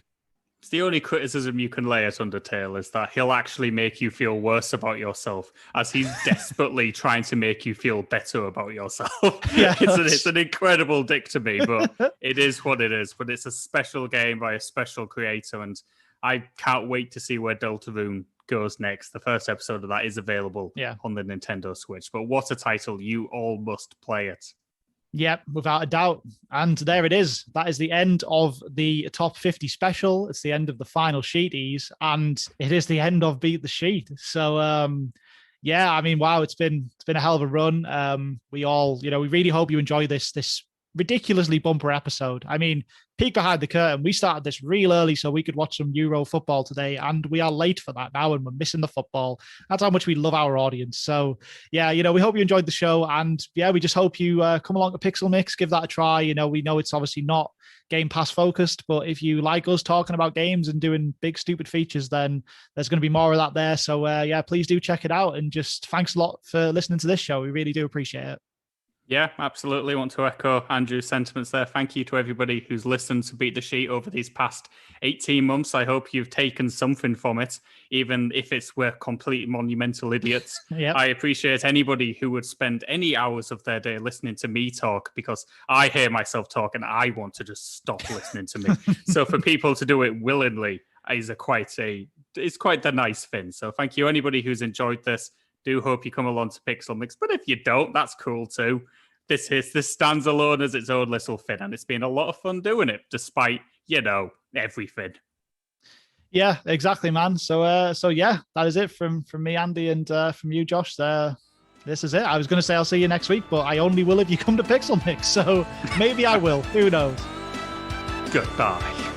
Speaker 2: It's the only criticism you can lay at Undertale is that he'll actually make you feel worse about yourself as he's desperately trying to make you feel better about yourself.
Speaker 1: Yeah,
Speaker 2: it's an incredible dick to me, but it is what it is. But it's a special game by a special creator, and I can't wait to see where Deltarune goes next. The first episode of that is available on the Nintendo Switch. But what a title. You all must play it.
Speaker 1: Yep, without a doubt. And there it is. That is the end of the top 50 special. It's the end of the final Sheeties, and it is the end of Beat the Sheet. So, yeah, I mean, wow, it's been a hell of a run. We all, we really hope you enjoy this ridiculously bumper episode. I mean, peek behind the curtain, we started this real early so we could watch some Euro football today, and we are late for that now, and we're missing the football. That's how much we love our audience. So yeah, we hope you enjoyed the show, and yeah, we just hope you come along to Pixel Mix, give that a try. We know it's obviously not Game Pass focused, but if you like us talking about games and doing big stupid features, then there's going to be more of that there. So yeah, please do check it out, and just thanks a lot for listening to this show. We really do appreciate it.
Speaker 2: Yeah, absolutely. I want to echo Andrew's sentiments there. Thank you to everybody who's listened to Beat the Sheet over these past 18 months. I hope you've taken something from it, even if we're complete monumental idiots.
Speaker 1: Yep.
Speaker 2: I appreciate anybody who would spend any hours of their day listening to me talk, because I hear myself talk and I want to just stop listening to me. So for people to do it willingly is quite the nice thing. So thank you, anybody who's enjoyed this. Do hope you come along to Pixel Mix, but if you don't, that's cool too. This stands alone as its own little thing, and it's been a lot of fun doing it, despite everything.
Speaker 1: Yeah, exactly, man. So yeah, that is it from me, Andy, and from you, Josh. This is it. I was going to say I'll see you next week, but I only will if you come to Pixel Mix. So maybe I will. Who knows?
Speaker 2: Goodbye.